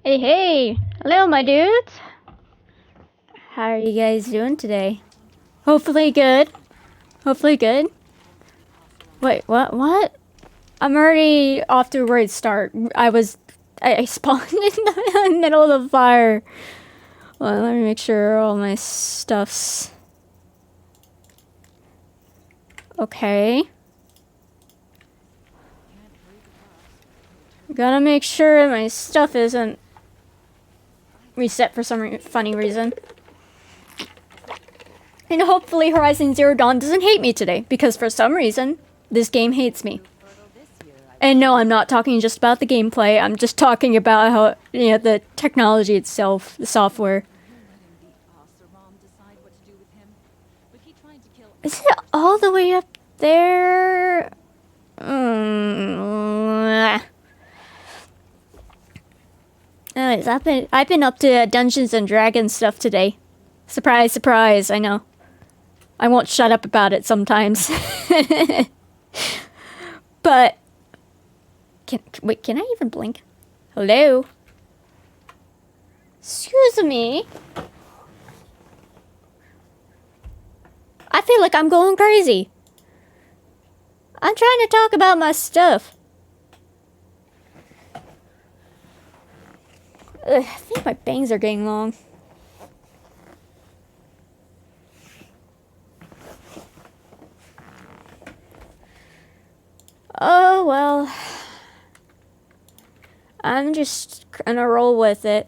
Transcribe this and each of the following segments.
Hey, hey! Hello, my dudes! How are you guys doing today? Hopefully good. Hopefully good. Wait, what? I'm already off to a great start. I spawned in the middle of the fire. Well, let me make sure all my stuff's okay. Gotta make sure my stuff isn't reset for some funny reason. And hopefully Horizon Zero Dawn doesn't hate me today, because for some reason, this game hates me. And no, I'm not talking just about the gameplay, I'm just talking about how, the technology itself, the software. Is it all the way up there? Anyways, I've been up to Dungeons and Dragons stuff today. Surprise, surprise, I know. I won't shut up about it sometimes. But wait, can I even blink? Hello? Excuse me. I feel like I'm going crazy. I'm trying to talk about my stuff. Ugh, I think my bangs are getting long. Oh, well. I'm just gonna roll with it.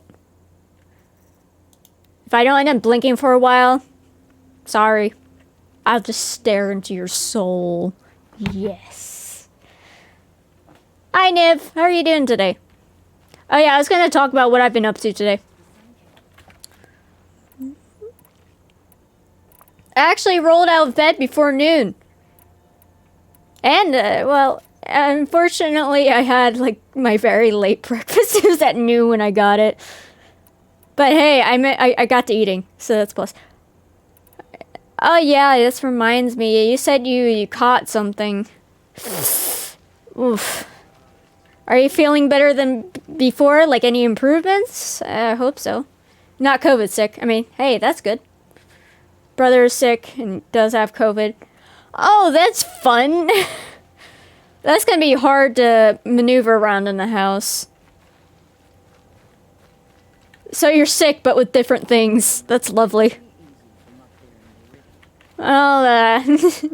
If I don't end up blinking for a while, sorry. I'll just stare into your soul. Yes. Hi, Niv. How are you doing today? Oh yeah, I was gonna talk about what I've been up to today. I actually rolled out of bed before noon. And, well, unfortunately I had, like, my very late breakfast. It was at noon when I got it. But hey, I got to eating, so that's plus. Oh yeah, this reminds me. You said you caught something. Oof. Are you feeling better than before? Like any improvements? I hope so. Not COVID sick. I mean, hey, that's good. Brother is sick and does have COVID. Oh, that's fun. That's gonna be hard to maneuver around in the house. So you're sick, but with different things. That's lovely. I'll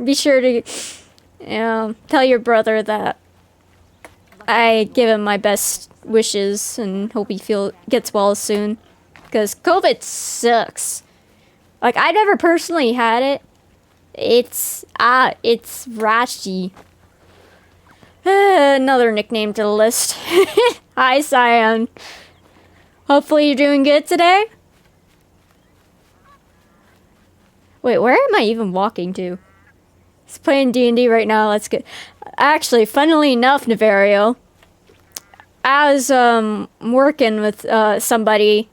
be sure to tell your brother that I give him my best wishes and hope he gets well soon. Because COVID sucks. Like, I never personally had it. It's rashy. Another nickname to the list. Hi, Cyan. Hopefully you're doing good today. Wait, where am I even walking to? He's playing D&D right now. That's good. Actually, funnily enough, Navario, I was working with somebody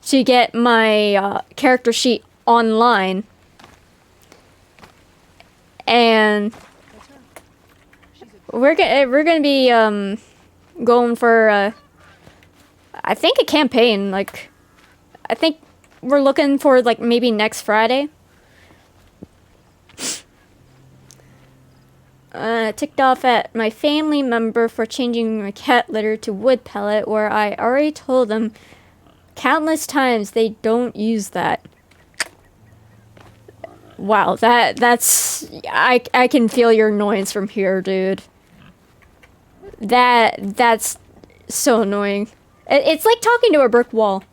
to get my character sheet online, and we're gonna be going for I think a campaign. Like, I think we're looking for like maybe next Friday. Ticked off at my family member for changing my cat litter to wood pellet, where I already told them countless times they don't use that. Wow, that's I can feel your annoyance from here, dude. That's so annoying. It's like talking to a brick wall.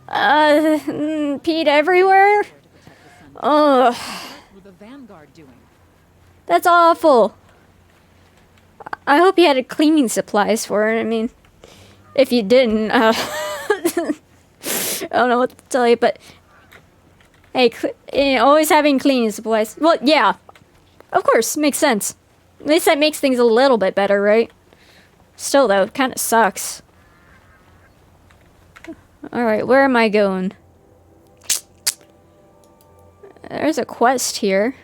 Peed everywhere? Ugh. That's awful. I hope you had cleaning supplies for it. I mean, if you didn't, I don't know what to tell you, but hey, always having cleaning supplies. Well, yeah, of course, makes sense. At least that makes things a little bit better, right? Still, though, it kind of sucks. Alright, where am I going? There's a quest here.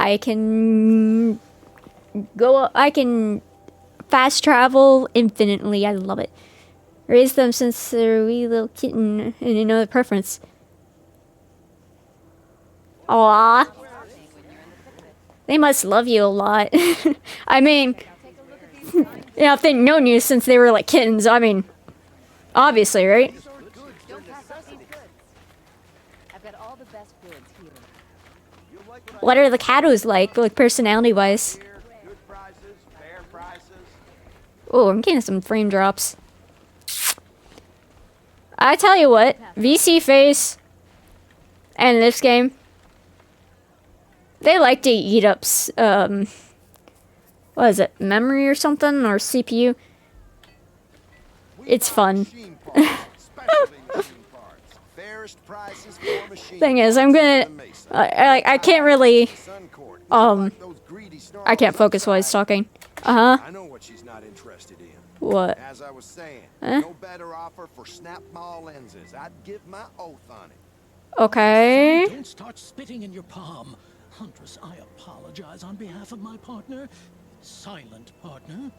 I can I can fast travel infinitely. I love it. Raised them since they're a wee little kitten, and you know the preference. Aww. They must love you a lot. I mean, yeah, if they've known you since they were like kittens, I mean, obviously, right? What are the cattos like personality-wise? Oh, I'm getting some frame drops. I tell you what, VC Face and this game, they like to eat up, what is it, memory or something, or CPU? It's fun. Thing is, I'm gonna, I can't really, I can't focus while he's talking. Uh-huh. I know what she's not interested in. What? As I was saying, Huh? no better offer for snap mall lenses. I'd give my oath on it. Okay. Don't start spitting in your palm. Huntress, I apologize on behalf of my partner. Silent partner.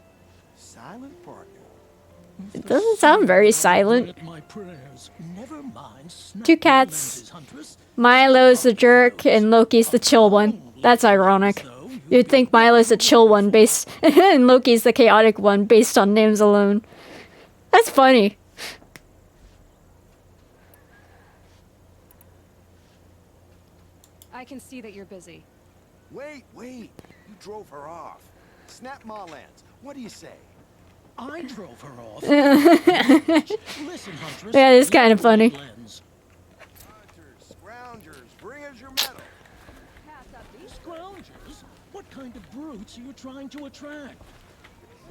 Silent partner. It doesn't sound very silent. My prayers. Never mind. Two cats. Milo's the jerk and Loki's the chill one. That's ironic. You'd think Milo's the chill one based and Loki's the chaotic one based on names alone. That's funny. I can see that you're busy. Wait. You drove her off. Snap mall lens. What do you say? I drove her off. Listen, Huntress. Yeah, it's kind of funny. Hunters, scroungers, bring us your medal. Scroungers? What kind of brutes are you trying to attract?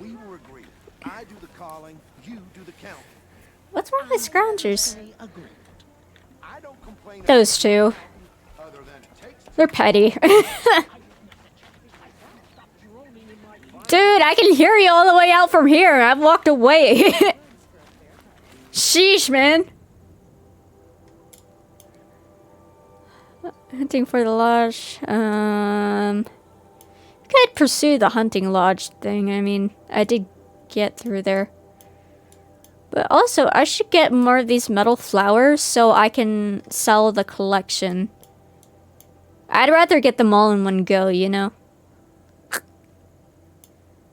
We were agreed. I do the calling, you do the counting. What's wrong with scroungers? Agreement. I don't complain. Those two. Other than it takes They're petty. Dude, I can hear you all the way out from here. I've walked away. Sheesh, man. Hunting for the lodge. Could pursue the hunting lodge thing. I mean, I did get through there. But also, I should get more of these metal flowers so I can sell the collection. I'd rather get them all in one go, you know?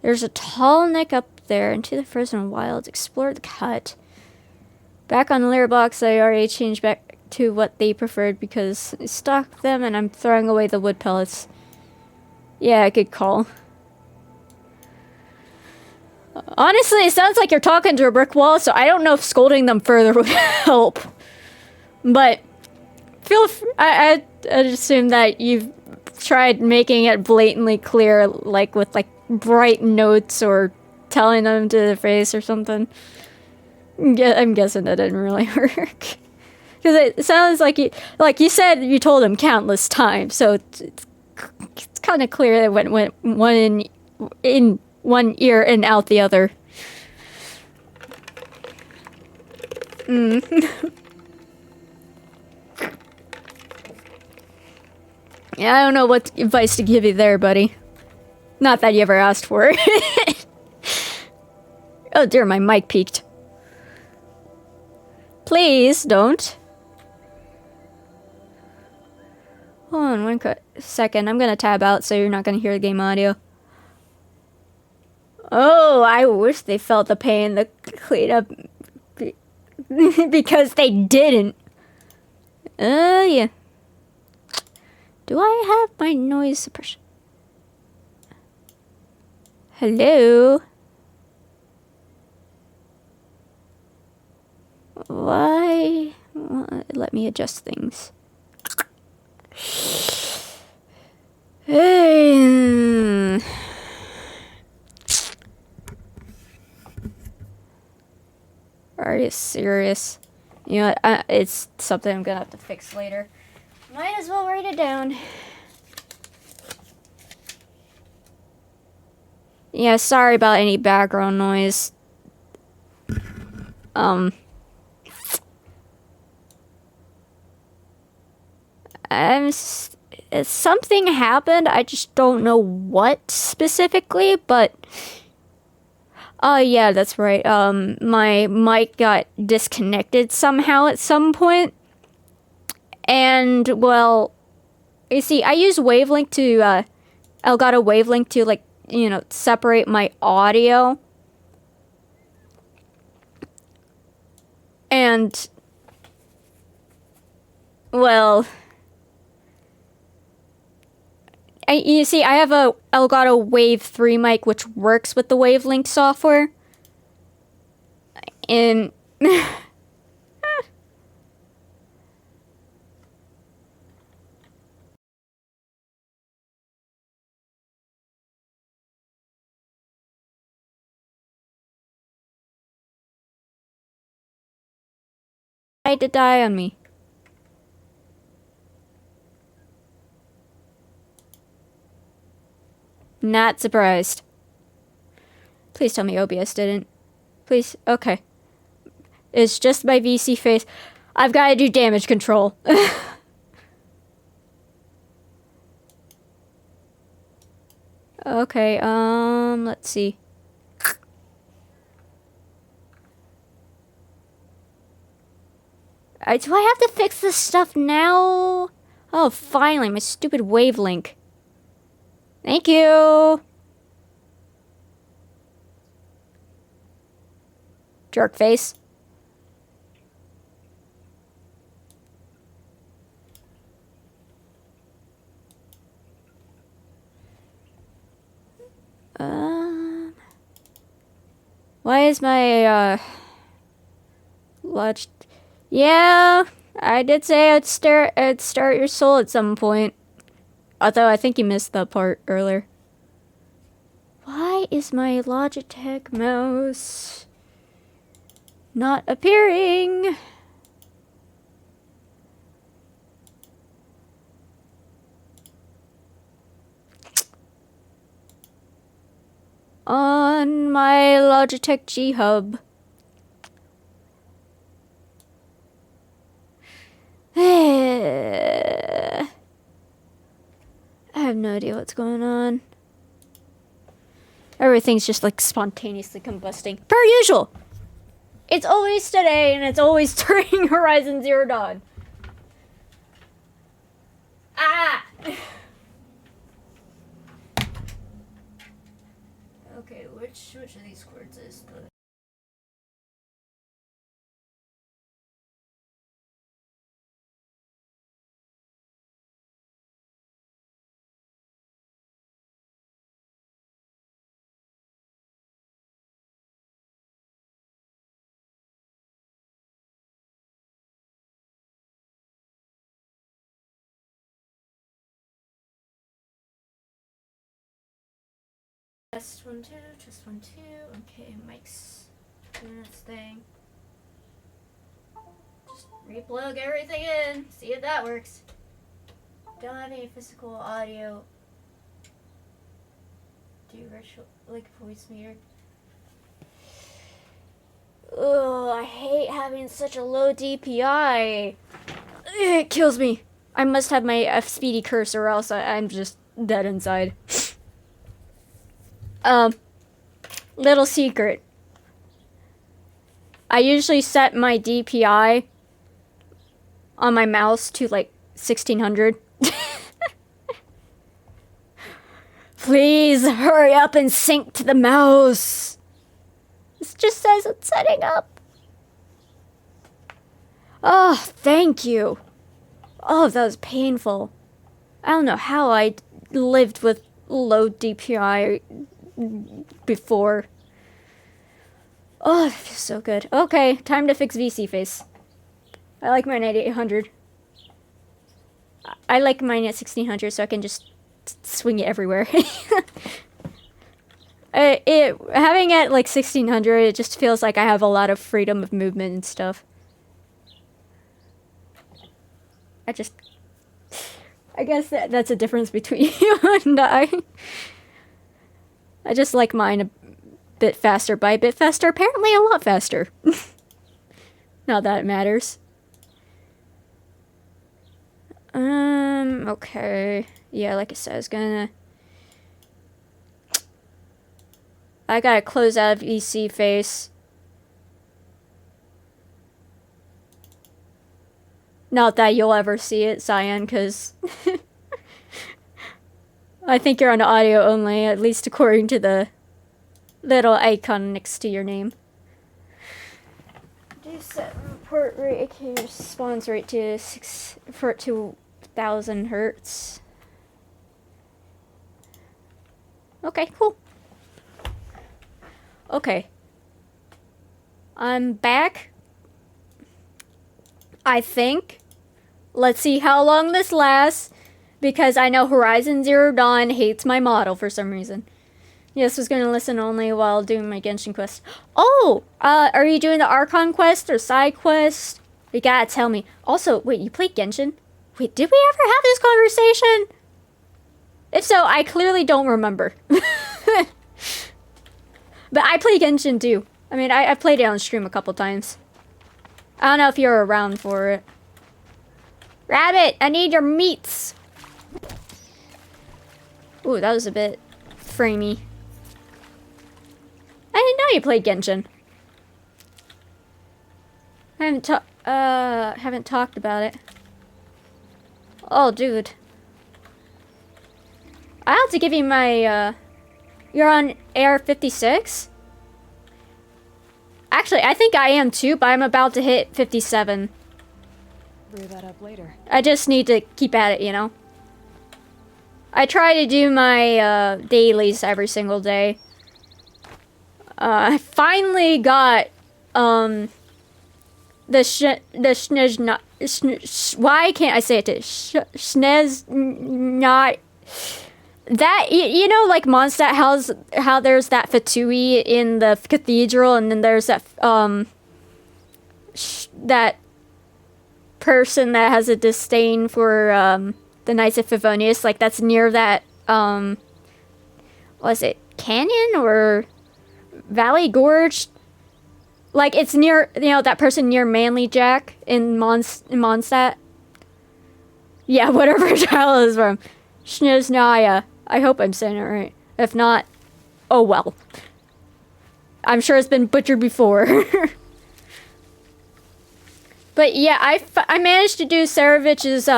There's a tall neck up there into the frozen wilds. Explore the cut. Back on the litter box, I already changed back to what they preferred because I stocked them and I'm throwing away the wood pellets. Yeah, good call. Honestly, it sounds like you're talking to a brick wall, so I don't know if scolding them further would help. But I'd assume that you've tried making it blatantly clear, like with like bright notes or telling them to their face or something. I'm guessing that didn't really work. Because it sounds like you said you told him countless times, so it's kind of clear that it went one in one ear and out the other. Yeah, I don't know what advice to give you there, buddy. Not that you ever asked for it. Oh dear, my mic peaked. Please don't. Hold on one second. I'm gonna tab out so you're not gonna hear the game audio. Oh, I wish they felt the pain to clean up because they didn't. Yeah. Do I have my noise suppression? Hello? Why? Let me adjust things. Hey. Are you serious? You know what? It's something I'm gonna have to fix later. Might as well write it down. Yeah, sorry about any background noise. something happened. I just don't know what specifically, but yeah, that's right. My mic got disconnected somehow at some point. And well, you see, I use Wavelength to Elgato Wavelength to, like, you know, separate my audio. And well, you see, I have a Elgato Wave 3 mic which works with the Wavelength software. And I had to die on me. Not surprised. Please tell me OBS didn't. Please. Okay. It's just my VC face. I've got to do damage control. Okay, let's see. Do I have to fix this stuff now? Oh, finally, my stupid wavelength. Thank you. Jerk face. Why is my, lodged? Yeah, I did say I'd start your soul at some point. Although I think you missed that part earlier. Why is my Logitech mouse not appearing? On my Logitech G Hub. I have no idea what's going on. Everything's just like spontaneously combusting. Per usual! It's always today and it's always during Horizon Zero Dawn. Ah! Okay, which of these chords is the... Test 1, 2, test 1, 2. Okay, mic's doing its thing. Just replug everything in, see if that works. Don't have any physical audio. Do virtual, like, voice meter. Ugh, I hate having such a low DPI. It kills me. I must have my F-Speedy curse or else I'm just dead inside. Little secret. I usually set my DPI on my mouse to like 1600. Please hurry up and sync to the mouse. This just says it's setting up. Oh, thank you. Oh, that was painful. I don't know how I lived with low DPI before. Oh, it feels so good. Okay, time to fix VC face. I like mine at 800. I like mine at 1600 so I can just swing it everywhere. Having it like 1600, it just feels like I have a lot of freedom of movement and stuff. I guess that's a difference between you and I just like mine a bit faster. By a bit faster, apparently a lot faster. Not that it matters. Okay. Yeah, like I said, I gotta close out of EC face. Not that you'll ever see it, Cyan, because I think you're on audio only, at least according to the little icon next to your name. Do set report rate, aka response rate to 1000 hertz. Okay, cool. Okay. I'm back. I think. Let's see how long this lasts, because I know Horizon Zero Dawn hates my model for some reason. Yes, was going to listen only while doing my Genshin quest. Oh! Are you doing the Archon quest or side quest? You gotta tell me. Also, wait, you played Genshin? Wait, did we ever have this conversation? If so, I clearly don't remember. But I play Genshin too. I mean, I played it on stream a couple times. I don't know if you're around for it. Rabbit, I need your meats! Ooh, that was a bit framey. I didn't know you played Genshin. I haven't talked about it. Oh, dude. I have to give you my, you're on Air 56? Actually, I think I am too, but I'm about to hit 57. Brew that up later. I just need to keep at it, you know? I try to do my, dailies every single day. I finally got, why can't I say it? That, you know, like Mondstadt, how there's that Fatui in the cathedral, and then there's that, that person that has a disdain for, the Knights of Favonius, like that's near that, was it Canyon or Valley Gorge? Like it's near, you know, that person near Manly Jack in Mondstadt. Yeah, whatever child is from. Shniznaya. I hope I'm saying it right. If not, oh well. I'm sure it's been butchered before. But yeah, I managed to do Saravich's,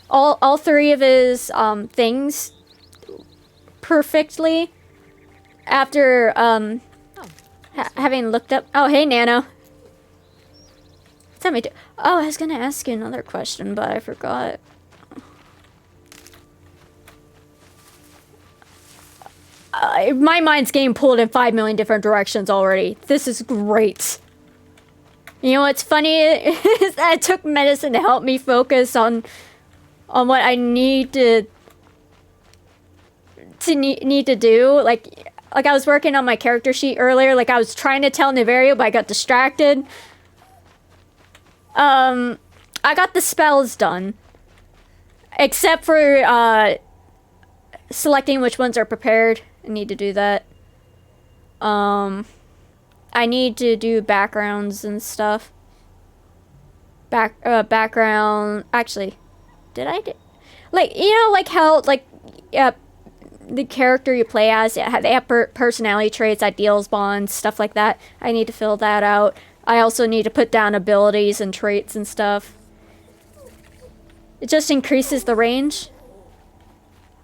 all three of his, things perfectly. After, having looked up... Oh, hey, Nano. Tell me... Oh, I was gonna ask you another question, but I forgot. My mind's getting pulled in 5 million different directions already. This is great. You know what's funny is that I took medicine to help me focus on what I need to do. Like I was working on my character sheet earlier. Like I was trying to tell Nevario, but I got distracted. I got the spells done, except for selecting which ones are prepared. I need to do that. I need to do backgrounds and stuff. Background. Actually, did I do? Like, you know, like how, like, the character you play as, they have personality traits, ideals, bonds, stuff like that. I need to fill that out. I also need to put down abilities and traits and stuff. It just increases the range.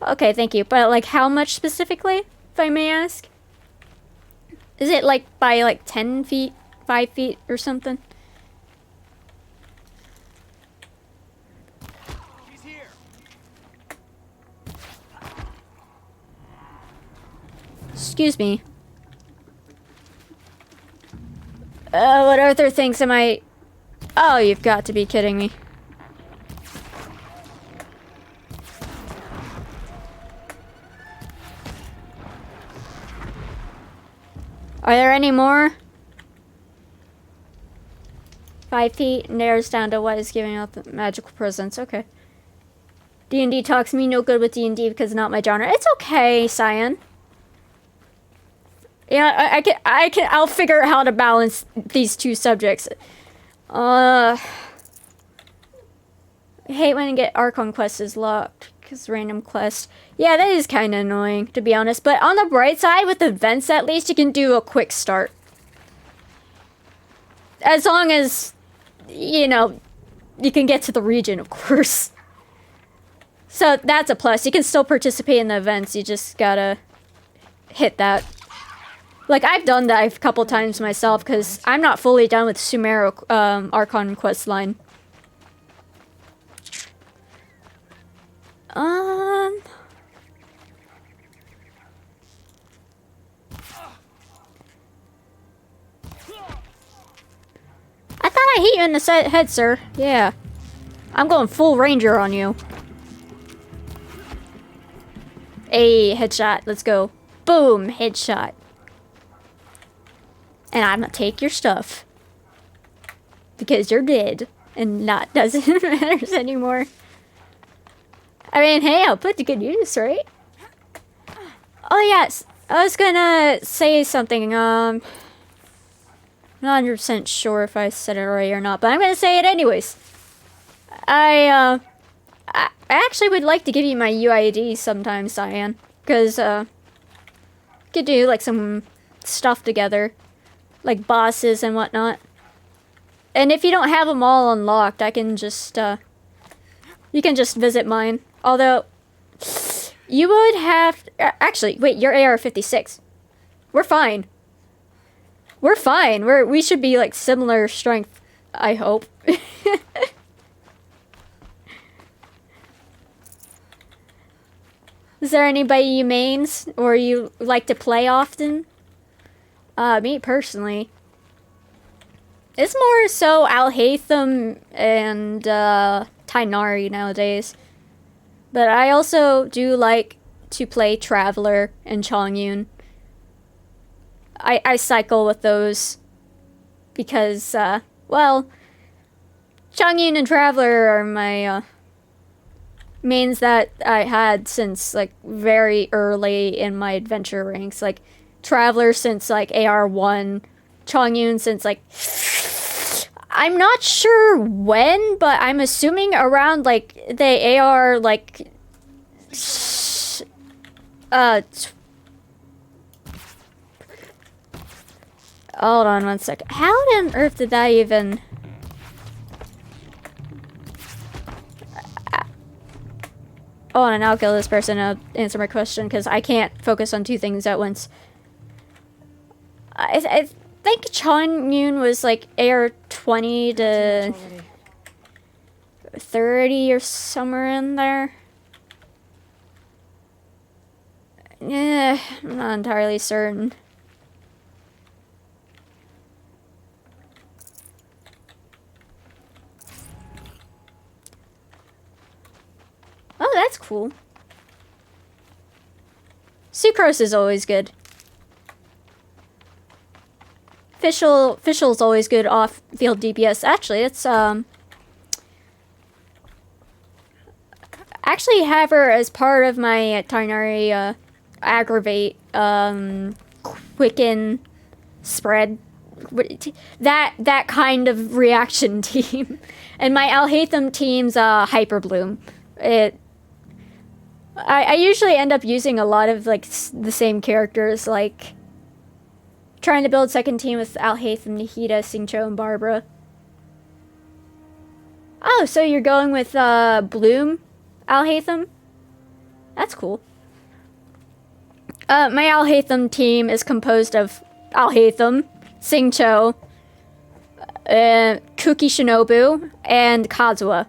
Okay, thank you. But, like, how much specifically, if I may ask? Is it, like, by, like, 10 feet, 5 feet, or something? He's here. Excuse me. What other things am I... Oh, you've got to be kidding me. Are there any more? 5 feet, narrows down to what is giving out the magical presence. Okay. D&D talks me no good with D&D because it's not my genre. It's okay, Cyan. Yeah, I'll figure out how to balance these two subjects. hate when you get Archon quest is locked because random quest. Yeah, that is kind of annoying, to be honest. But on the bright side, with events, at least you can do a quick start. As long as, you know, you can get to the region, of course. So that's a plus. You can still participate in the events. You just gotta hit that. Like, I've done that a couple times myself because I'm not fully done with Sumeru Archon quest line. I thought I hit you in the head, sir. Yeah. I'm going full ranger on you. Hey, headshot. Let's go. Boom, headshot. And I'm gonna take your stuff. Because you're dead. And not doesn't matter anymore. I mean, hey, I'll put to good use, right? Oh, yes. I was gonna say something, not 100% sure if I said it right or not, but I'm gonna say it anyways. I actually would like to give you my UID sometime, Cyan. Because, we could do, like, some stuff together. Like, bosses and whatnot. And if you don't have them all unlocked, I can just, you can just visit mine. Although, you would have... Actually, wait, you're AR-56. We're fine. We're fine. We should be, like, similar strength, I hope. Is there anybody you mains or you like to play often? Me personally. It's more so Al-Haytham and Tainari nowadays. But I also do like to play Traveler and Chongyun. I cycle with those because, well, Chongyun and Traveler are my mains that I had since, like, very early in my adventure ranks. Like, Traveler since, like, AR1, Chongyun since, like, I'm not sure when, but I'm assuming around, like, the AR, like, hold on one second. How on earth did that even... Oh, and I'll kill this person and answer my question, because I can't focus on two things at once. I think Chongyun was, like, AR 20 to 30 or somewhere in there. Yeah, I'm not entirely certain. Oh, that's cool. Sucrose is always good. Fischl's always good off-field DPS. Actually, it's, actually have her as part of my Tarnari, Aggravate, Quicken, Spread. That kind of reaction team. And my Al-Haytham team's, Hyper Bloom. I usually end up using a lot of, like, the same characters, like... Trying to build second team with Al-Haytham, Nahida, Xingqiu, and Barbara. Oh, so you're going with, Bloom, Al-Haytham? That's cool. My Al-Haytham team is composed of Al-Haytham, Xingqiu, Kuki Shinobu, and Kazuha.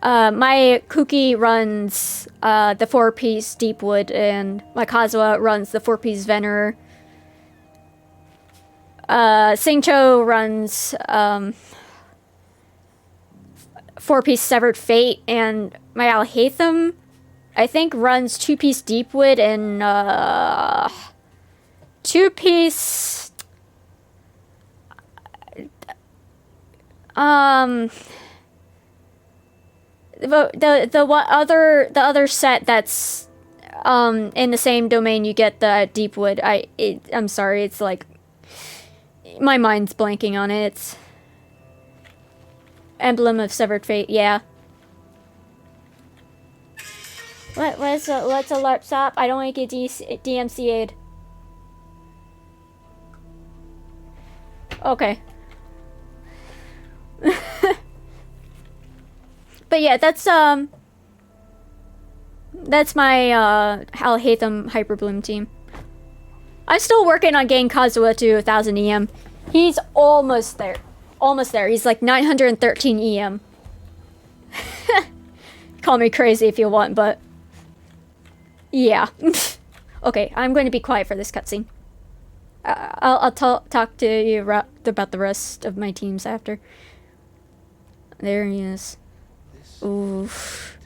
My Kuki runs, the 4-piece Deepwood, and my Kazuha runs the 4-piece Venerer. Xingqiu runs, 4-piece Severed Fate, and my Al-Haytham, I think, runs 2-piece Deepwood and, 2-piece, the other set that's, in the same domain you get the Deepwood. I'm sorry, it's like, my mind's blanking on it. It's Emblem of Severed Fate, yeah. What's a LARP stop? I don't want to get DMCA'd. Okay. But yeah, that's my I'll hate them Hyperbloom team. I'm still working on getting Kazuha to 1000 EM. He's almost there. Almost there. He's like 913 EM. Call me crazy if you want, but yeah. Okay, I'm going to be quiet for this cutscene. I'll talk to you about the rest of my teams after. There he is. Oof.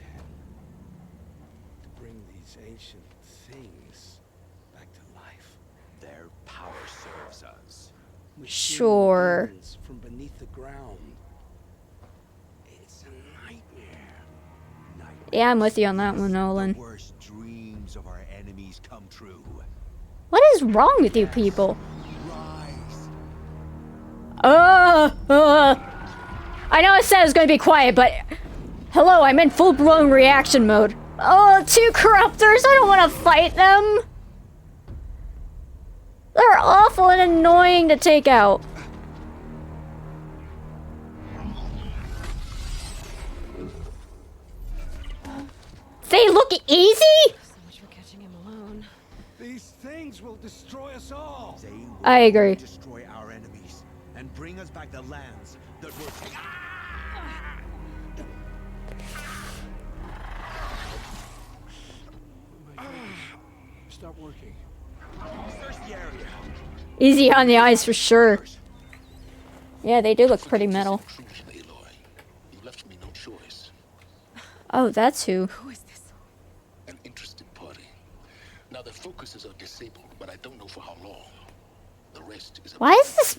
To bring these ancient things back to life. Their power serves us. Sure. From beneath the ground. It's a nightmare. Yeah, I'm with you on that one, Nolan. The worst dreams of our enemies come true. What is wrong with you people? Rise. I know I said it was going to be quiet, but hello, I'm in full-blown reaction mode. Oh, 2 corruptors, I don't want to fight them. They're awful and annoying to take out. They look easy? So much for catching him alone. These things will destroy us all. They will I agree. destroy our enemies and bring us back the lands that were taken. Stop working. Search the area. Easy on the eyes for sure. Yeah, they do look pretty metal. You left me no choice. Oh, that's who. Who is this? An interested party. Now the focuses are disabled, but I don't know for how long. The rest is Why is this?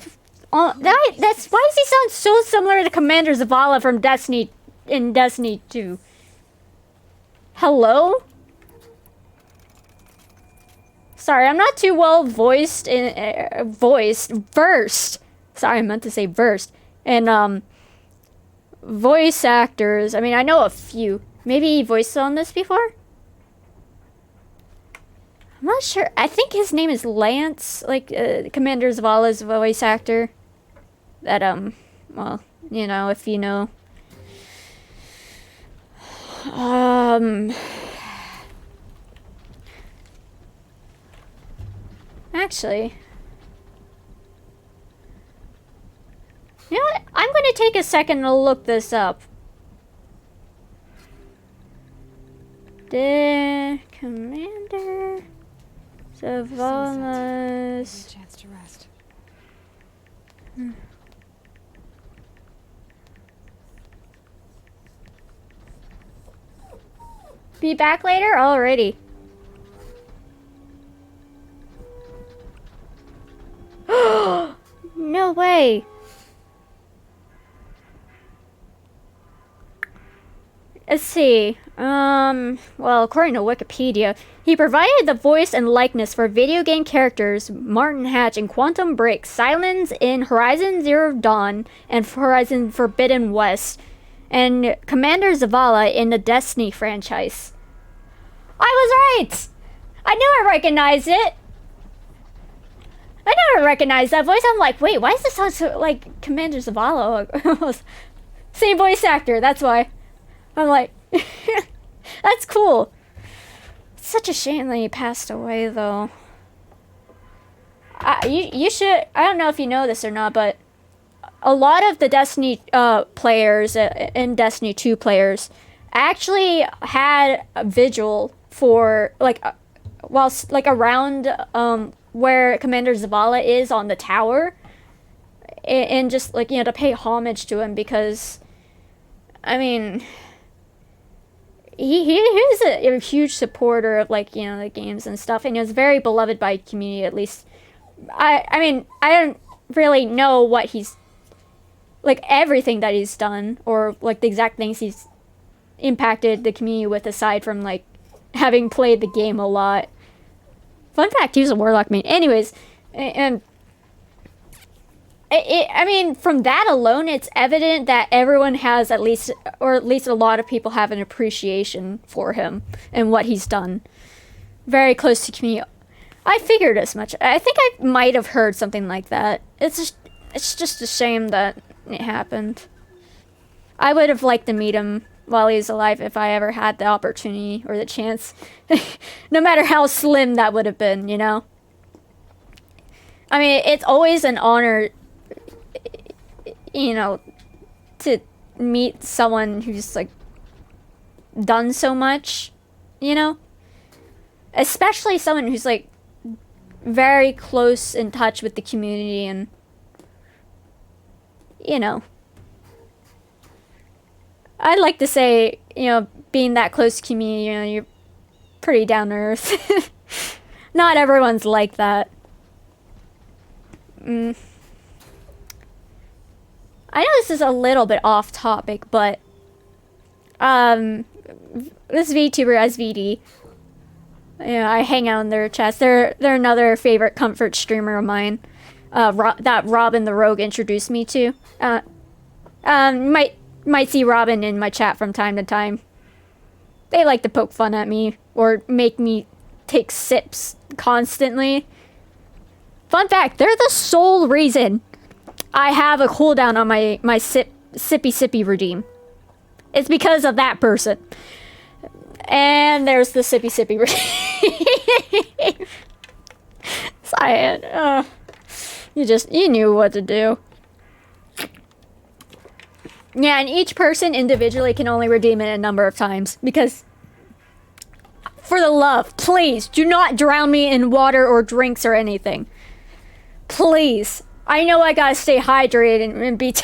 Why does he sound so similar to Commander Zavala from Destiny in Destiny 2? Hello? Sorry, I'm not too well versed. Sorry, I meant to say versed. And voice actors. I mean, I know a few. Maybe he voiced on this before? I'm not sure. I think his name is Lance, like Commander Zavala's voice actor. That well, you know, if you know. Actually, you know what? I'm going to take a second to look this up. The Commander Zavala's. Chance to rest. Be back later? Alrighty. No way. Let's see. Well, according to Wikipedia, he provided the voice and likeness for video game characters Martin Hatch in Quantum Break, Silence in Horizon Zero Dawn, and Horizon Forbidden West, and Commander Zavala in the Destiny franchise. I was right! I knew I recognized it! I never recognized that voice. I'm like, wait, why does this sound so like Commander Zavala? Same voice actor, that's why. I'm like, that's cool. It's such a shame that he passed away, though. You should, I don't know if you know this or not, but a lot of the Destiny players and Destiny 2 players actually had a vigil for, like, whilst, like, around where Commander Zavala is on the tower. And just, like, you know, to pay homage to him because, I mean, he's a huge supporter of, like, you know, the games and stuff, and he was very beloved by community, at least. I mean, I don't really know what he's, like, everything that he's done, or, like, the exact things he's impacted the community with, aside from, like, having played the game a lot. Fun fact, he was a Warlock main. Anyways, and I mean, from that alone, it's evident that everyone has at least, or at least a lot of people have an appreciation for him and what he's done. Very close to me. I figured as much. I think I might have heard something like that. It's just a shame that it happened. I would have liked to meet him while he was alive if I ever had the opportunity or the chance. No matter how slim that would have been, you know? I mean, it's always an honor, you know, to meet someone who's, like, done so much, you know? Especially someone who's, like, very close in touch with the community and, you know. I'd like to say, you know, being that close to community, you know, you're pretty down to earth. Not everyone's like that. I know this is a little bit off topic, but this VTuber SVD, you know, I hang out in their chats. They're another favorite comfort streamer of mine. That Robin the Rogue introduced me to. Might see Robin in my chat from time to time. They like to poke fun at me or make me take sips constantly. Fun fact, they're the sole reason I have a cooldown on my sippy redeem. It's because of that person. And there's the sippy redeem. Cyan, you knew what to do. Yeah, and each person individually can only redeem it a number of times because, for the love, please do not drown me in water or drinks or anything. Please. I know I gotta stay hydrated and be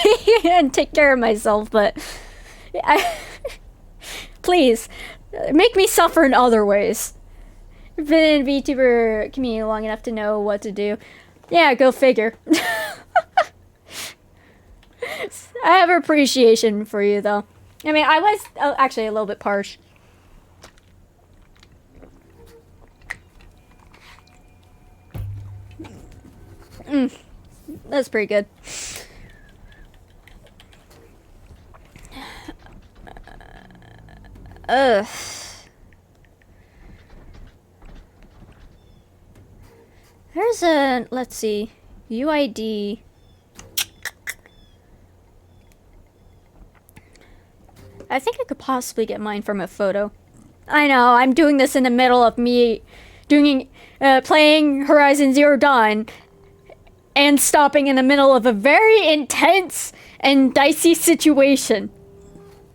and take care of myself, but please make me suffer in other ways. I've been in VTuber community long enough to know what to do. Yeah, go figure. I have appreciation for you, though. I mean, I was actually a little bit harsh. That's pretty good. Ugh. There's a, let's see, UID. I think I could possibly get mine from a photo. I know, I'm doing this in the middle of me playing Horizon Zero Dawn and stopping in the middle of a very intense and dicey situation.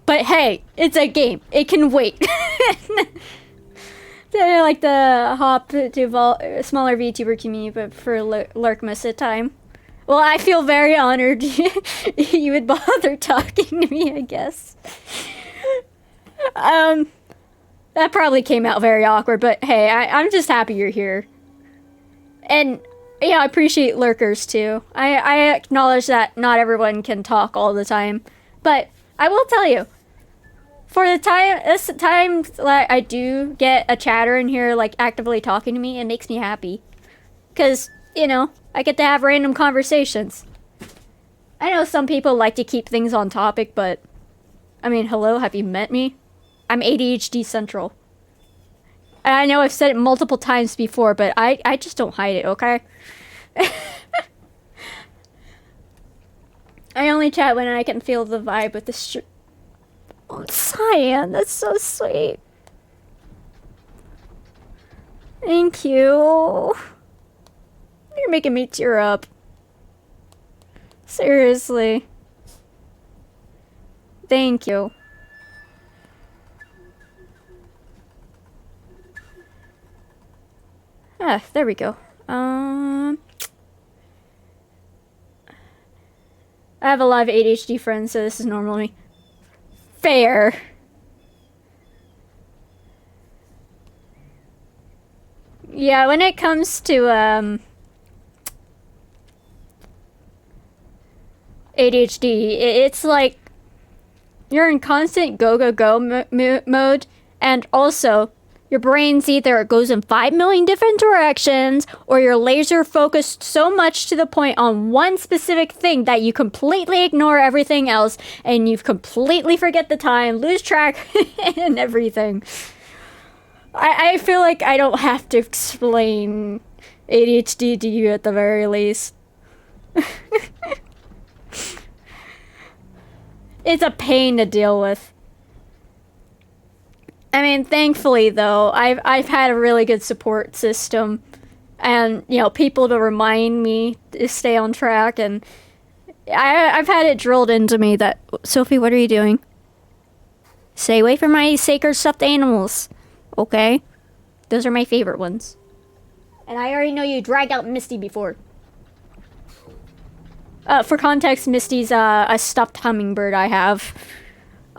But hey, it's a game. It can wait. I like to hop to smaller VTuber community, but for lurk most of the time. Well, I feel very honored you would bother talking to me, I guess. That probably came out very awkward, but hey, I'm just happy you're here. And yeah, I appreciate lurkers too. I acknowledge that not everyone can talk all the time, but I will tell you, for the time that I do get a chatter in here, like actively talking to me, it makes me happy. Cause, you know, I get to have random conversations. I know some people like to keep things on topic, but I mean, hello, have you met me? I'm ADHD Central. And I know I've said it multiple times before, but I just don't hide it, okay? I only chat when I can feel the vibe with the Oh, Cyan, that's so sweet. Thank you. You're making me tear up. Seriously. Thank you. Ah, there we go. I have a lot of ADHD friends, so this is normal to me. Fair. Yeah, when it comes to ADHD, it's like you're in constant go mode, and also Your brain's either goes in 5 million different directions, or you're laser focused so much to the point on one specific thing that you completely ignore everything else, and you completely forget the time, lose track, and everything. I feel like I don't have to explain ADHD to you at the very least. It's a pain to deal with. I mean, thankfully though, I've had a really good support system, and you know, people to remind me to stay on track, and I've had it drilled into me that, Sophie, what are you doing? Stay away from my sacred stuffed animals, okay? Those are my favorite ones. And I already know you dragged out Misty before. For context, Misty's a stuffed hummingbird I have.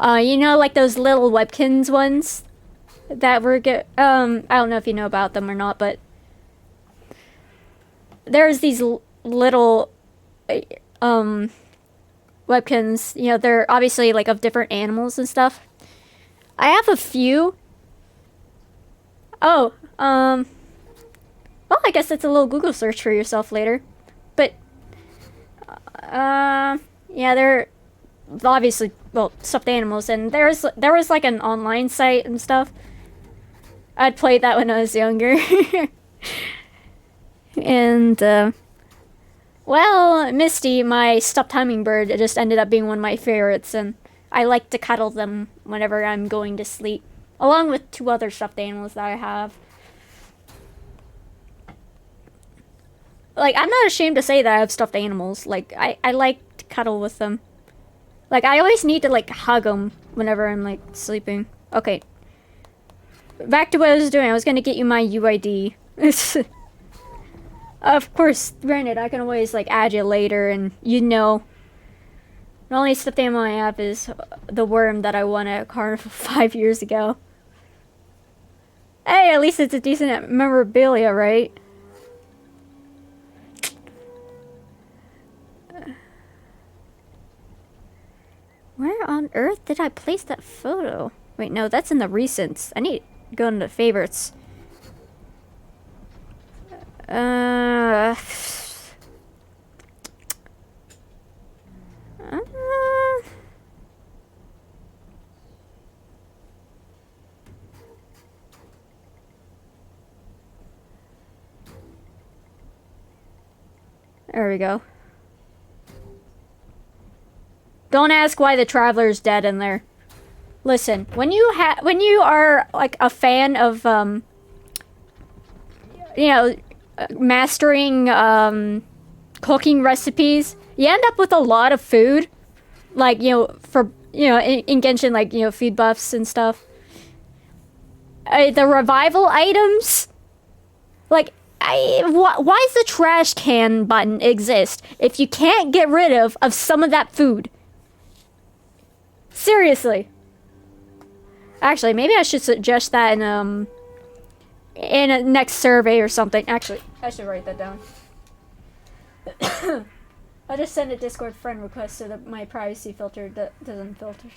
You know, like those little Webkins ones that were I don't know if you know about them or not, but there's these little Webkins. You know, they're obviously like of different animals and stuff. I have a few. Oh, well, I guess that's a little Google search for yourself later. But yeah, they're obviously, well, stuffed animals, and there was like an online site and stuff. I'd played that when I was younger. And well, Misty, my stuffed hummingbird, it just ended up being one of my favorites, and I like to cuddle them whenever I'm going to sleep, along with 2 other stuffed animals that I have. Like, I'm not ashamed to say that I have stuffed animals. Like, I like to cuddle with them. Like, I always need to, like, hug them whenever I'm, like, sleeping. Okay. Back to what I was doing. I was gonna get you my UID. Of course, granted, I can always, like, add you later, and you know. The only stuffed animal I have is the worm that I won at Carnival 5 years ago. Hey, at least it's a decent memorabilia, right? Where on earth did I place that photo? Wait, no, that's in the recents. I need to go into favorites. Uh, there we go. Don't ask why the Traveler's dead in there. Listen, when you are like a fan of you know, mastering cooking recipes, you end up with a lot of food, like, you know, for, you know, in Genshin, like, you know, food buffs and stuff. The revival items, like, why does the trash can button exist if you can't get rid of some of that food? Seriously. Actually, maybe I should suggest that in a next survey or something. Actually, I should write that down. I'll just send a Discord friend request so that my privacy filter doesn't filter.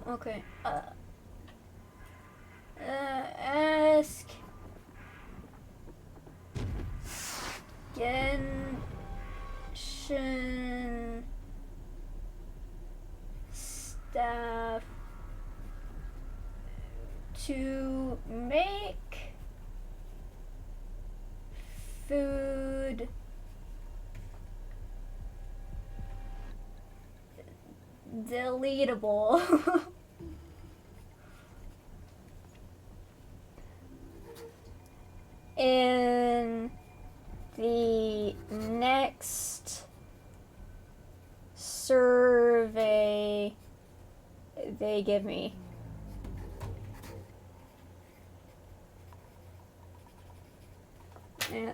Okay. Ask Genshin staff to make food deletable. In the next survey they give me. Yeah.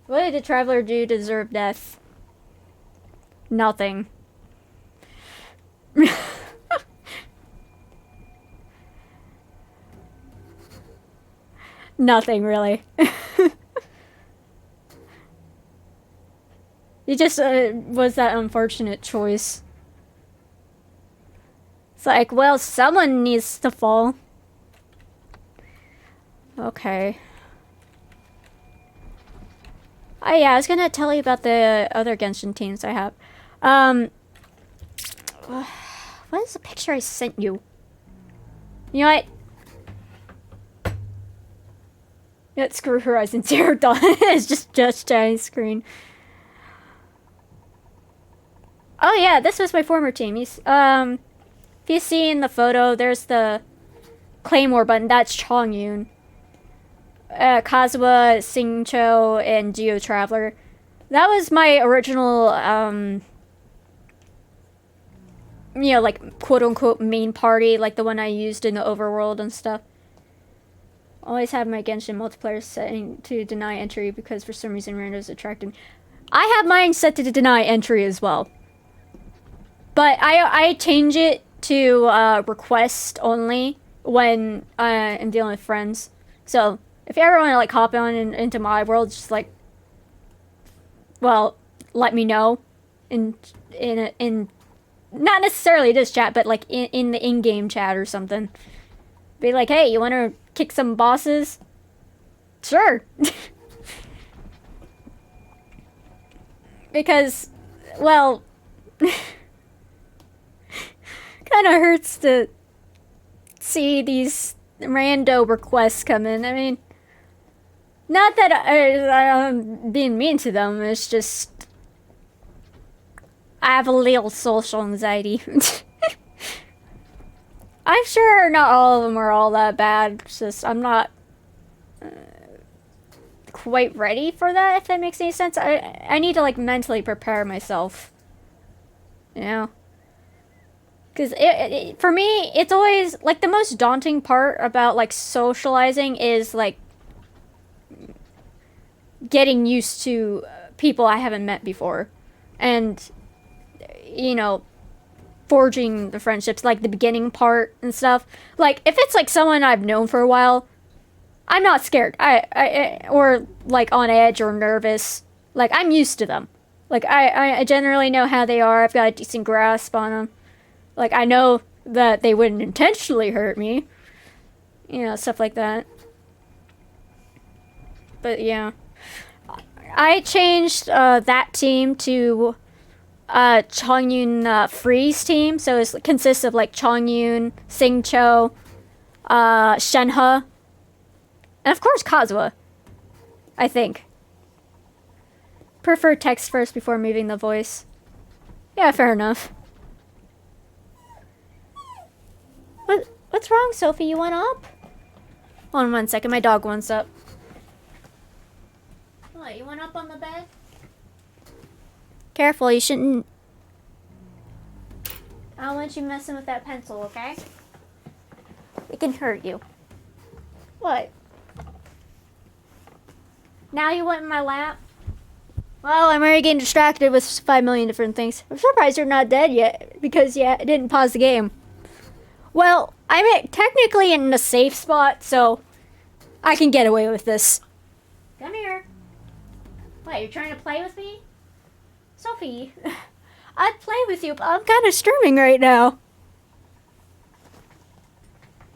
What did the Traveler do to deserve death? Nothing. Nothing, really. It just was that unfortunate choice. It's like, well, someone needs to fall. Okay. Oh yeah, I was gonna tell you about the other Genshin teams I have. What is the picture I sent you? You know what? Yeah, screw Horizon Zero Dawn. It's just giant screen. Oh yeah, this was my former team. If you see in the photo, there's the Claymore button. That's Chongyun. Kazuha, Singcho, and Geo Traveler. That was my original, you know, like, quote-unquote main party, like the one I used in the overworld and stuff. Always have my Genshin multiplayer setting to deny entry because for some reason randos attracted me. I have mine set to deny entry as well. But I change it to request only when I'm dealing with friends. So if you ever want to like hop on into my world, just like, well, let me know in not necessarily this chat, but like in the in-game chat or something. Be like, hey, you want to kick some bosses? Sure. Because, well, kind of hurts to see these rando requests come in. I mean, not that I'm being mean to them, it's just I have a little social anxiety. I'm sure not all of them are all that bad, it's just I'm not quite ready for that, if that makes any sense. I need to like mentally prepare myself, you know? Because for me, it's always, like, the most daunting part about, like, socializing is, like, getting used to people I haven't met before. And, you know, forging the friendships, like, the beginning part and stuff. Like, if it's, like, someone I've known for a while, I'm not scared. Or, like, on edge or nervous. Like, I'm used to them. Like, I generally know how they are. I've got a decent grasp on them. Like, I know that they wouldn't intentionally hurt me. You know, stuff like that. But, yeah. I changed that team to Chongyun Freeze team. So it consists of, like, Chongyun, Singcho, Shenhe, and, of course, Kazuha. I think. Prefer text first before moving the voice. Yeah, fair enough. What's wrong, Sophie? You want up? Hold on 1 second. My dog wants up. What, you want up on the bed? Careful, you shouldn't... I don't want you messing with that pencil, okay? It can hurt you. What? Now you want in my lap? Well, I'm already getting distracted with 5 million different things. I'm surprised you're not dead yet, because, yeah, I didn't pause the game. Well, I'm technically in a safe spot, so I can get away with this. Come here. What, you're trying to play with me? Sophie, I'd play with you, but I'm kind of streaming right now.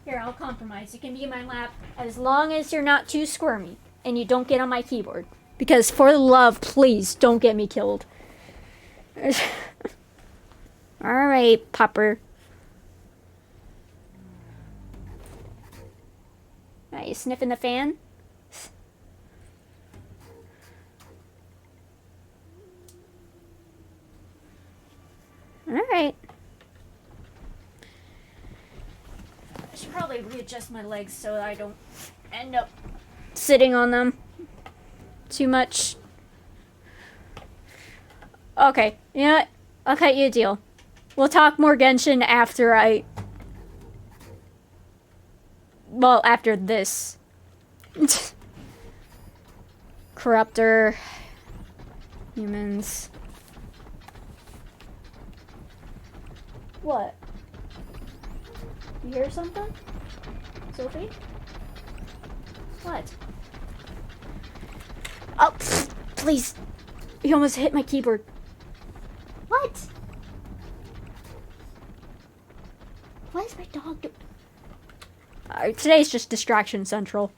Here, I'll compromise. You can be in my lap as long as you're not too squirmy and you don't get on my keyboard. Because for love, please don't get me killed. Alright, Popper. Are you sniffing the fan? Alright. I should probably readjust my legs so I don't end up sitting on them too much. Okay, you know what? I'll cut you a deal. We'll talk more Genshin after well, after this. Corruptor. Humans. What? You hear something? Sophie? What? Oh, please. You almost hit my keyboard. What? What is my dog doing? Today's just distraction central.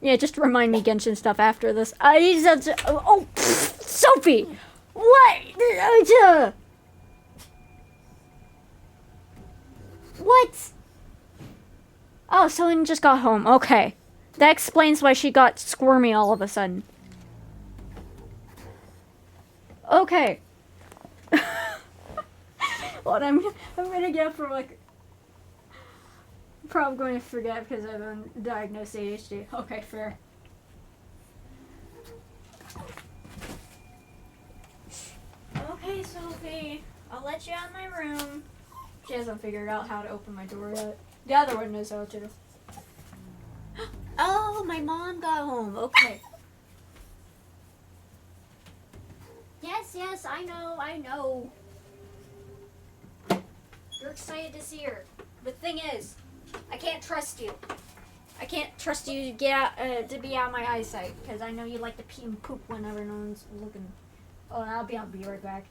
Yeah, just remind me Genshin stuff after this. Oh, pfft, Sophie! What? What? Oh, someone just got home. Okay. That explains why she got squirmy all of a sudden. Okay. What I'm gonna get for like... Probably going to forget because I've been diagnosed ADHD. Okay, fair. Okay, Sophie. I'll let you out of my room. She hasn't figured out how to open my door yet. The other one knows how to. Oh, my mom got home. Okay. Yes, I know. You're excited to see her. The thing is, I can't trust you. I can't trust you to get out, to be out of my eyesight, because I know you like to pee and poop whenever no one's looking. Oh, I'll be right back.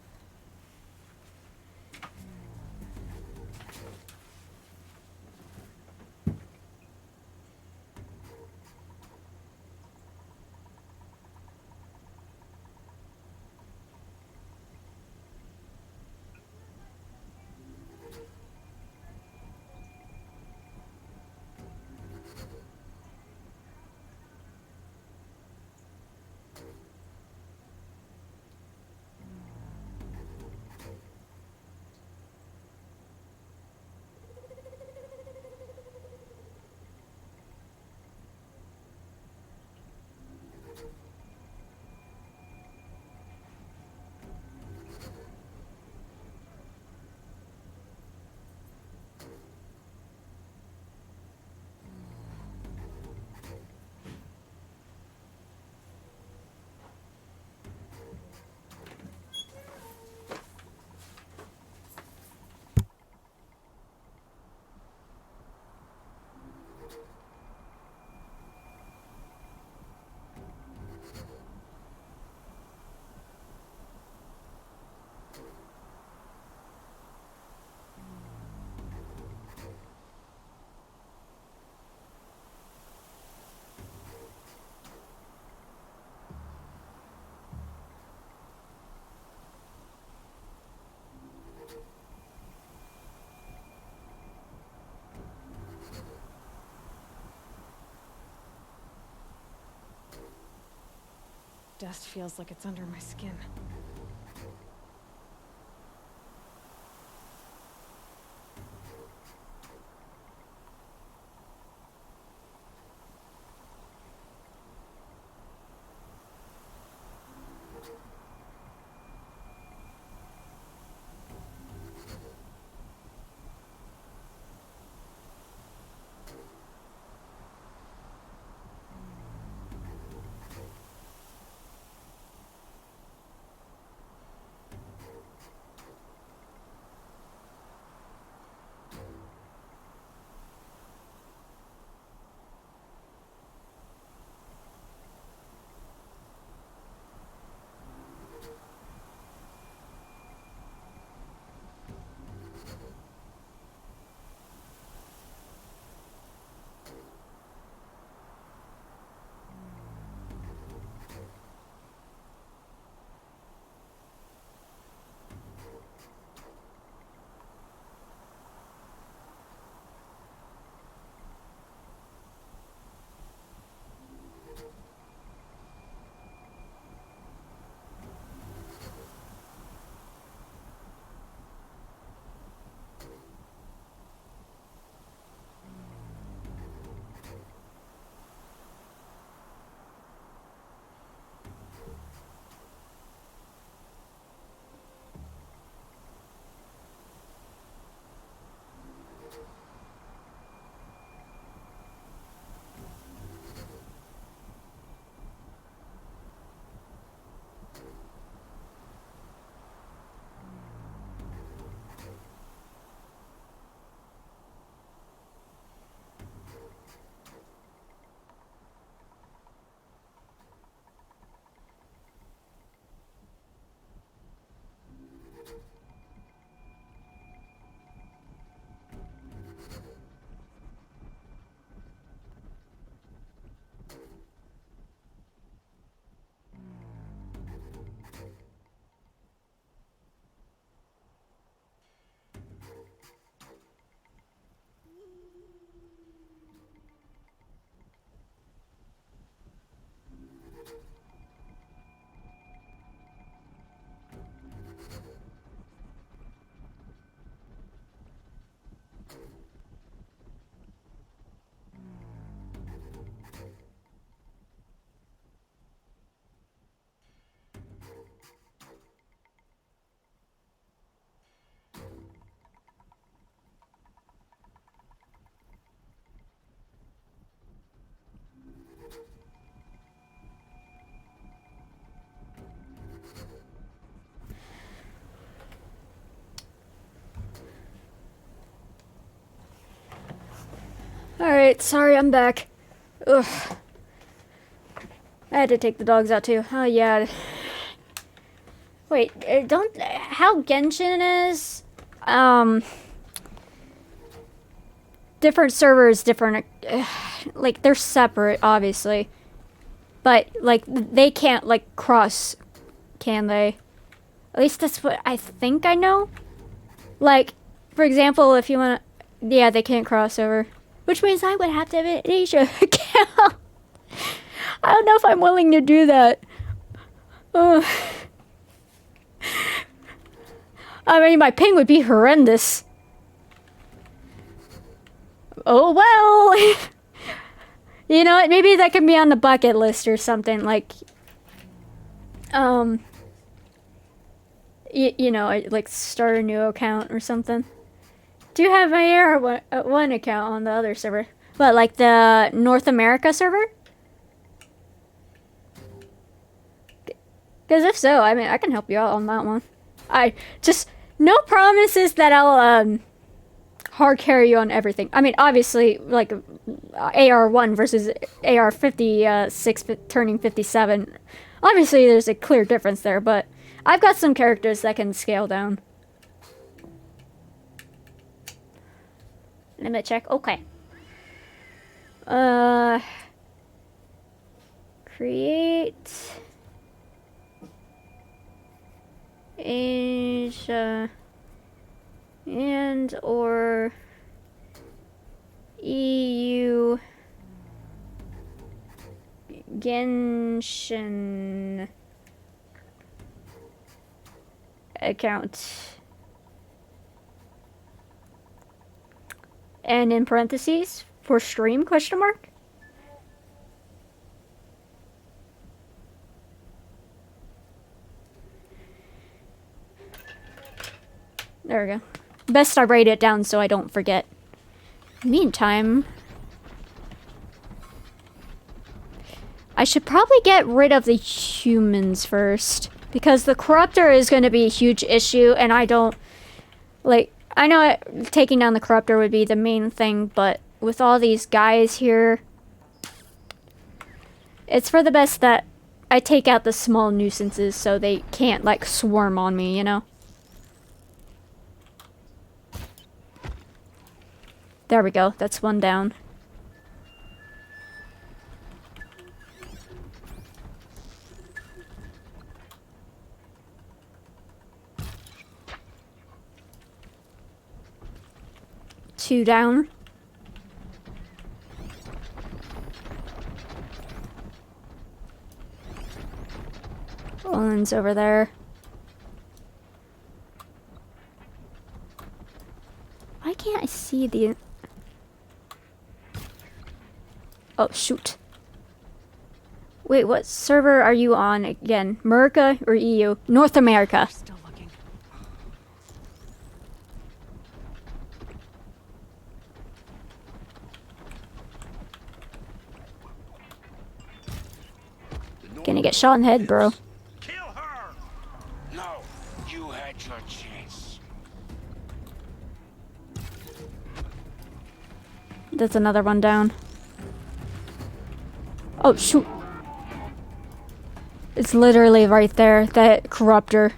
Dust feels like it's under my skin. Alright, sorry, I'm back. Ugh. I had to take the dogs out too. Oh, yeah. Wait, don't... How Genshin is? Different servers, different... like, they're separate, obviously. But, like, they can't, like, cross, can they? At least that's what I think I know. Like, for example, if you want to... Yeah, they can't cross over. Which means I would have to have an Asia account. I don't know if I'm willing to do that. I mean, my ping would be horrendous. Oh, well. You know what? Maybe that could be on the bucket list or something. Like, you know, like start a new account or something. Do you have my AR1 account on the other server? But like the North America server? Because if so, I mean, I can help you out on that one. I just, no promises that I'll hard carry you on everything. I mean, obviously, like AR1 versus AR56 turning 57. Obviously, there's a clear difference there, but I've got some characters that can scale down. Limit check. Okay. Create Asia and or EU Genshin account. And in parentheses, for stream, question mark? There we go. Best I write it down so I don't forget. Meantime, I should probably get rid of the humans first. Because the corruptor is going to be a huge issue, and I don't... Like, I know taking down the corruptor would be the main thing, but with all these guys here, it's for the best that I take out the small nuisances so they can't, like, swarm on me, you know? There we go. That's one down. Two down. Owen's over there. Why can't I see the... Oh, shoot. Wait, what server are you on again? America or EU? North America. Still looking. Gonna get shot in the head, bro. Kill her! No, you had your chance. That's another one down. Oh, shoot. It's literally right there, that corruptor.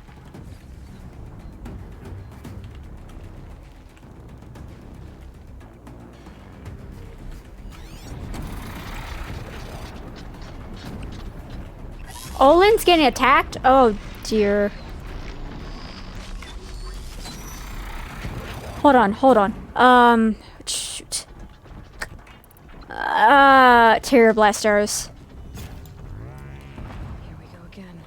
Olin's getting attacked? Oh, dear. Hold on. Shoot. Terror blasters. Here we go again.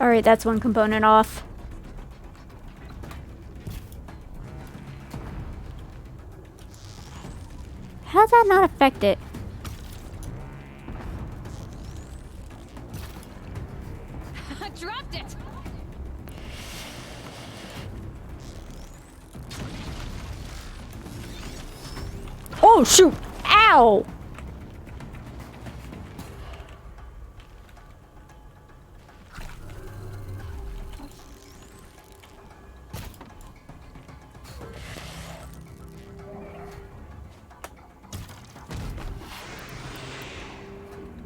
Alright, that's one component off. How does that not affect it? I dropped it! Oh Oh, shoot! Ow!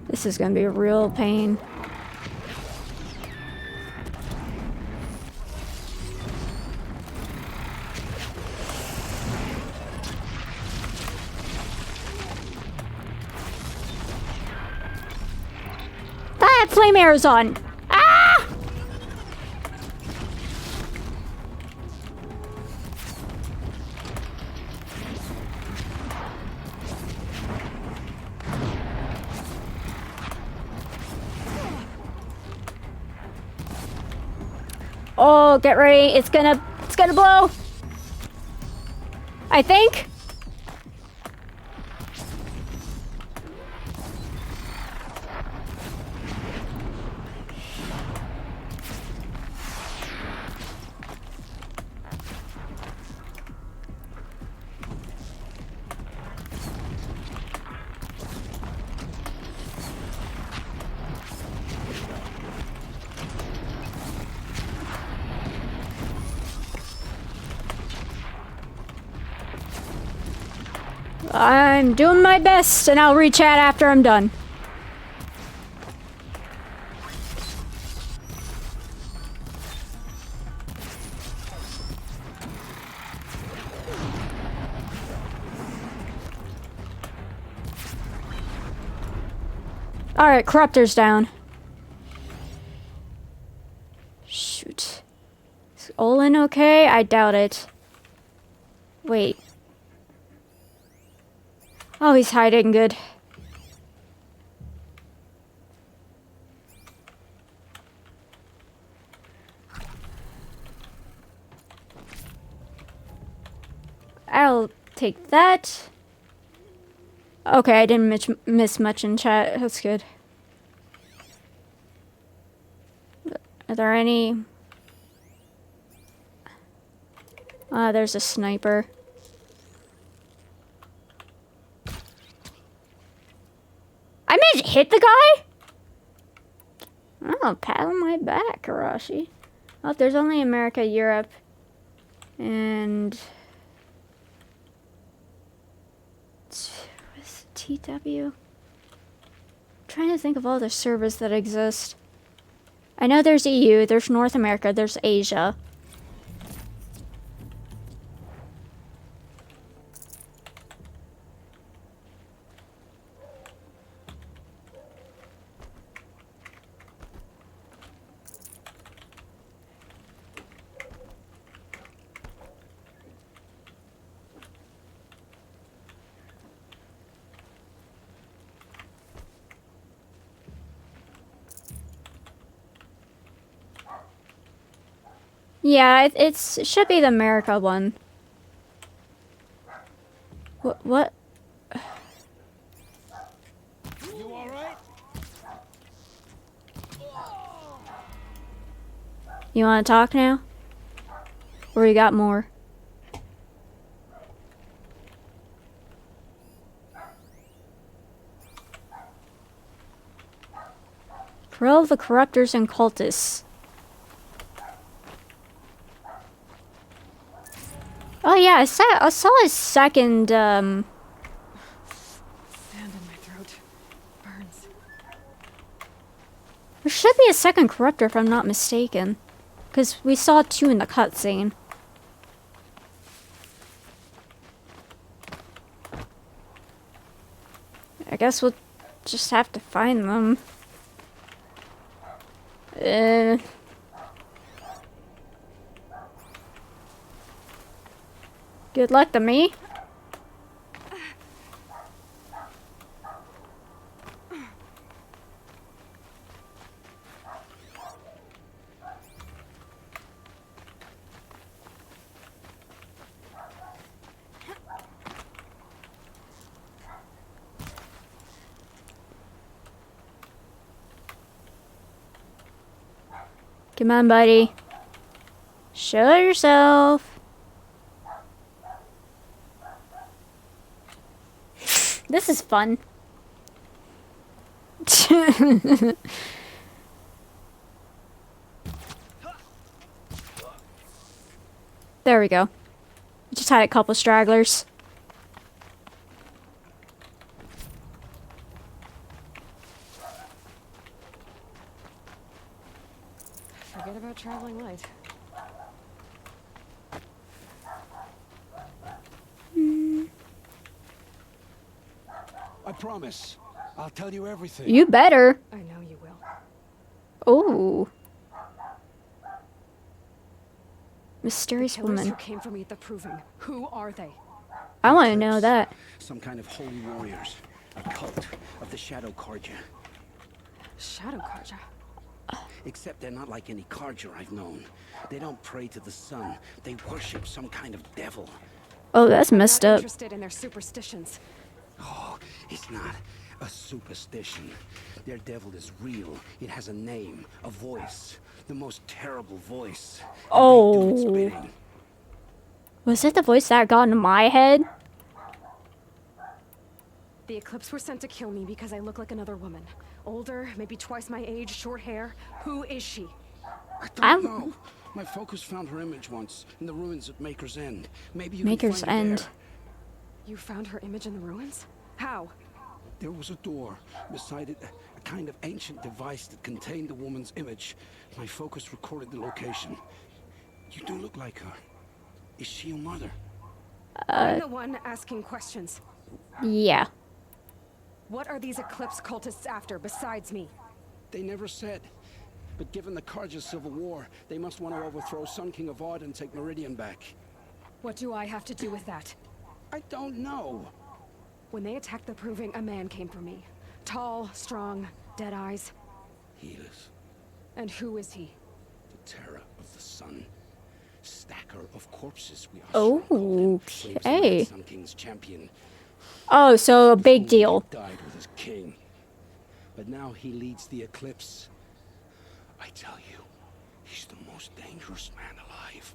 This is gonna be a real pain. Ah, flame arrows on! Ah! Oh, get ready. It's gonna blow. I think. I'm doing my best, and I'll rechat after I'm done. Alright, Corruptor's down. Shoot. Is Olin okay? I doubt it. Wait. Oh, he's hiding good. I'll take that. Okay, I didn't miss much in chat. That's good. Are there any... there's a sniper. I managed to hit the guy? Oh, pat on my back, Arashi. Oh, there's only America, Europe, and... What's TW? I'm trying to think of all the servers that exist. I know there's EU, there's North America, there's Asia. Yeah, it should be the America one. What? You all right? You want to talk now? Or you got more? Drill the corruptors and cultists. Oh yeah, I saw a second, Sand in my throat. Burns. there should be a second corruptor if I'm not mistaken. Because we saw two in the cutscene. I guess we'll just have to find them. Good luck to me. Come on, buddy. Show yourself. This is fun. There we go. Just had a couple stragglers. Forget about traveling light. I promise. I'll tell you everything. You better. I know you will. Oh. The Mysterious killers woman. who came for me at the proving. Who are they? I want to know that. Some kind of holy warriors. A cult of the Shadow Karja. Shadow Karja. Except they're not like any Karja I've known. They don't pray to the sun. They worship some kind of devil. Oh, that's messed Not up. interested in their superstitions. Oh, it's not a superstition. Their devil is real. It has a name, a voice. The most terrible voice. And they do its Oh. bidding. Was it the voice that got in my head? The Eclipse were sent to kill me because I look like another woman. Older, maybe twice my age, short hair. Who is she? I don't know. My focus found her image once in the ruins at Maker's End. Maybe you Maker's can find her End. there. You found her image in the ruins? How? There was a door. Beside it, a kind of ancient device that contained the woman's image. My focus recorded the location. You do look like her. Is she your mother? I'm the one asking questions. Yeah. What are these Eclipse cultists after besides me? They never said. But given the Karja civil war, they must want to overthrow Sun King Avad and take Meridian back. What do I have to do with that? I don't know. When they attacked the Proving, a man came for me. Tall, strong, dead eyes. Helis, And who is he? the terror of the sun. Stacker of corpses, we are Oh, okay. Sun King's champion. Oh, so a big deal. He died with his king. But now he leads the Eclipse. I tell you, he's the most dangerous man alive.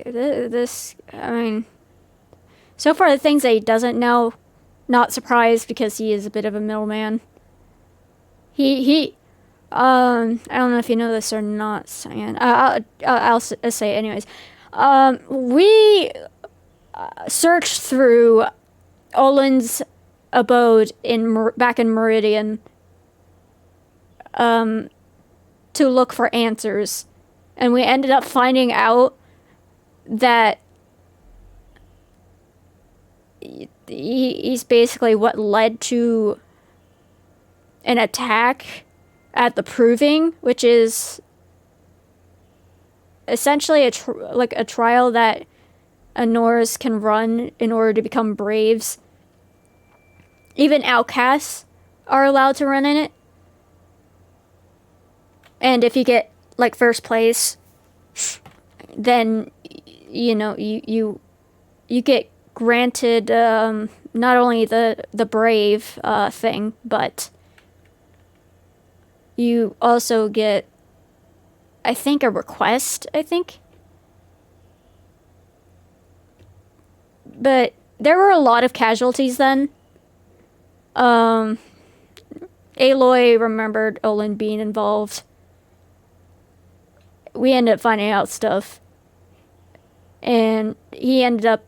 This, I mean, so far the things that he doesn't know, not surprised because he is a bit of a middleman. I don't know if you know this or not, Cyan. I'll say it anyways. We searched through Olin's abode back in Meridian to look for answers, and we ended up finding out that he's basically what led to an attack at the Proving, which is essentially a trial that Anoras can run in order to become Braves. Even outcasts are allowed to run in it. And if you get like first place, then you know you get granted not only the Brave thing, but you also get, I think, a request, I think. But there were a lot of casualties then. Aloy remembered Olin being involved. We ended up finding out stuff. And he ended up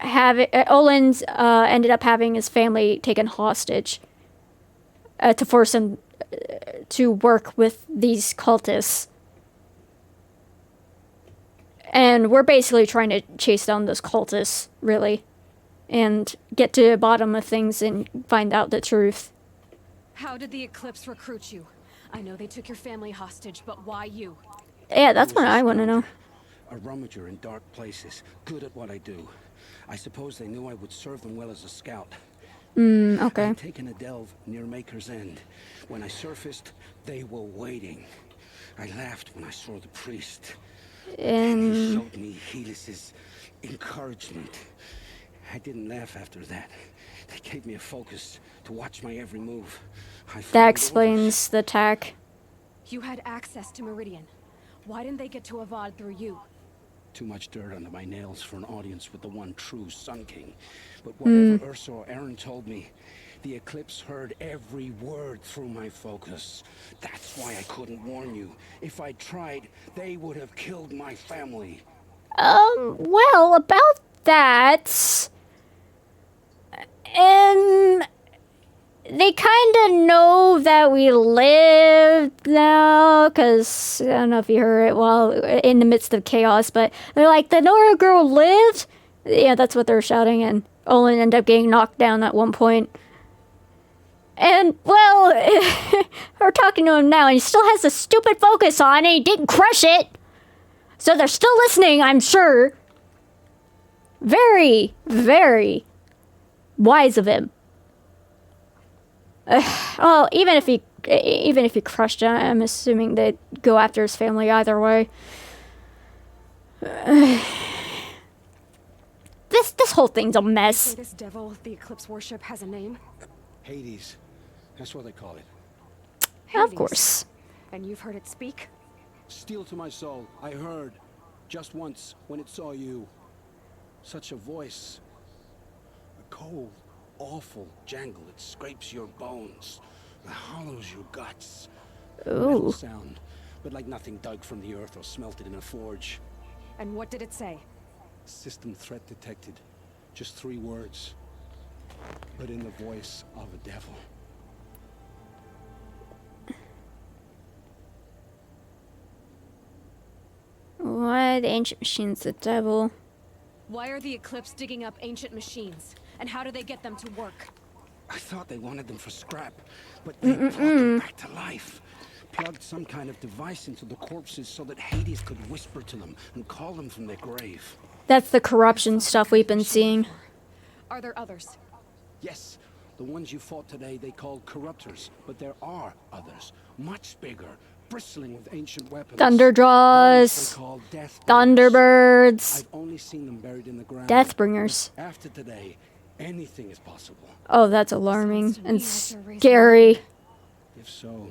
Olin's ended up having his family taken hostage to force him to work with these cultists. And we're basically trying to chase down those cultists, really, and get to the bottom of things and find out the truth. How did the Eclipse recruit you? I know they took your family hostage, but why you? Yeah, that's what I want to know. A rummager in dark places, good at what I do. I suppose they knew I would serve them well as a scout. Okay. I'd taken a delve near Maker's End. When I surfaced, they were waiting. I laughed when I saw the priest. And he showed me Helis's encouragement. I didn't laugh after that. They gave me a focus to watch my every move. That explains the attack. You had access to Meridian. Why didn't they get to Avad through you? Too much dirt under my nails for an audience with the one true Sun King. But whatever Ursa or Aaron told me, the Eclipse heard every word through my focus. That's why I couldn't warn you. If I'd tried, they would have killed my family. Well, about that... They kind of know that we lived now, because I don't know if you heard it while in the midst of chaos, but they're like, the Nora girl lived? Yeah, that's what they're shouting, and Olin ended up getting knocked down at one point. And, well, we're talking to him now, and he still has a stupid focus on, and he didn't crush it. So they're still listening, I'm sure. Very, very wise of him. Well, even if he crushed it, I'm assuming they'd go after his family either way. This whole thing's a mess. Say this devil the Eclipse worship has a name? Hades. That's what they call it. Of course. And you've heard it speak? Steel to my soul, I heard. Just once, when it saw you. Such a voice. A cold, awful jangle. It scrapes your bones. It hollows your guts. Metal sound, but like nothing dug from the earth or smelted in a forge. And what did it say? System threat detected. Just 3 words. But in the voice of a devil. What? Ancient machines, the devil. Why are the Eclipse digging up ancient machines? And how do they get them to work? I thought they wanted them for scrap, but they brought them back to life. Plugged some kind of device into the corpses so that Hades could whisper to them and call them from their grave. That's the corruption stuff we've been seeing. Are there others? Yes, the ones you fought today they called corruptors, but there are others, much bigger, bristling with ancient weapons. Thunderjaws, They call Death Thunderbirds, I've only seen them buried in the ground. Deathbringers. After today, anything is possible. Oh, that's alarming and scary. If so,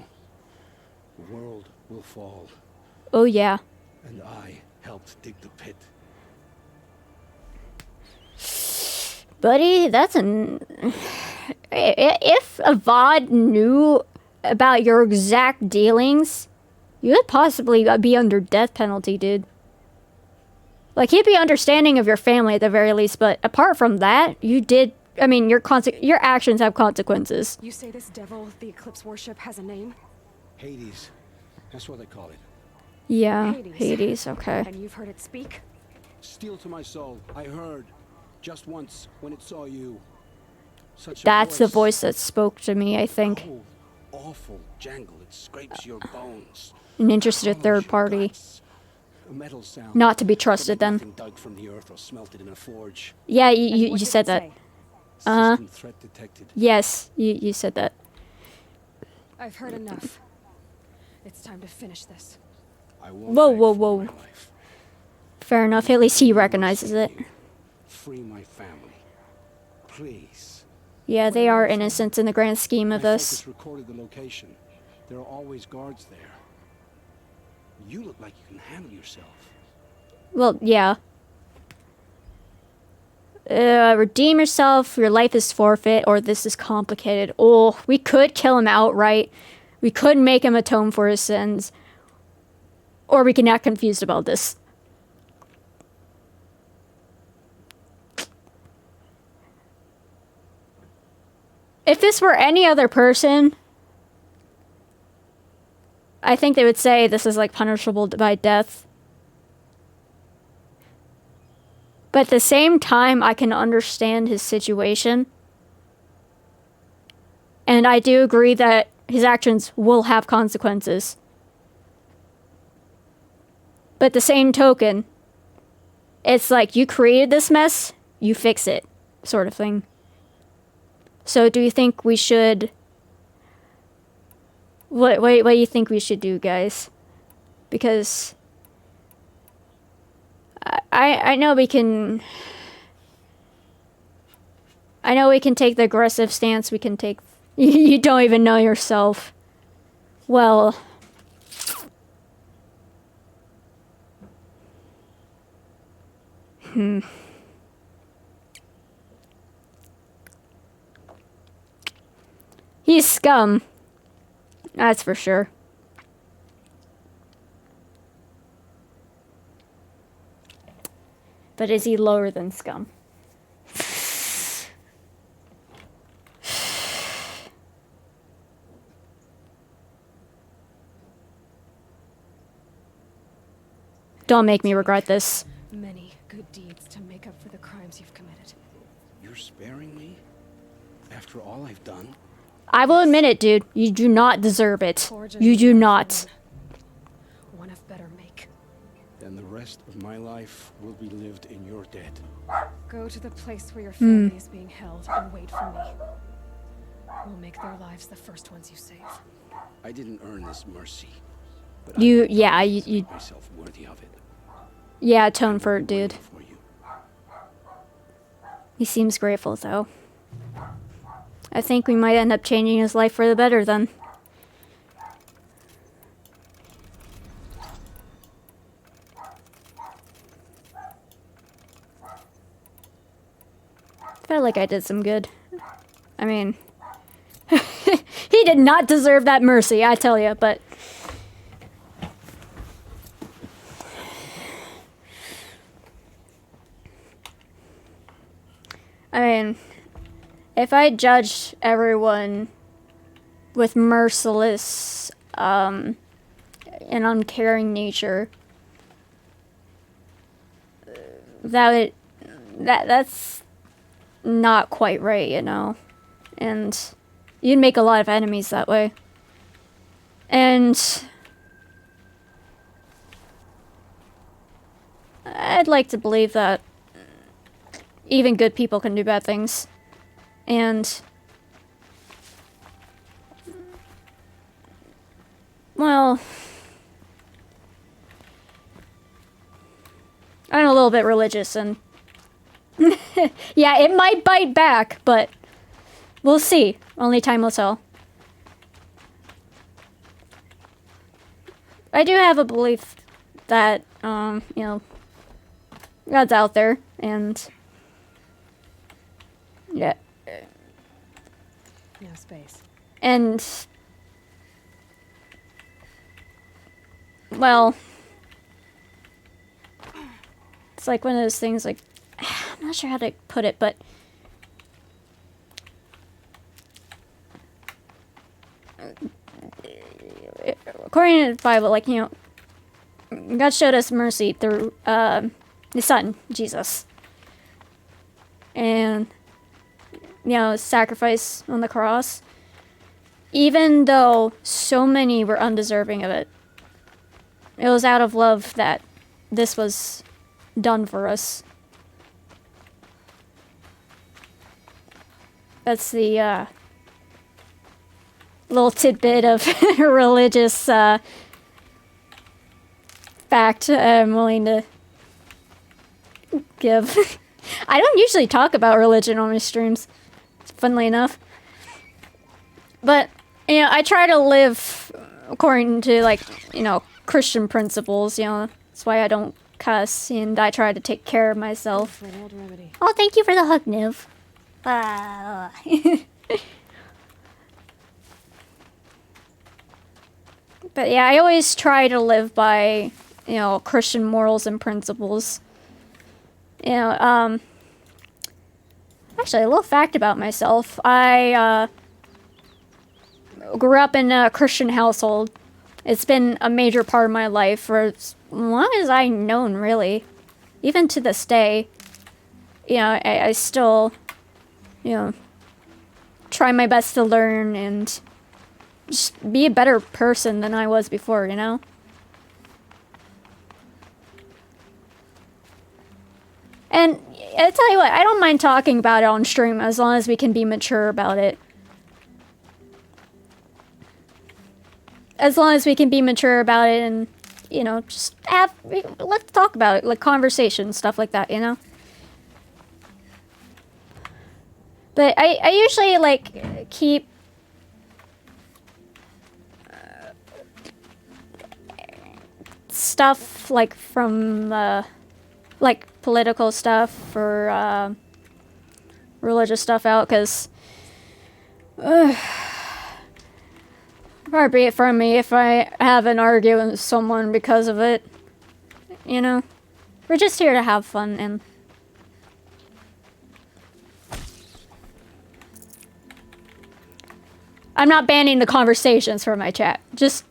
the world will fall. Oh yeah. And I helped dig the pit. Buddy, that's an... If Avad knew about your exact dealings, you could possibly be under death penalty, dude. Like, he'd be understanding of your family at the very least, but apart from that, you did... I mean, your actions have consequences. You say this devil the Eclipse worship has a name? Hades. That's what they call it. Yeah, Hades, okay. And you've heard it speak? Steel to my soul, I heard. Just once, when it saw you. Such a That's the voice that spoke to me, I think. Cold, awful jangle. It scrapes your bones. An interested third party. A metal sound. Not to be trusted, then. Nothing dug from the earth or smelted in a forge. Yeah, you said that. System threat detected. Yes, you said that. I've heard enough. It's time to finish this. I won't Whoa, beg whoa, for whoa. my life. Fair enough, at least he recognizes it. Free my family. Please. Yeah, they are innocents in the grand scheme of My this. focus recorded the location. There are always guards there. You look like you can handle yourself. Well, yeah. Redeem yourself, your life is forfeit, or this is complicated. Oh, we could kill him outright. We could make him atone for his sins. Or we can act confused about this. If this were any other person, I think they would say this is like punishable by death. But at the same time, I can understand his situation. And I do agree that his actions will have consequences. But the same token, it's like you created this mess, you fix it, sort of thing. So do you think we should... What do you think we should do, guys? Because... I know we can... I know we can take the aggressive stance, we can take... You don't even know yourself. Well... He's scum. That's for sure. But is he lower than scum? Don't make me regret this. Many good deeds to make up for the crimes you've committed. You're sparing me? After all I've done? I will admit it, dude. You do not deserve it. Gorgeous You do beautiful not. woman. One of better make. Then the rest of my life will be lived in your debt. Go to the place where your family is being held and wait for me. We'll make their lives the first ones you save. I didn't earn this mercy. But You myself worthy of it. yeah, atone for it, dude. For you. He seems grateful, though. I think we might end up changing his life for the better, then. Felt like I did some good. I mean, he did not deserve that mercy, I tell you, but... I mean, if I judged everyone with merciless, and uncaring nature, that's not quite right, you know? And you'd make a lot of enemies that way. And I'd like to believe that even good people can do bad things. And well, I'm a little bit religious, and yeah, it might bite back, but we'll see. Only time will tell. I do have a belief that, you know, God's out there, and yeah. No space. And well, it's like one of those things, like, I'm not sure how to put it, but according to the Bible, like, you know, God showed us mercy through his son, Jesus. And, you know, sacrifice on the cross. Even though so many were undeserving of it, it was out of love that this was done for us. That's the little tidbit of religious fact I'm willing to give. I don't usually talk about religion on my streams, funnily enough. But, you know, I try to live according to, like, you know, Christian principles, you know. That's why I don't cuss, and I try to take care of myself. For an old remedy. Oh, thank you for the hug, Niv. But yeah, I always try to live by, you know, Christian morals and principles. You know, actually, a little fact about myself. I grew up in a Christian household. It's been a major part of my life for as long as I've known, really. Even to this day, you know, I still, you know, try my best to learn and just be a better person than I was before, you know? And I tell you what, I don't mind talking about it on stream as long as we can be mature about it. As long as we can be mature about it and, you know, just let's talk about it, like conversation, stuff like that, you know? But I usually, like, keep stuff, like, from, like, political stuff or religious stuff out, because far be it from me if I have an argument with someone because of it. You know? We're just here to have fun, and I'm not banning the conversations from my chat. Just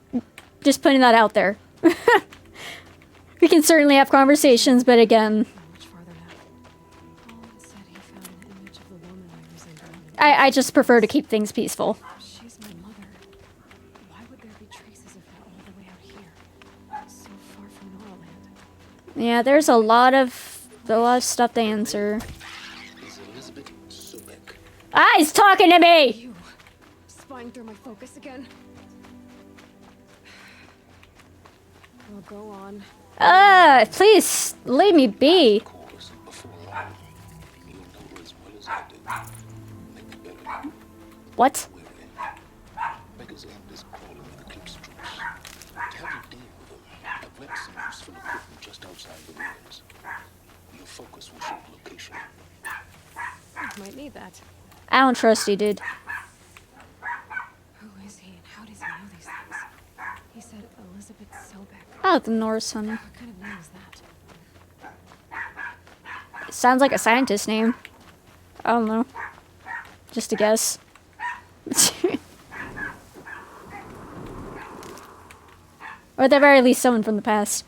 putting that out there. We can certainly have conversations, but again, Much farther now. Paul said he found an image of the woman I resemble. I just prefer to keep things peaceful. She's my mother. Why would there be traces of that all the way out here? So far from Norland. Yeah, there's a lot of stuff to answer. Is Elizabeth Sobek. Ah, he's talking to me! You spying through my focus again? Well, go on. Please leave me be. Of course, before long, you'll know her as well as I do. Maybe better. What? We're in. Beggar's end is crawling with eclipse troops. To help you deal with them, I've left some useful equipment just outside the ruins. Your focus will show the location. Might need that. I don't trust you, dude. Who is he and how does he know these things? He said Elizabeth Sobek. Oh, the Norse honey. What kind of name is that? Sounds like a scientist name. I don't know. Just a guess. Or at the very least, someone from the past.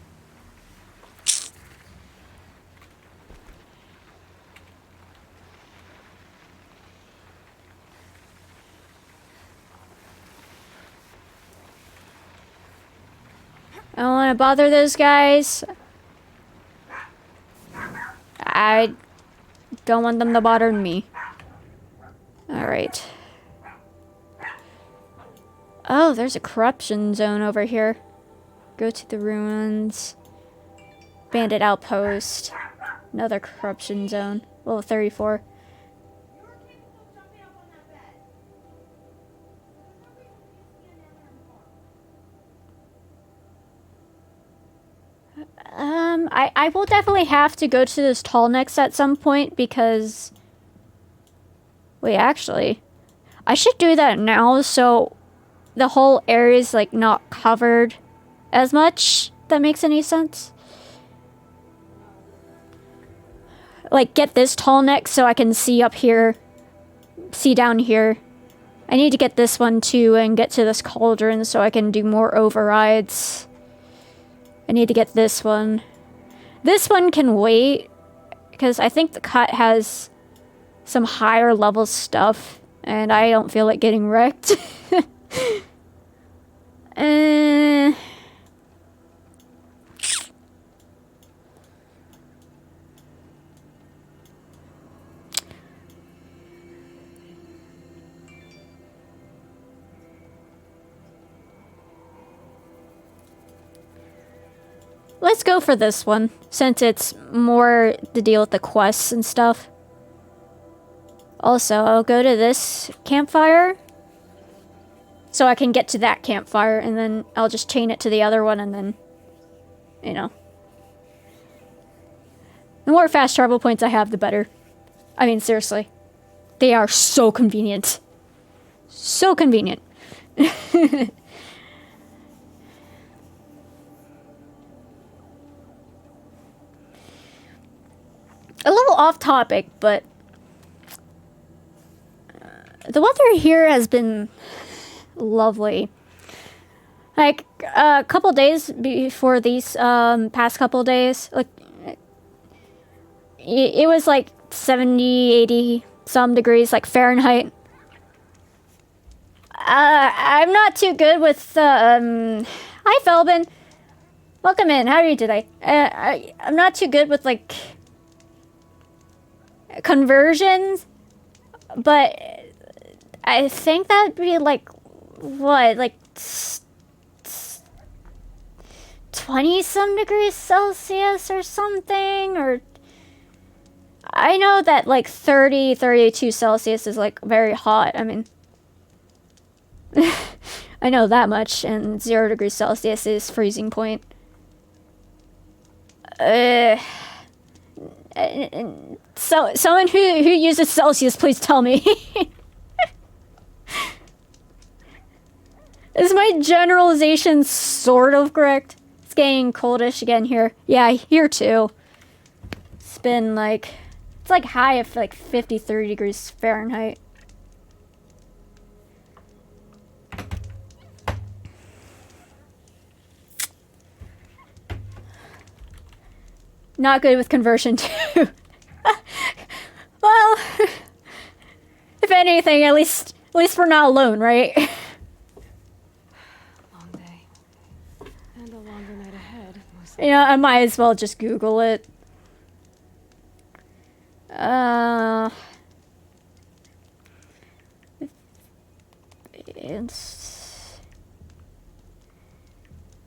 I don't want to bother those guys. I don't want them to bother me. Alright. Oh, there's a corruption zone over here. Go to the ruins. Bandit outpost. Another corruption zone. Level 34. I will definitely have to go to this tall necks at some point because... Wait, actually... I should do that now so the whole area is like not covered as much. If that makes any sense? Like get this tall neck so I can see up here. See down here. I need to get this one too and get to this cauldron so I can do more overrides. I need to get this one. This one can wait, because I think the cut has some higher level stuff, and I don't feel like getting wrecked. Let's go for this one, since it's more to deal with the quests and stuff. Also, I'll go to this campfire, so I can get to that campfire, and then I'll just chain it to the other one, and then, you know. The more fast travel points I have, the better. I mean, seriously. They are so convenient. So convenient. A little off topic, but the weather here has been lovely. Like a couple days before these past couple days, like it was like 70, 80 some degrees, like Fahrenheit. I'm not too good with hi Felbin, welcome in. How are you today? I'm not too good with like conversions, but I think that'd be like what, like 20 some degrees Celsius or something, or I know that like 30, 32 Celsius is like very hot. I mean, I know that much, and 0 degrees Celsius is freezing point. So someone who uses Celsius, please tell me. Is my generalization sort of correct? It's getting coldish again here. Yeah, here too. It's been like, it's like high of like 53 degrees Fahrenheit. Not good with conversion too. Well, if anything, at least we're not alone, right? Long day. And a longer night ahead. Most You know, I might as well just Google it. It's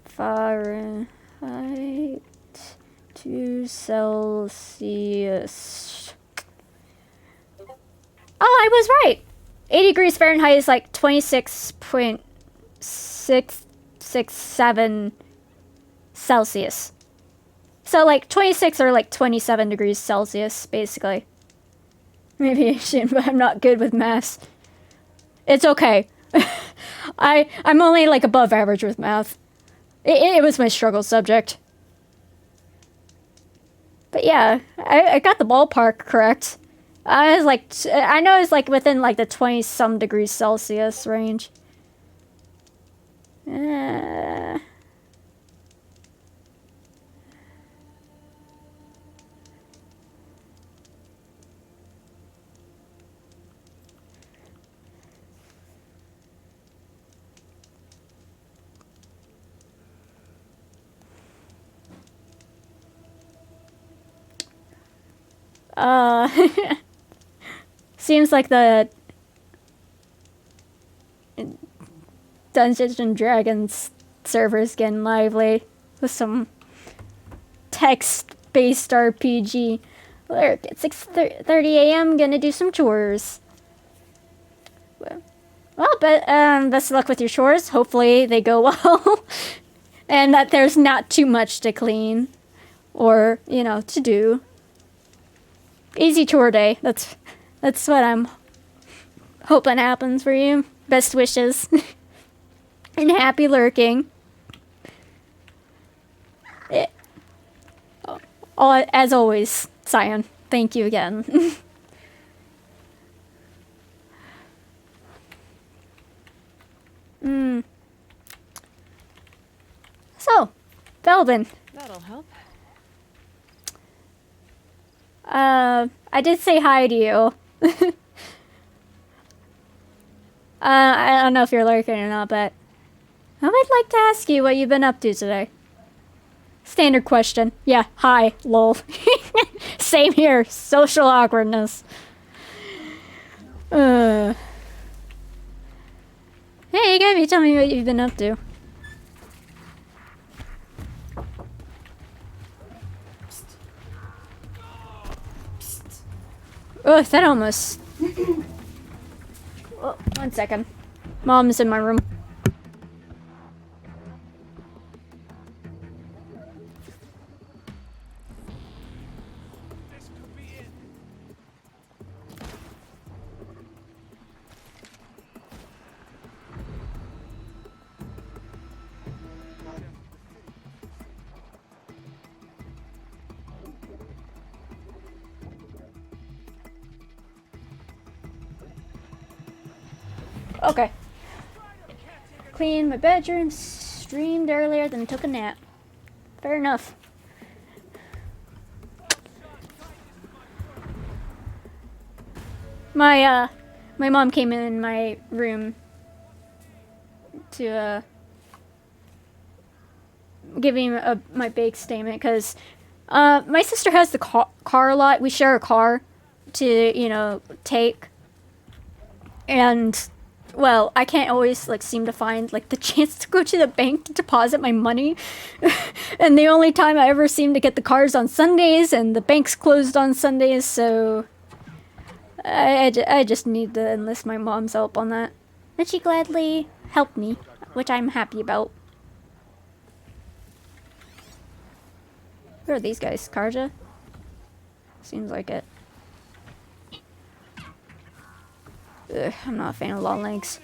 Fahrenheit to Celsius. Oh, I was right. 80 degrees Fahrenheit is like 26.667 Celsius. So like 26 or like 27 degrees Celsius, basically. Maybe I shouldn't, but I'm not good with math. It's okay. I'm only like above average with math. It was my struggle subject. But yeah, I got the ballpark correct. I was like, I know it's like within like the 20 some degrees Celsius range. Seems like the Dungeons and Dragons server's getting lively with some text-based RPG. Alert, at 6:30 a.m. gonna do some chores. Well, but best of luck with your chores. Hopefully they go well. And that there's not too much to clean or, you know, to do. Easy chore day. That's what I'm hoping happens for you. Best wishes. And happy lurking. As always, Scion, thank you again. So, Belvin. That'll help. I did say hi to you. I don't know if you're lurking or not, but I would like to ask you what you've been up to today. Standard question. Yeah, hi, lol. Same here, social awkwardness. Hey, Gabby, tell me what you've been up to. Oh, that almost... Oh, 1 second. Mom's in my room. Okay. Cleaned my bedroom, streamed earlier, then took a nap. Fair enough. My mom came in my room to give me my bank statement because my sister has the car lot. We share a car to, you know, take. And well, I can't always like seem to find like the chance to go to the bank to deposit my money. And the only time I ever seem to get the cars on Sundays, and the bank's closed on Sundays, so I just need to enlist my mom's help on that. And she gladly helped me, which I'm happy about. Who are these guys? Karja? Seems like it. Ugh, I'm not a fan of long legs.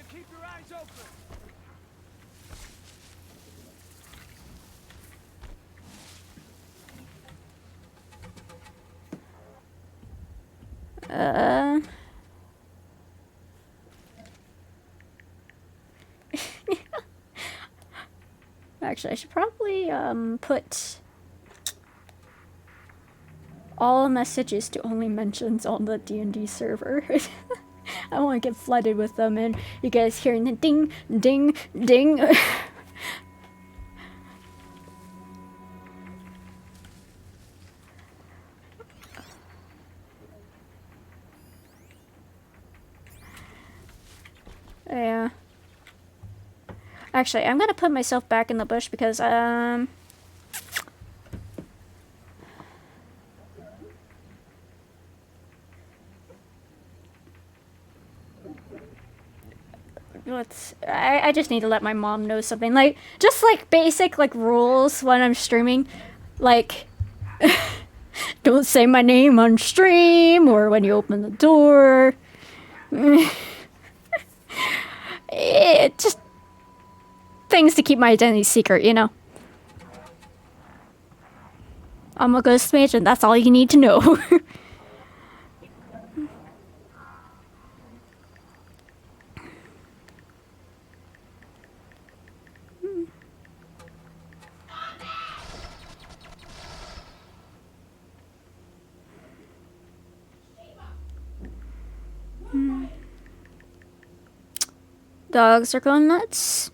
Actually, I should probably put all messages to only mentions on the D&D server. I don't want to get flooded with them and you guys hearing the ding, ding, ding. Yeah. Actually, I'm gonna put myself back in the bush because, I just need to let my mom know something. Like, just like basic, like, rules when I'm streaming. Like, don't say my name on stream or when you open the door. Just things to keep my identity secret, you know? I'm a ghost mage and that's all you need to know. Dogs are going nuts.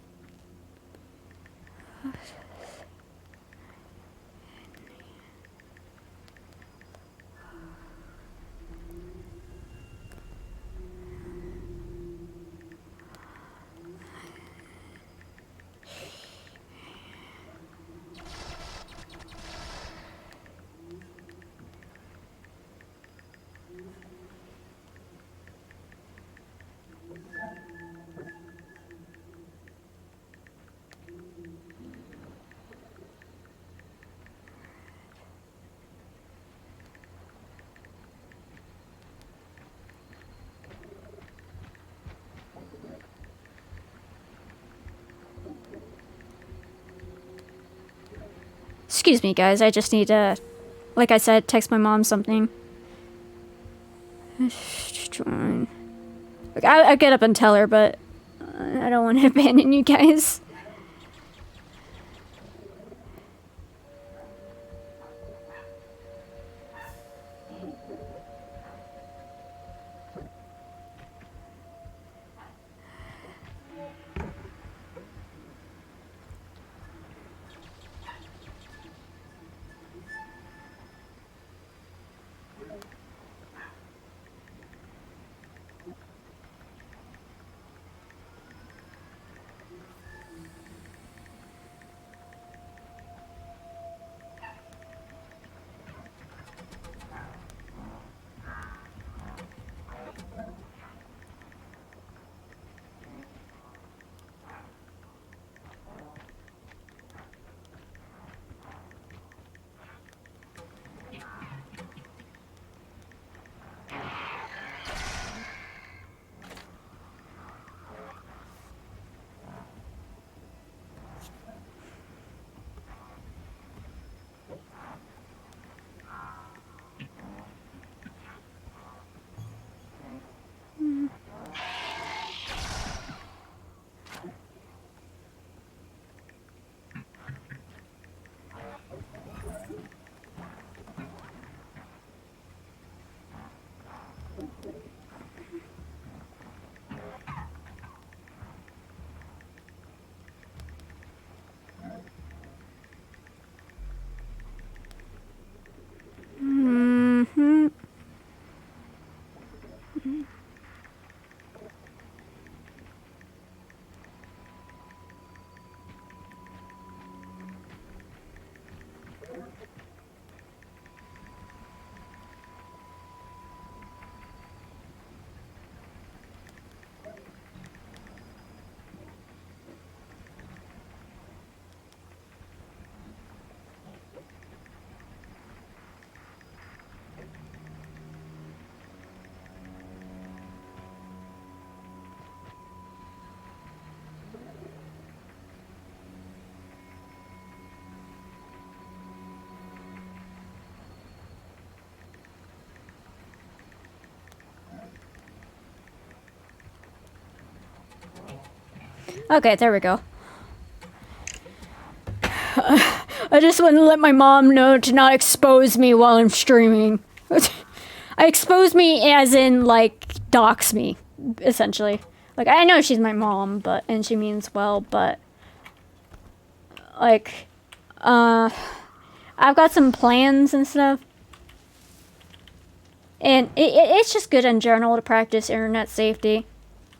Excuse me, guys. I just need to, like I said, text my mom something. Like, I'll get up and tell her, but I don't want to abandon you guys. Okay, there we go. I just want to let my mom know to not expose me while I'm streaming. I expose me as in, like, dox me, essentially. Like, I know she's my mom, but, and she means well, but, like, I've got some plans and stuff. And it's just good in general to practice internet safety.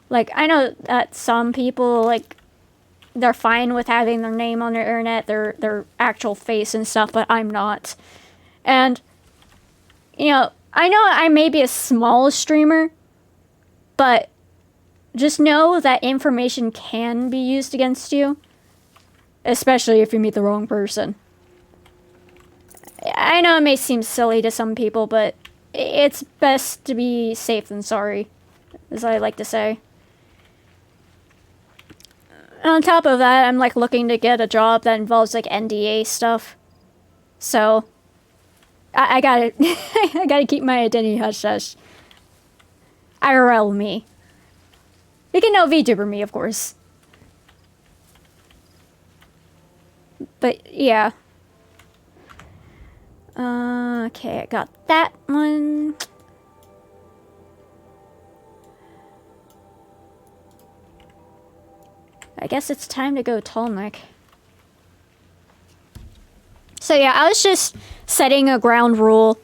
Like, I know that some people, like, they're fine with having their name on their internet, their actual face and stuff, but I'm not. And, you know I may be a small streamer, but just know that information can be used against you, especially if you meet the wrong person. I know it may seem silly to some people, but it's best to be safe than sorry, as I like to say. And on top of that, I'm like looking to get a job that involves like NDA stuff. So I gotta I gotta keep my identity hush hush. IRL me. You can know VTuber me, of course. But yeah. Okay, I got that one. I guess it's time to go Tolnik. So yeah, I was just setting a ground rule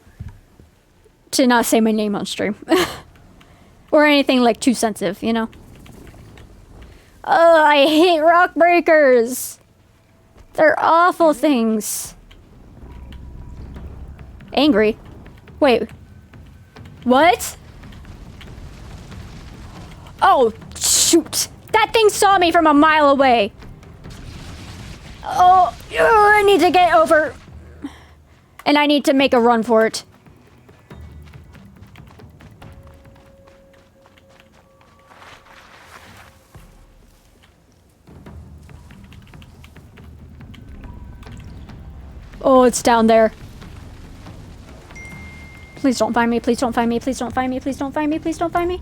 to not say my name on stream. Or anything like too sensitive, you know? Oh, I hate rock breakers! They're awful things. Angry? Wait. What? Oh, shoot! That thing saw me from a mile away! Oh, I need to get over. And I need to make a run for it. Oh, it's down there. Please don't find me, please don't find me, please don't find me, please don't find me, please don't find me.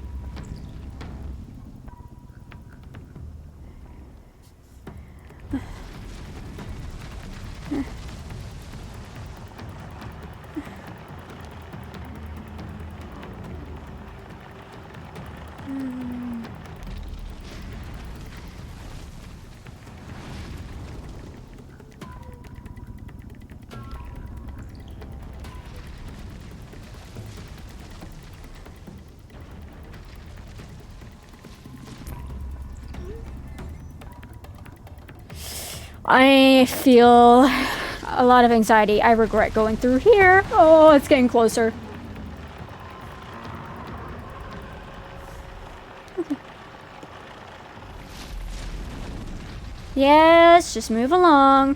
I feel a lot of anxiety. I regret going through here. Oh, it's getting closer. Yes, just move along.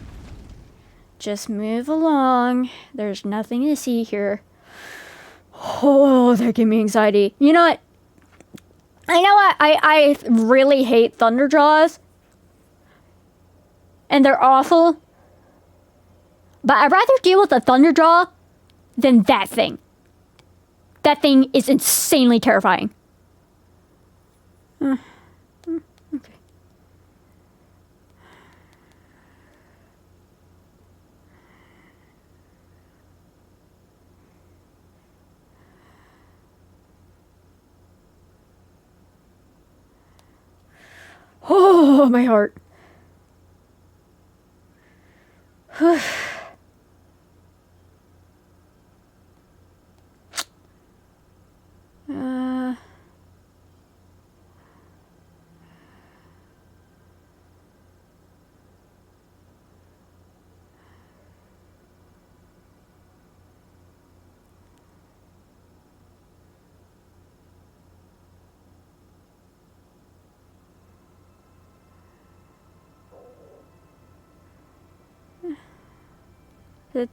Just move along. There's nothing to see here. Oh, that gave me anxiety. You know what? I really hate thunder jaws. And they're awful. But I'd rather deal with a thunderjaw than that thing. That thing is insanely terrifying. Okay. Oh, my heart. It,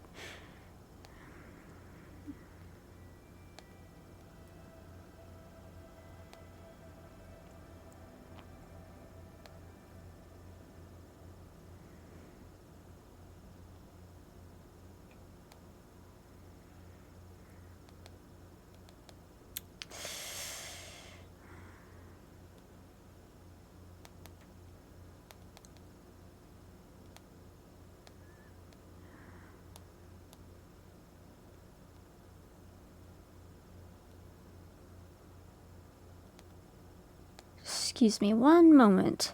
Excuse me one moment.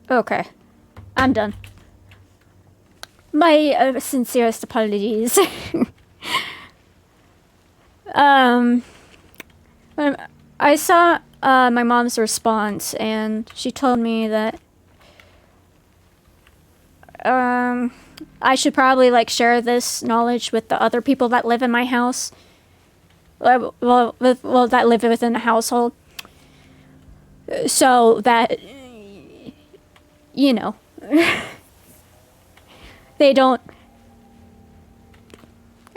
Okay, I'm done. My sincerest apologies. um, I saw my mom's response, and she told me that I should probably like share this knowledge with the other people that live in my house. Well, that live within the household, so that you know they don't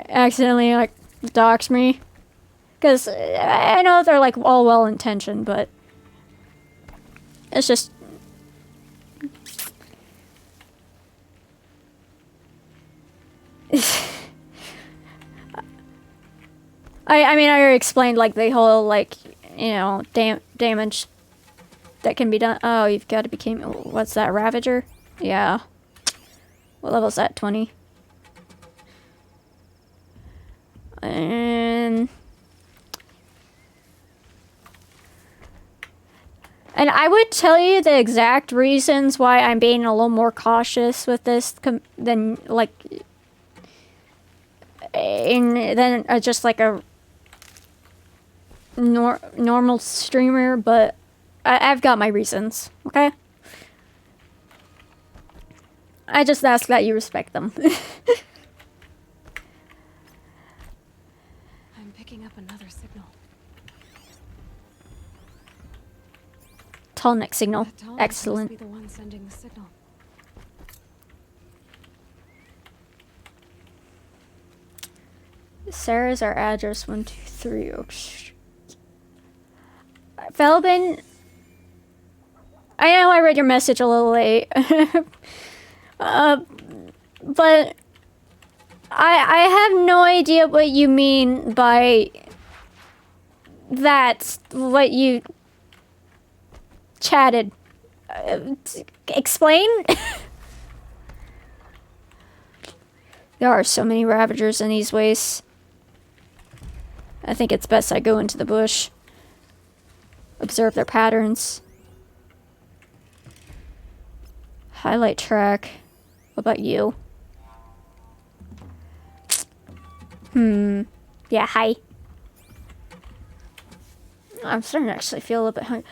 accidentally like dox me, because I know they're like all well intentioned, but it's just I mean, I already explained like the whole like, you know, damage that can be done. Oh, you've got to become, what's that, Ravager? Yeah. What level's that? 20. And I would tell you the exact reasons why I'm being a little more cautious with this than like than just like a normal streamer, but I've got my reasons, okay? I just ask that you respect them. I'm picking up another signal. Tallneck signal. That Tallneck Excellent. must be the one sending the signal. Sarah's our address 123 Oak Street. Felbin, I know I read your message a little late, but I have no idea what you mean by that. What you chatted. Explain? There are so many Ravagers in these wastes. I think it's best I go into the bush. Observe their patterns. Highlight track. What about you? Yeah, hi. I'm starting to actually feel a little bit hungry.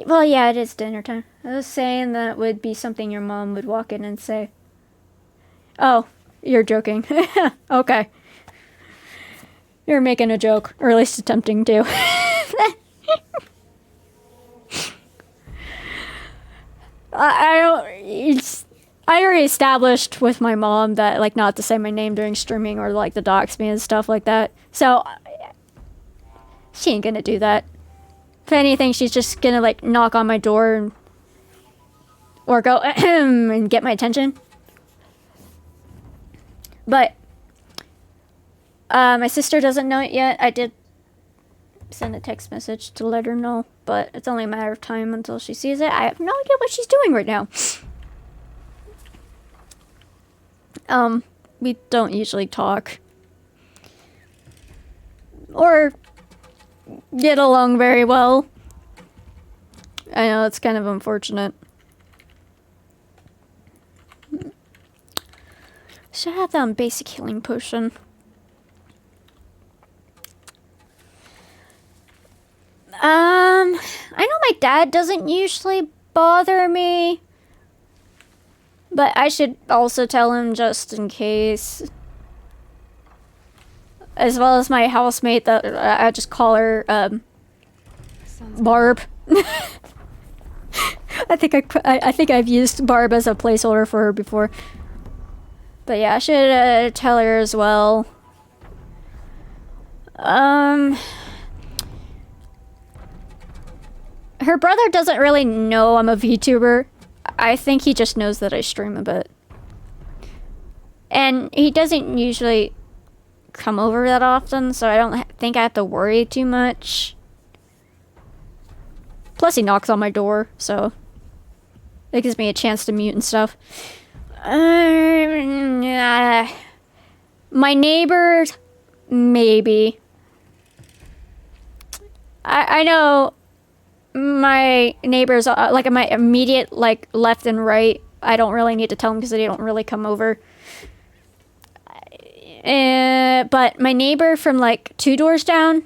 Well, yeah, it is dinner time. I was saying that would be something your mom would walk in and say. Oh, you're joking. Okay. You're making a joke, or at least attempting to. I already established with my mom that, like, not to say my name during streaming or, like, the dox me and stuff like that. So, she ain't gonna do that. If anything, she's just gonna, like, knock on my door and, or go and get my attention. But, my sister doesn't know it yet. I did send a text message to let her know, but it's only a matter of time until she sees it. I have no idea what she's doing right now. We don't usually talk. Or get along very well. I know, it's kind of unfortunate. Should have that basic healing potion. I know my dad doesn't usually bother me, but I should also tell him just in case. As well as my housemate that I just call her, Barb. I think I've used Barb as a placeholder for her before. But yeah, I should tell her as well. Her brother doesn't really know I'm a VTuber. I think he just knows that I stream a bit. And he doesn't usually come over that often, so I don't think I have to worry too much. Plus he knocks on my door, so it gives me a chance to mute and stuff. My neighbors, maybe. I know my neighbors, like my immediate, like left and right, I don't really need to tell them because they don't really come over. But my neighbor from like 2 doors down,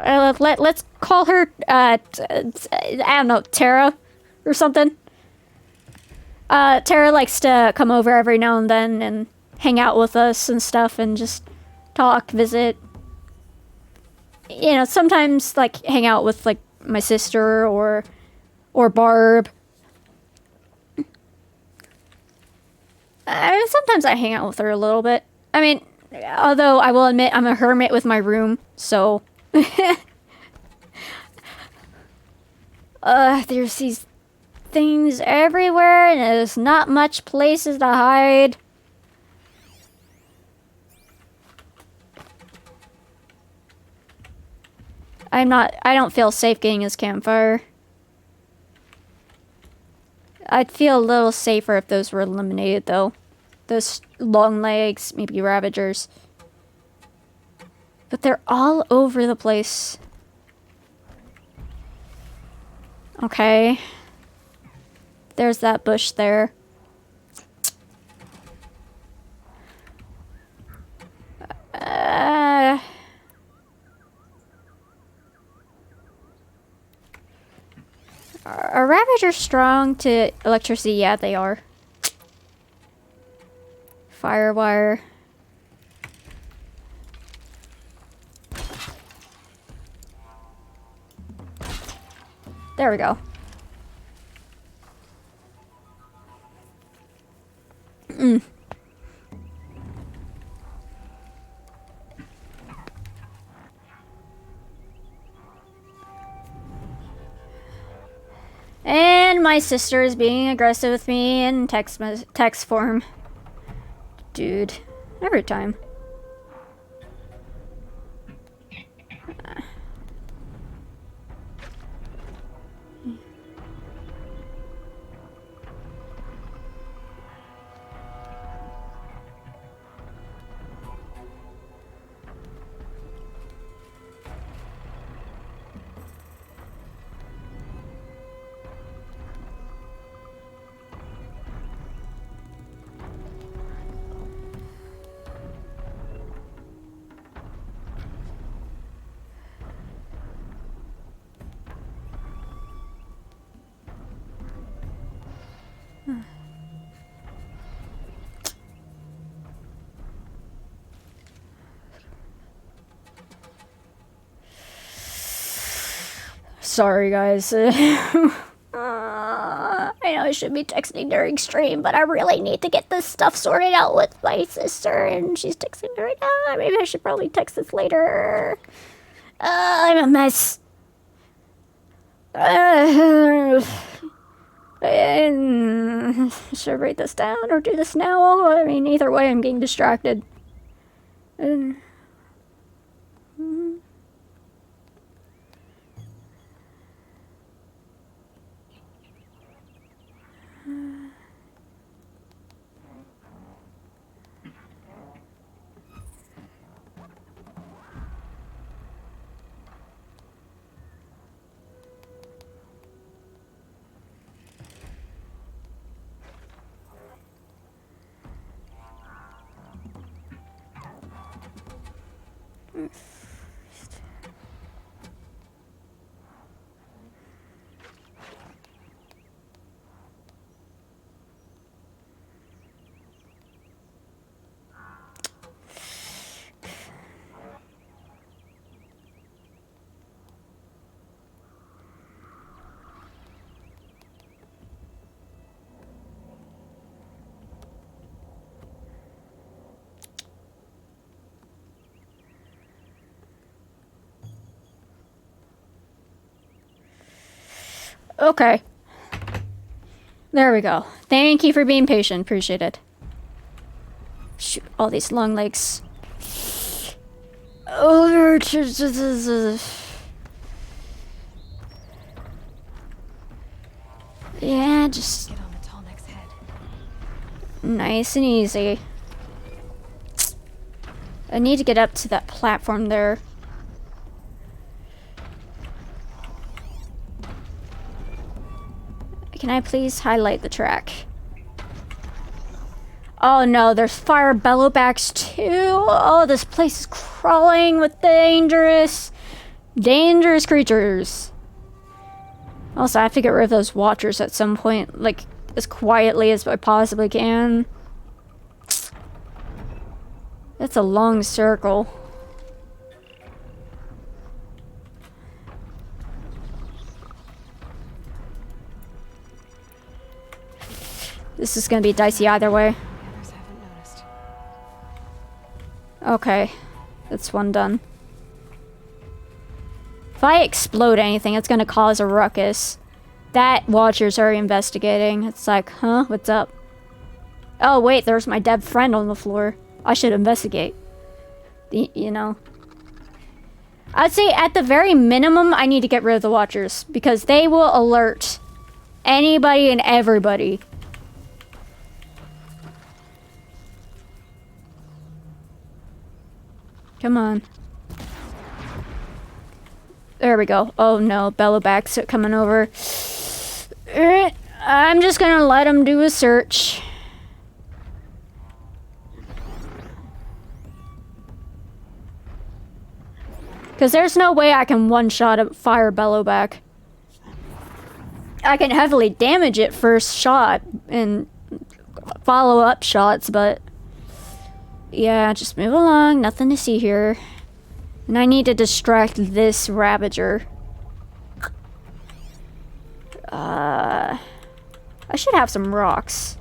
let's call her, I don't know, Tara or something. Tara likes to come over every now and then and hang out with us and stuff and just talk, visit. You know, sometimes like hang out with like my sister or Barb. Sometimes I hang out with her a little bit. I mean, although I will admit I'm a hermit with my room, so there's these things everywhere and there's not much places to hide. I don't feel safe getting this campfire. I'd feel a little safer if those were eliminated though. Those long legs, maybe Ravagers. But they're all over the place. Okay. There's that bush there. Are Ravagers strong to electricity? Yeah, they are. Firewire. There we go. And my sister is being aggressive with me in text form. Dude, every time. Sorry, guys. I know I should be texting during stream, but I really need to get this stuff sorted out with my sister, and she's texting me right now. Maybe I should probably text this later. I'm a mess. Should I write this down or do this now? I mean, either way, I'm getting distracted. Okay. There we go. Thank you for being patient. Appreciate it. Shoot, all these long legs. Oh, yeah, just Get on the tall neck's head. nice and easy. I need to get up to that platform there. Can I please highlight the track? Oh no, there's fire bellowbacks too. Oh, this place is crawling with dangerous creatures. Also, I have to get rid of those watchers at some point, like, as quietly as I possibly can. That's a long circle. This is gonna be dicey either way. Others haven't noticed. Okay, that's one done. If I explode anything, it's gonna cause a ruckus. That watcher's already investigating. It's like, huh? What's up? Oh wait, there's my dead friend on the floor. I should investigate. You know. I'd say at the very minimum, I need to get rid of the watchers. Because they will alert anybody and everybody. Come on. There we go. Oh no, bellowbacks are coming over. I'm just gonna let him do a search. Because there's no way I can one-shot a fire bellowback. I can heavily damage it first shot and follow-up shots, but... yeah, just move along. Nothing to see here. And I need to distract this Ravager. I should have some rocks.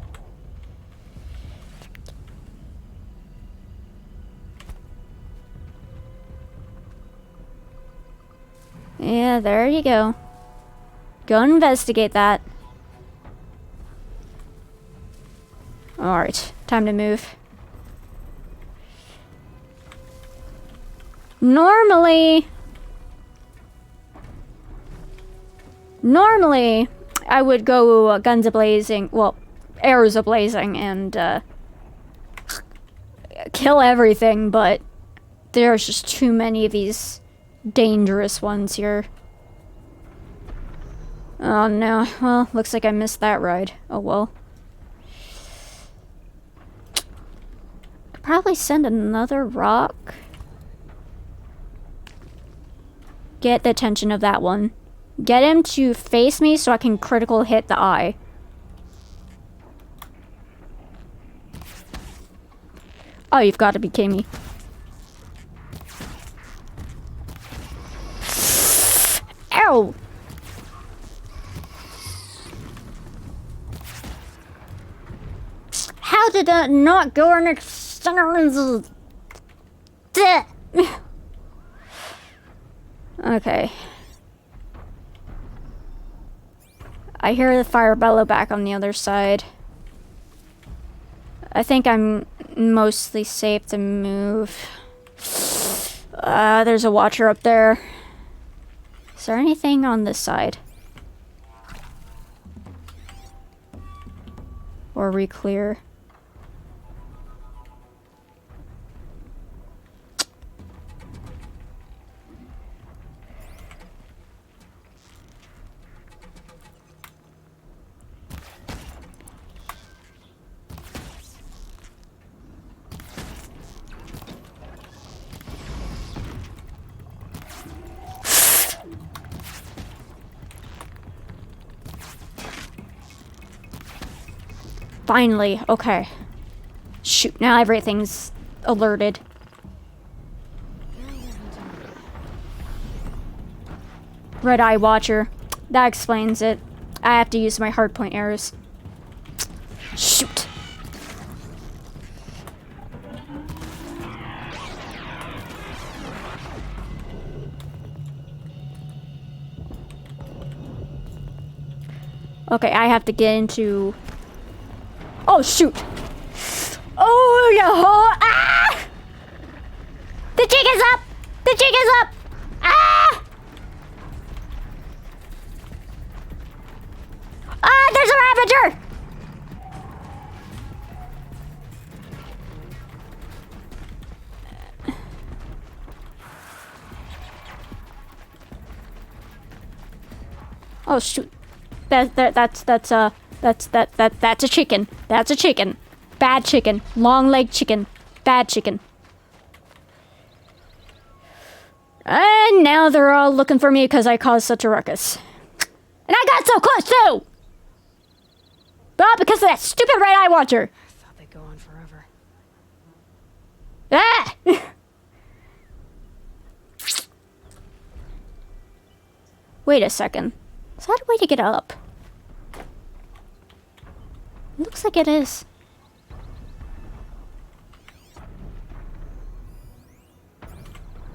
Yeah, there you go. Go investigate that. Alright, time to move. Normally, I would go guns a-blazing, well, arrows a-blazing and kill everything, but there's just too many of these dangerous ones here. Oh no, well, looks like I missed that ride. Oh well. Could probably send another rock. Get the attention of that one. Get him to face me so I can critical hit the eye. Oh, you've got to be kidding me. Ow! How did that not go in its center? Okay. I hear the fire bellowback on the other side. I think I'm mostly safe to move. There's a watcher up there. Is there anything on this side? Or are we clear? Finally, okay. Shoot, now everything's alerted. Red Eye Watcher. That explains it. I have to use my hardpoint arrows. Shoot. Okay, I have to get into... Oh, shoot! Oh, no! Ah! The jig is up! The jig is up! Ah! Ah, there's a Ravager! Oh shoot! That's a chicken. That's a chicken. Bad chicken. Long leg chicken. Bad chicken. And now they're all looking for me because I caused such a ruckus. And I got so close too! Well, because of that stupid red eye watcher. I thought they'd go on forever. Ah! Wait a second. Is that a way to get up? Looks like it is.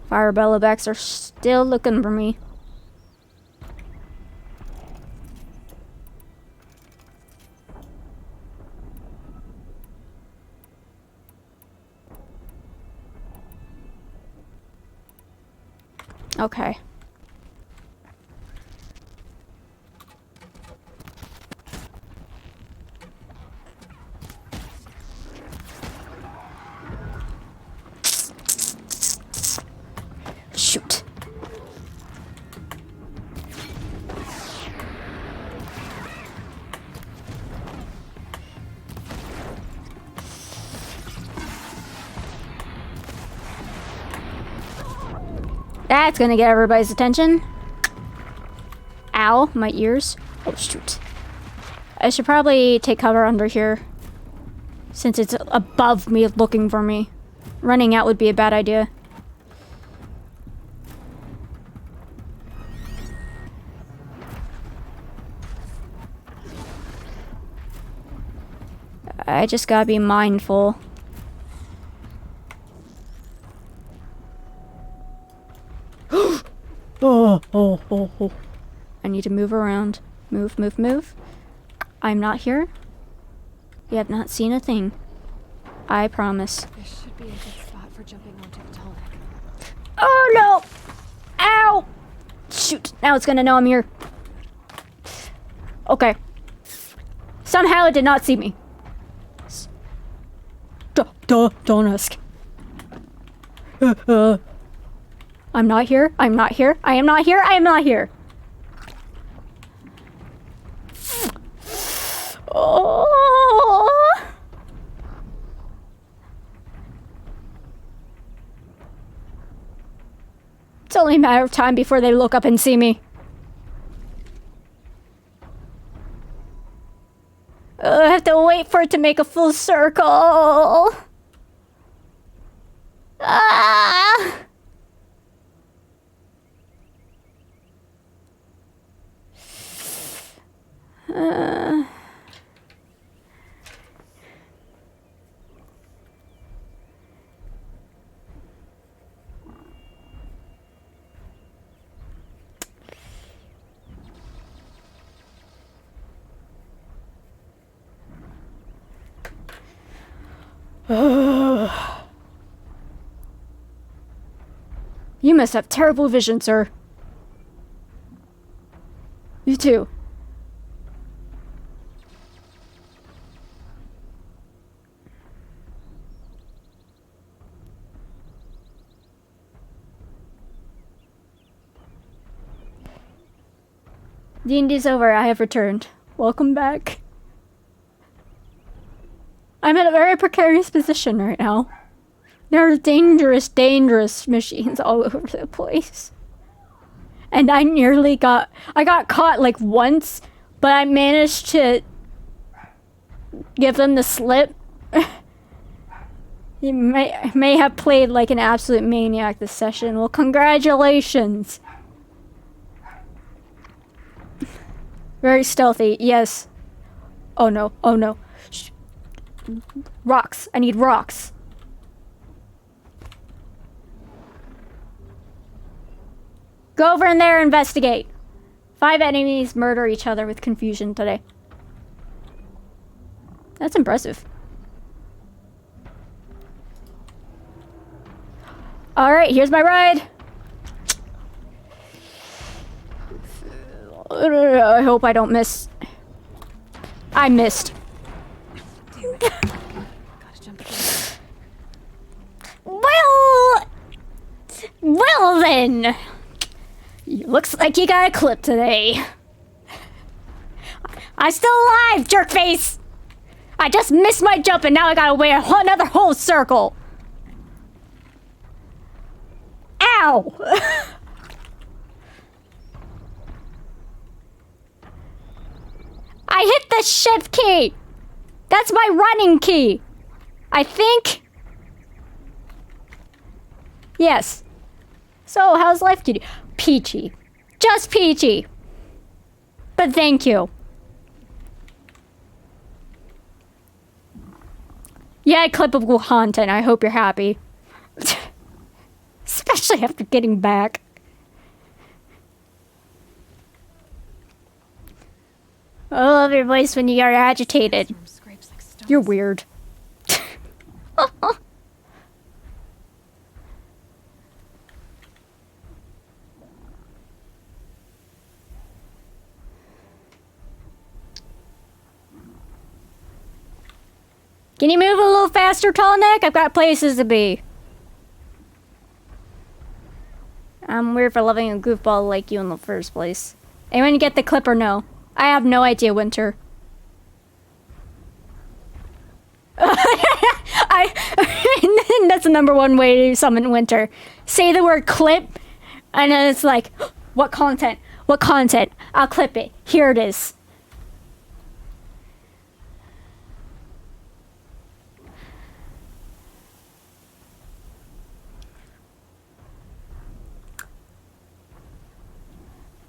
Fire bellowbacks are still looking for me. Okay. Shoot. That's gonna get everybody's attention. Ow, my ears. Oh, shoot. I should probably take cover under here, since it's above me looking for me. Running out would be a bad idea. I just gotta be mindful. Oh. I need to move around. Move, move, move. I'm not here. You have not seen a thing. I promise. There should be a good spot for jumping onto the tall neck. Oh no! Ow! Shoot, now it's gonna know I'm here. Okay. Somehow it did not see me. Don't ask. I'm not here. I'm not here. I am not here. I am not here. Oh. It's only a matter of time before they look up and see me. I have to wait for it to make a full circle. Ah! You must have terrible vision, sir. You too. D&D's over. I have returned. Welcome back. I'm in a very precarious position right now. There are dangerous, dangerous machines all over the place. And I got caught like once, but I managed to give them the slip. You may have played like an absolute maniac this session. Well, congratulations. Very stealthy, yes. Oh no, oh no. Shh. Rocks, I need rocks. Go over in there, investigate. 5 enemies murder each other with confusion today. That's impressive. Alright, here's my ride. I hope I don't miss. I missed. Gotta jump again. Well then. Looks like you got a clip today. I'm still alive, jerkface! I just missed my jump and now I gotta wait another whole circle. Ow! I hit the shift key! That's my running key! I think? Yes. So, how's life, kitty? Peachy. Just peachy. But thank you. Yeah, clippable content. I hope you're happy. Especially after getting back. I love your voice when you are agitated. Room scrapes like stones. You're weird. Can you move a little faster, tall neck? I've got places to be. I'm weird for loving a goofball like you in the first place. Anyone get the clip or no? I have no idea, Winter. That's the #1 way to summon Winter. Say the word clip, and then it's like, what content? What content? I'll clip it. Here it is.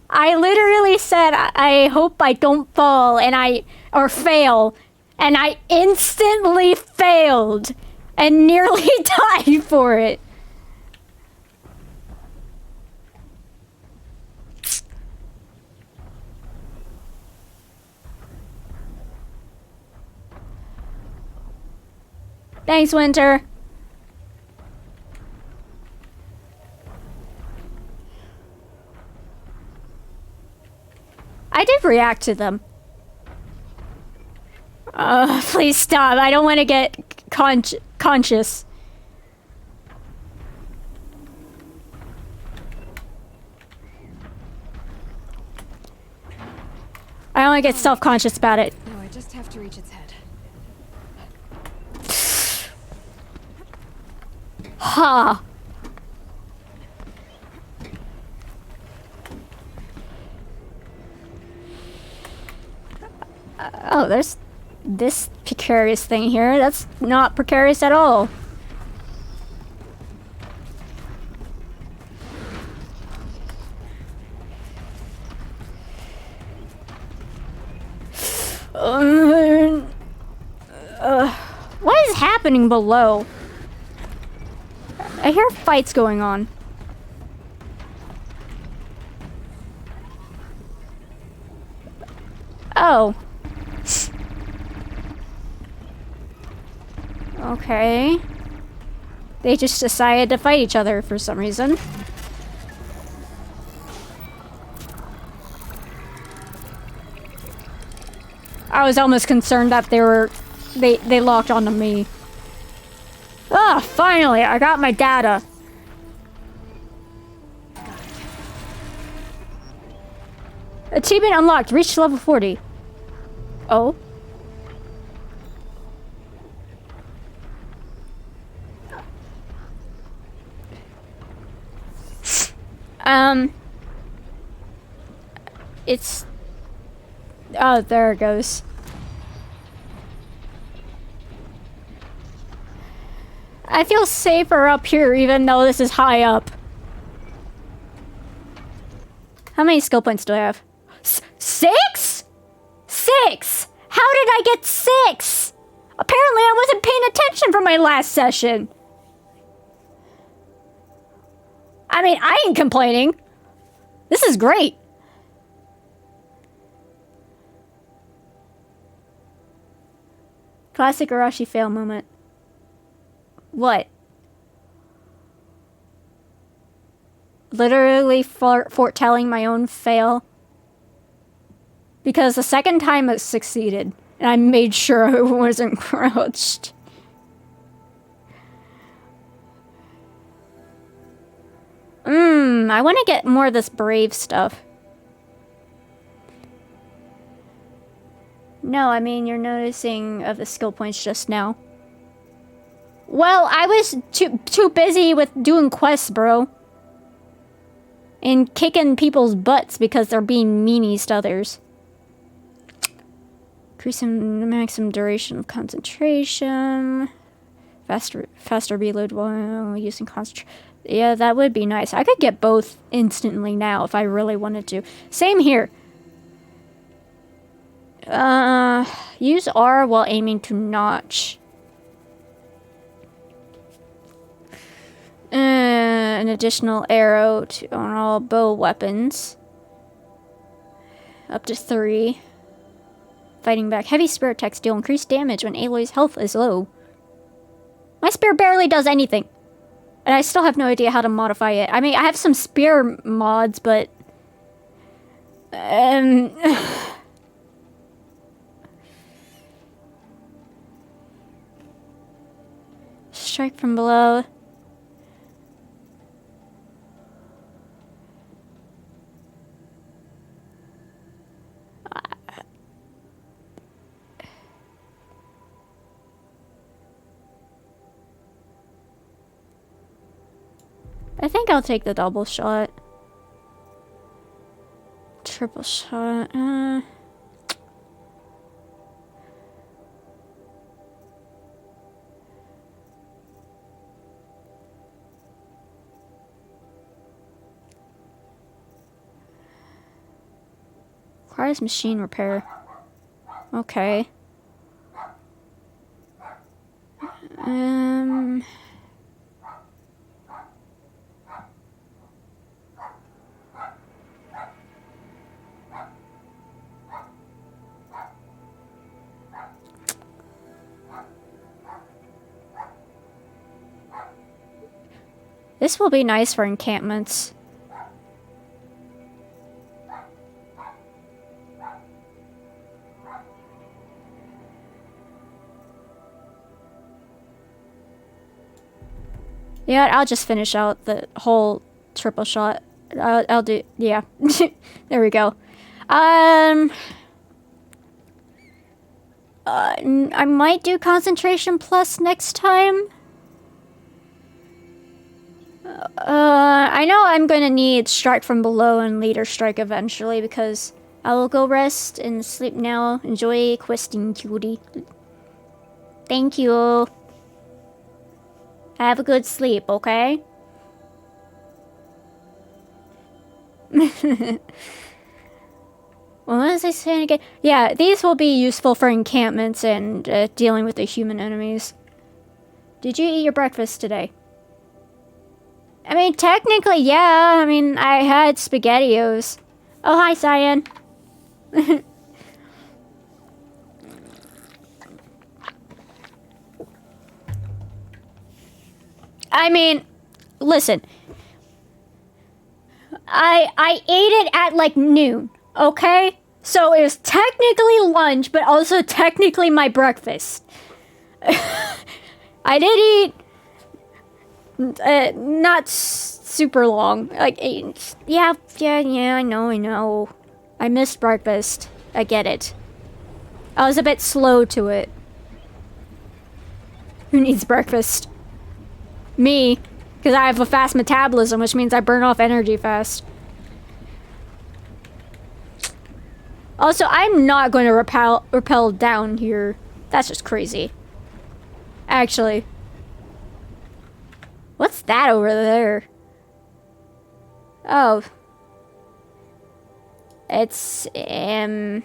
I literally said, I hope I don't fall or fail, and I instantly failed and nearly died for it. Thanks, Winter. I did react to them. Please stop. I don't want to get conscious. I don't want to get self-conscious about it. No, I just have to reach its head. Ha! Oh, there's this precarious thing here. That's not precarious at all. What is happening below? I hear fights going on. Oh. Okay. They just decided to fight each other for some reason. I was almost concerned that they locked onto me. Ah, finally, I got my data. Achievement unlocked. Reach level 40. Oh. It's... Oh, there it goes. I feel safer up here even though this is high up. How many skill points do I have? 6? 6! How did I get 6? Apparently I wasn't paying attention for my last session. I mean, I ain't complaining. This is great. Classic Arashi fail moment. What? Literally foretelling my own fail. Because the second time it succeeded. And I made sure I wasn't crouched. I want to get more of this brave stuff. No, I mean, you're noticing of the skill points just now. Well, I was too busy with doing quests, bro. And kicking people's butts because they're being meanies to others. Increasing maximum duration of concentration. Faster reload while using concentration. Yeah, that would be nice. I could get both instantly now if I really wanted to. Same here. Use R while aiming to notch. An additional arrow on all bow weapons. Up to 3. Fighting back. Heavy spear attacks deal increased damage when Aloy's health is low. My spear barely does anything. And I still have no idea how to modify it. I mean, I have some spear mods, but... Strike from below. I think I'll take the double shot. Triple shot. Requires machine repair. Okay. This will be nice for encampments. Yeah, I'll just finish out the whole triple shot. I'll do, yeah. There we go. I might do concentration plus next time. I know I'm gonna need strike from below and leader strike eventually because I will go rest and sleep now. Enjoy questing, cutie. Thank you. Have a good sleep, okay? What was I saying again? Yeah, these will be useful for encampments and dealing with the human enemies. Did you eat your breakfast today? I mean, technically, yeah. I mean, I had SpaghettiOs. Oh, hi, Cyan. I mean, listen. I ate it at like noon, okay? So it was technically lunch, but also technically my breakfast. I did eat not super long. Like, yeah, I know. I missed breakfast. I get it. I was a bit slow to it. Who needs breakfast? Me, because I have a fast metabolism, which means I burn off energy fast. Also, I'm not going to rappel down here. That's just crazy. Actually. What's that over there? Oh. It's an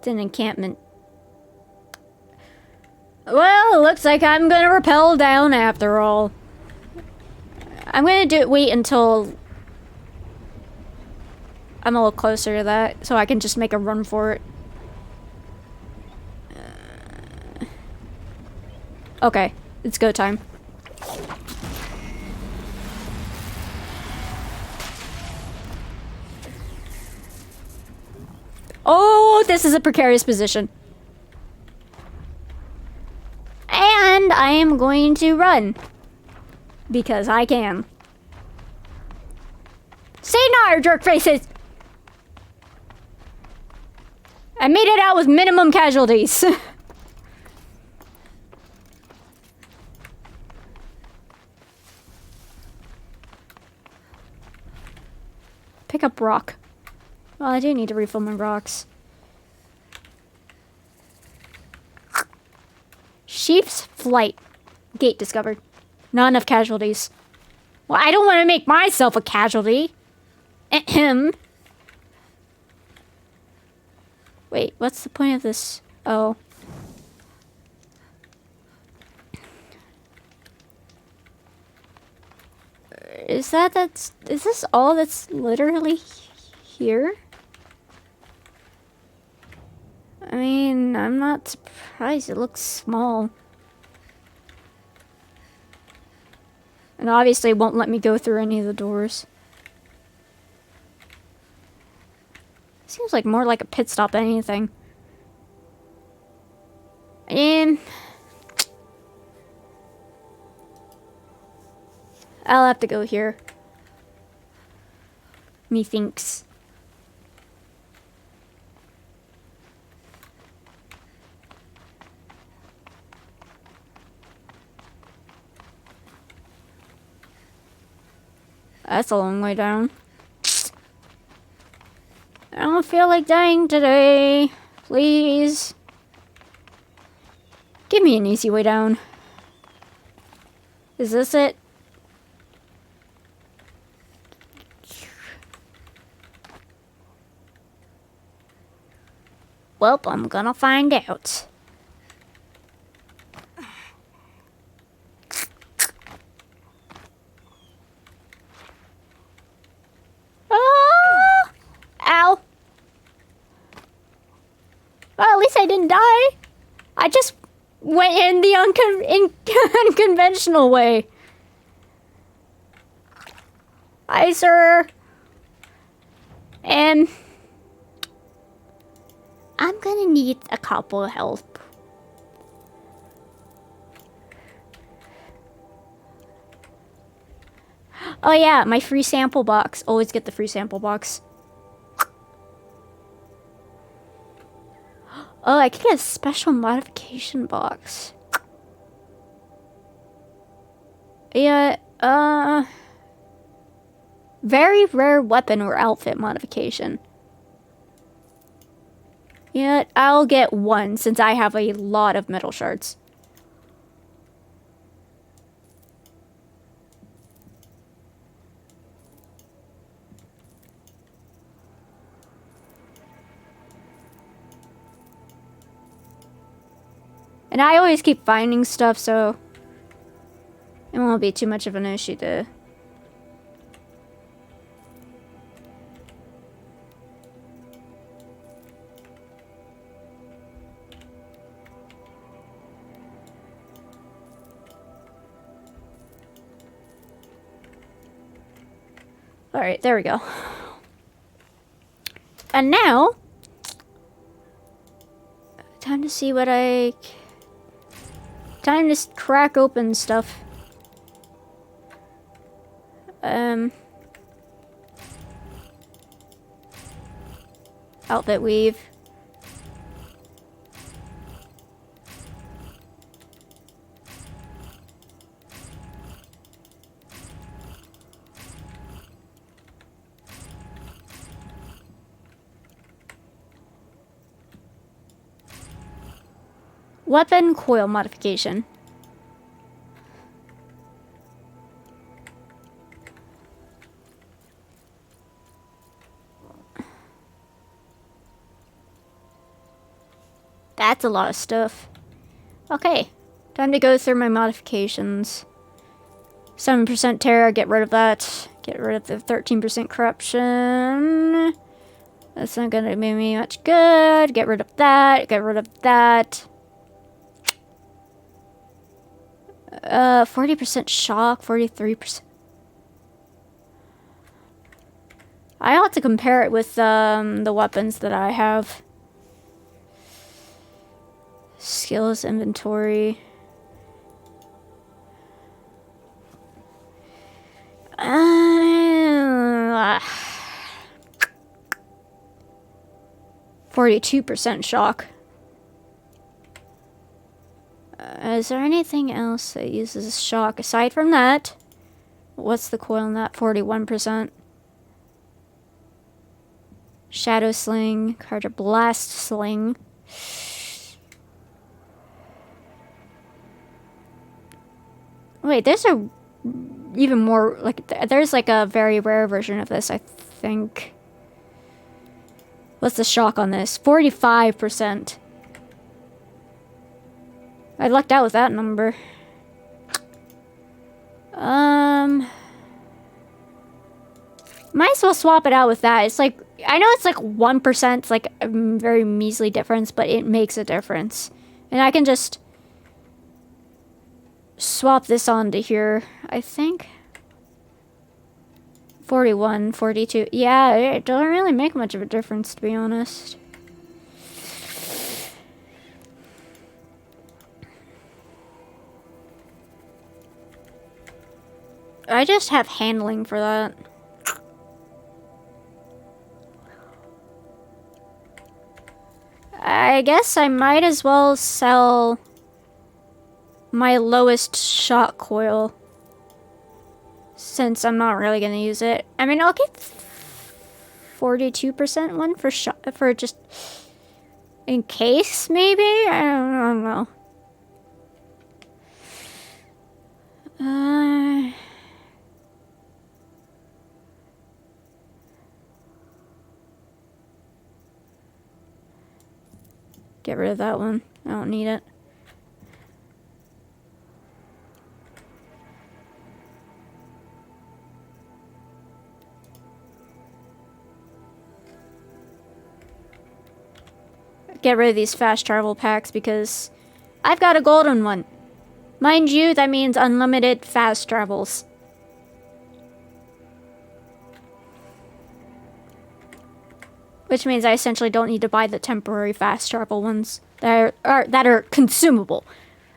encampment. Well, it looks like I'm gonna rappel down after all. I'm gonna wait until I'm a little closer to that, so I can just make a run for it. Okay, it's go time. Oh, this is a precarious position. And I am going to run. Because I can. Say no, jerk faces! I made it out with minimum casualties. Pick up rock. Well, I do need to refill my rocks. Sheep's flight. Gate discovered. Not enough casualties. Well, I don't want to make myself a casualty. Ahem. Wait, what's the point of this? Oh. Is this all that's literally here? I mean, I'm not surprised. It looks small. And obviously it won't let me go through any of the doors. Seems like more like a pit stop than anything. And I'll have to go here. Methinks. That's a long way down. I don't feel like dying today. Please. Give me an easy way down. Is this it? Well, I'm gonna find out. Ah! Ow. Well, at least I didn't die. I just went in the unconventional way. Hi, sir. And I'm gonna need a couple of help. Oh yeah, my free sample box. Always get the free sample box. Oh, I could get a special modification box. Yeah, very rare weapon or outfit modification. Yeah, I'll get one since I have a lot of metal shards. And I always keep finding stuff, so it won't be too much of an issue to... Alright, there we go. And now, time to see what time to crack open stuff. Outfit weave. Weapon coil modification. That's a lot of stuff. Okay, time to go through my modifications. 7% terror, get rid of that. Get rid of the 13% corruption. That's not gonna do me much good. Get rid of that, get rid of that. 40% shock, 43%. I ought to compare it with the weapons that I have. Skills, inventory. 42% shock. Is there anything else that uses shock aside from that? What's the coil on that? 41%. Shadow sling, Carja blast sling. Wait, there's a even more, like, there's like a very rare version of this, I think. What's the shock on this? 45%. I lucked out with that number. Might as well swap it out with that. It's like, I know it's like 1%, it's like a very measly difference, but it makes a difference. And I can just swap this onto here, I think. 41, 42. Yeah, it doesn't really make much of a difference, to be honest. I just have handling for that. I guess I might as well sell my lowest shock coil, since I'm not really gonna use it. I mean, I'll get 42% one for for just in case, maybe? I don't know. Get rid of that one. I don't need it. Get rid of these fast travel packs because I've got a golden one. Mind you, that means unlimited fast travels. Which means I essentially don't need to buy the temporary fast travel ones that are consumable,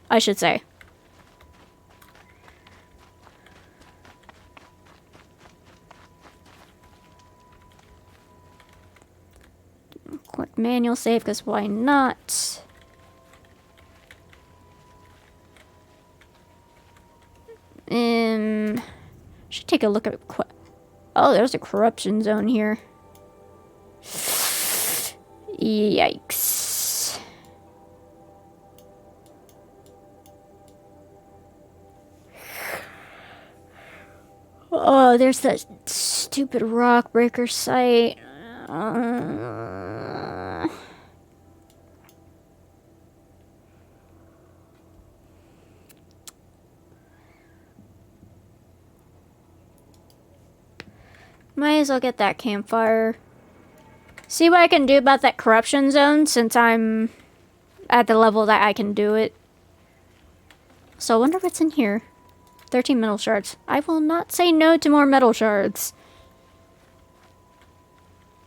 I should say. Quick manual save, because why not? Should take a look at. Oh, there's a corruption zone here. Yikes. Oh, there's that stupid rock breaker site. Might as well get that campfire. See what I can do about that corruption zone, since I'm at the level that I can do it. So I wonder what's in here. 13 metal shards. I will not say no to more metal shards.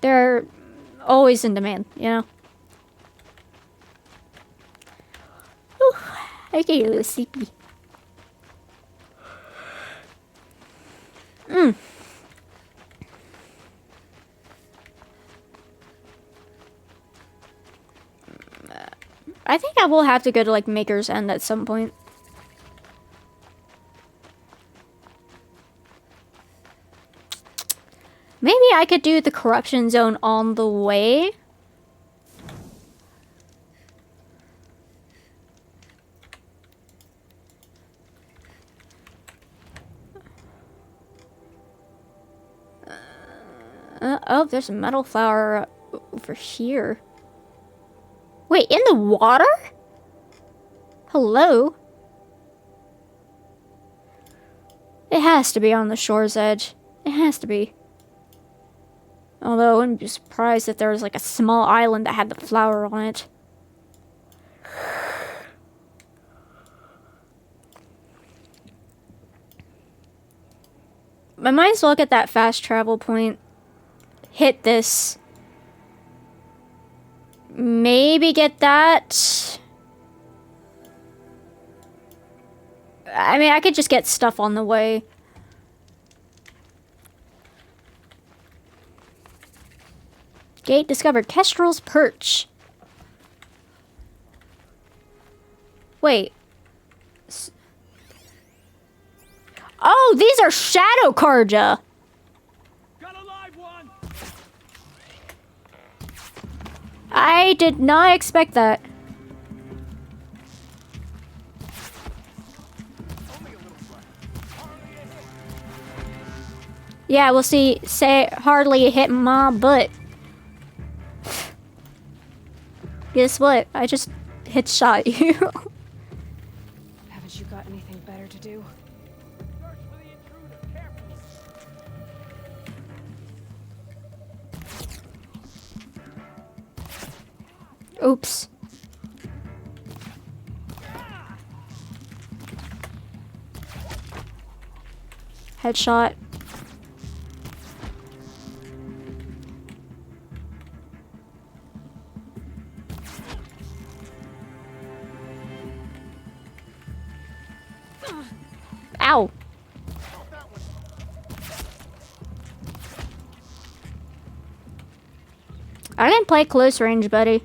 They're always in demand, you know? Ooh, I get a little sleepy. I think I will have to go to, like, Maker's End at some point. Maybe I could do the corruption zone on the way. Oh, there's a metal flower over here. Wait, in the water? Hello? It has to be on the shore's edge. It has to be. Although I wouldn't be surprised if there was like a small island that had the flower on it. I might as well get that fast travel point. Hit this. Maybe get that. I mean, I could just get stuff on the way. Gate discovered. Kestrel's Perch. Wait. Oh, these are Shadow Karja. Got a live one. I did not expect that. Yeah, we'll see. Say hardly hit my butt. Guess what? I just hit shot you. Haven't you got anything better to do? Oops. Headshot. Ow. I didn't play close range, buddy.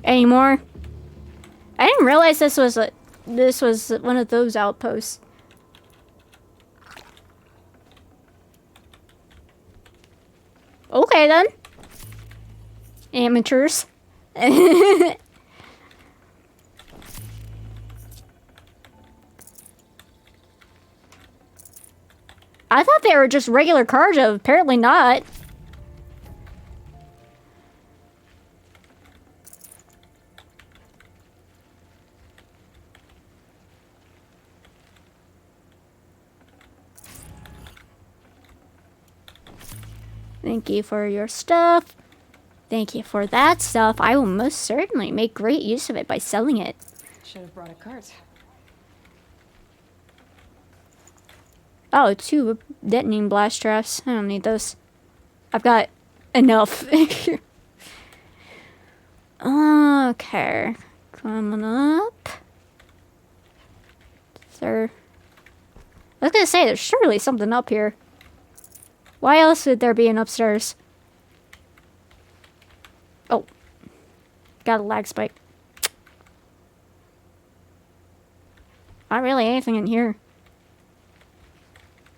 Any more? I didn't realize this was one of those outposts. Okay then. Amateurs. I thought they were just regular Karja, apparently not. Thank you for your stuff. Thank you for that stuff. I will most certainly make great use of it by selling it. Should have brought a cart. Oh, 2 detonating blast traps. I don't need those. I've got enough. Okay. Coming up. Sir. I was gonna say, there's surely something up here. Why else would there be an upstairs? Oh. Got a lag spike. Not really anything in here.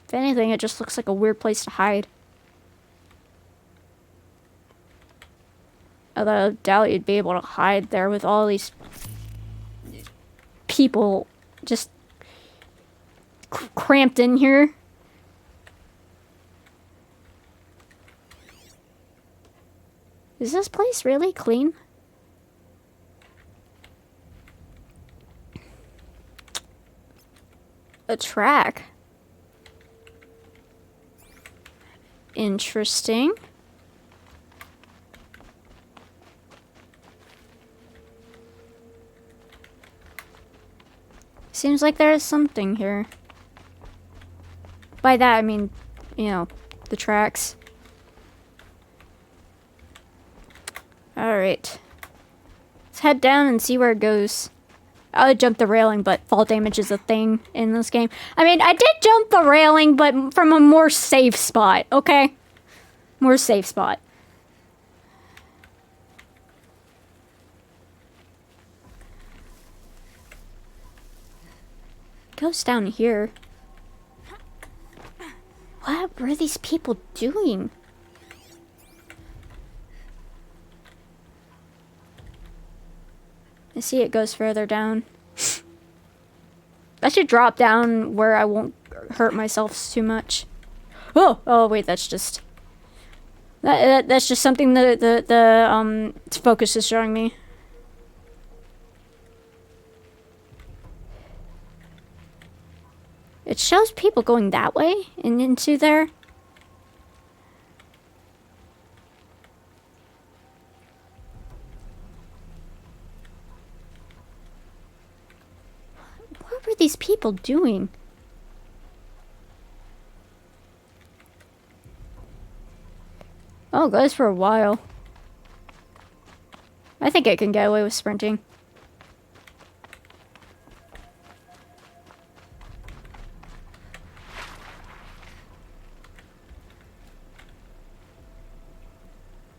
If anything, it just looks like a weird place to hide. Although I doubt you'd be able to hide there with all these people just cramped in here. Is this place really clean? A track. Interesting. Seems like there is something here. By that, I mean, you know, the tracks. Alright. Let's head down and see where it goes. I would jump the railing, but fall damage is a thing in this game. I mean, I did jump the railing, but from a more safe spot, okay? More safe spot. Goes down here. What were these people doing? I see it goes further down. I should drop down where I won't hurt myself too much. Oh wait, that's just that's just something that the focus is showing me. It shows people going that way and into there. What were these people doing? Oh, it goes for a while. I think I can get away with sprinting.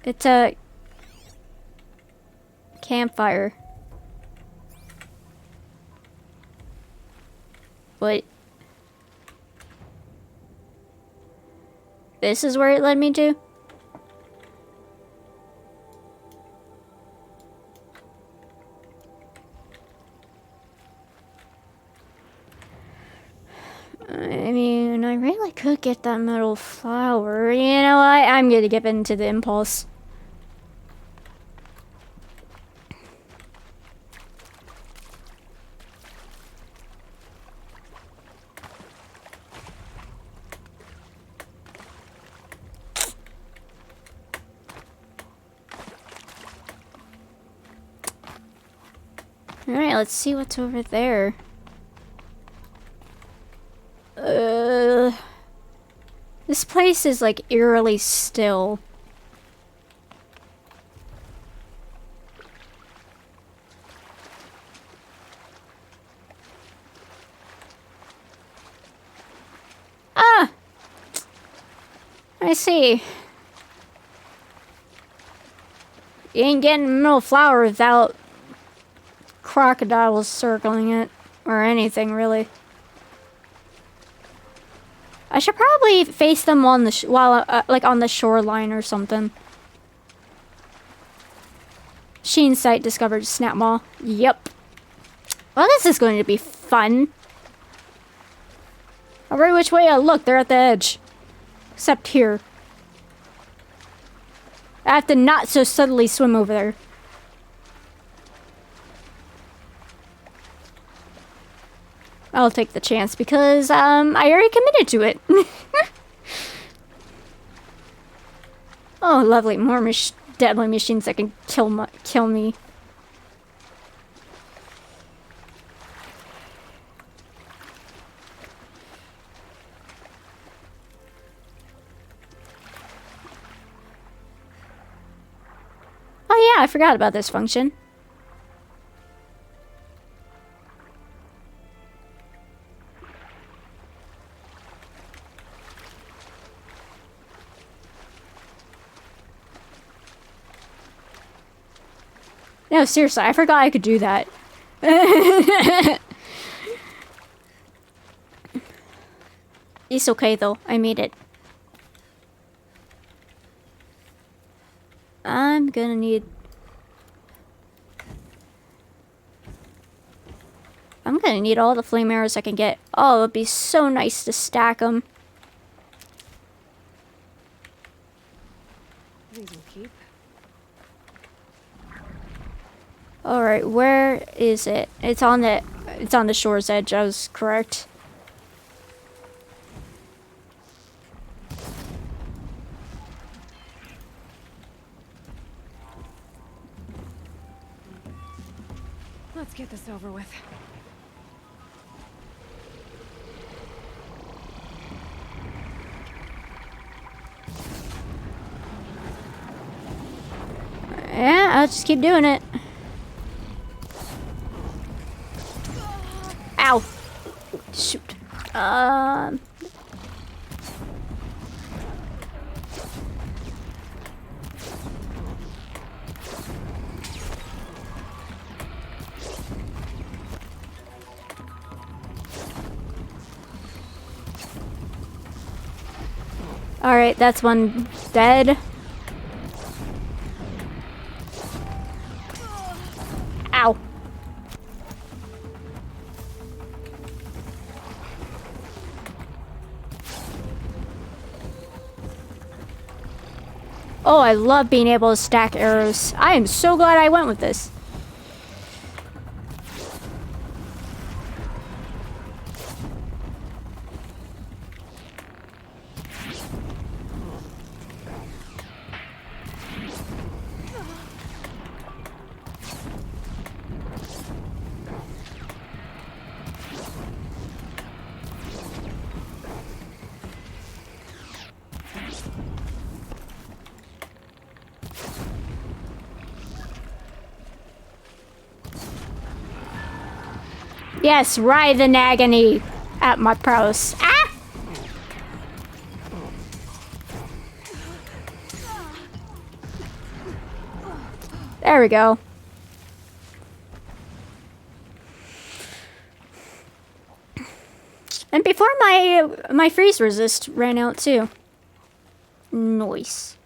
It's a campfire. Wait. This is where it led me to? I mean, I really could get that metal flower. You know what? I'm gonna give in to the impulse. Alright, let's see what's over there. This place is like eerily still. Ah! I see. You ain't getting a middle flower without crocodiles circling it. Or anything, really. I should probably face them on the like on the shoreline or something. Sheen site discovered snap maw. Yep. Well, this is going to be fun. Alright, which way I look? They're at the edge. Except here. I have to not so subtly swim over there. I'll take the chance because I already committed to it. Oh, lovely. More deadly machines that can kill me. Oh yeah, I forgot about this function. No, seriously, I forgot I could do that. It's okay though, I made it. I'm gonna need all the flame arrows I can get. Oh, it'd be so nice to stack them. These will keep. Alright, where is it? It's on the shore's edge, I was correct. Let's get this over with. Yeah, I'll just keep doing it. Ow! Shoot. Alright, that's one dead. Ow. Oh, I love being able to stack arrows. I am so glad I went with this. Yes, writhe in agony at my prowess. Ah! There we go. And before my freeze resist ran out too. Nice.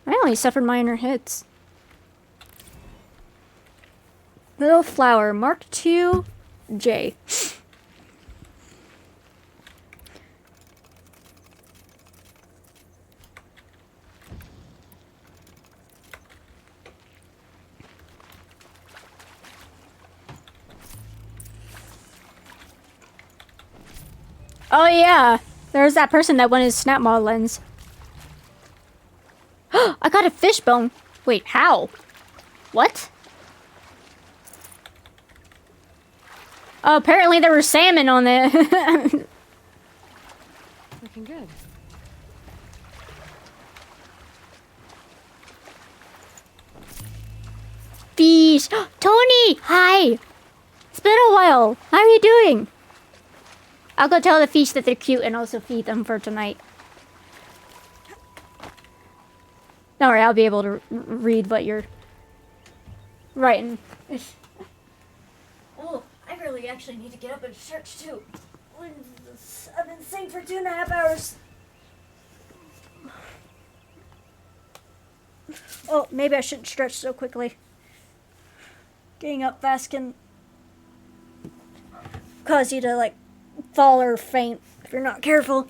I only suffered minor hits. Little flower, Mark II J. Oh yeah, there's that person that wanted snap mod lens. I got a fishbone. Wait, how? What? Oh, apparently there were salmon on it. Looking good. Fish. Tony, hi. It's been a while. How are you doing? I'll go tell the fish that they're cute and also feed them for tonight. Don't worry, I'll be able to read what you're writing. Oh, I really actually need to get up and stretch too. I've been sitting for 2.5 hours. Oh, maybe I shouldn't stretch so quickly. Getting up fast can cause you to like fall or faint if you're not careful.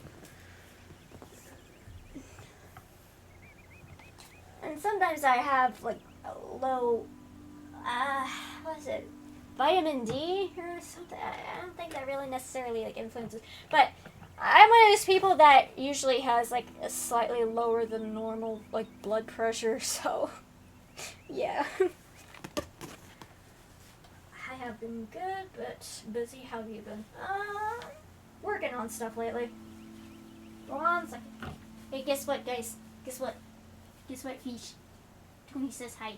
And sometimes I have like a low, what is it, vitamin D or something. I don't think that really necessarily like influences, but I'm one of those people that usually has like a slightly lower than normal like blood pressure, so yeah. I have been good, but busy. How have you been? Working on stuff lately. Hold on a second. Hey, guess what, guys? Guess what? Guess what, fish? Tony says hi.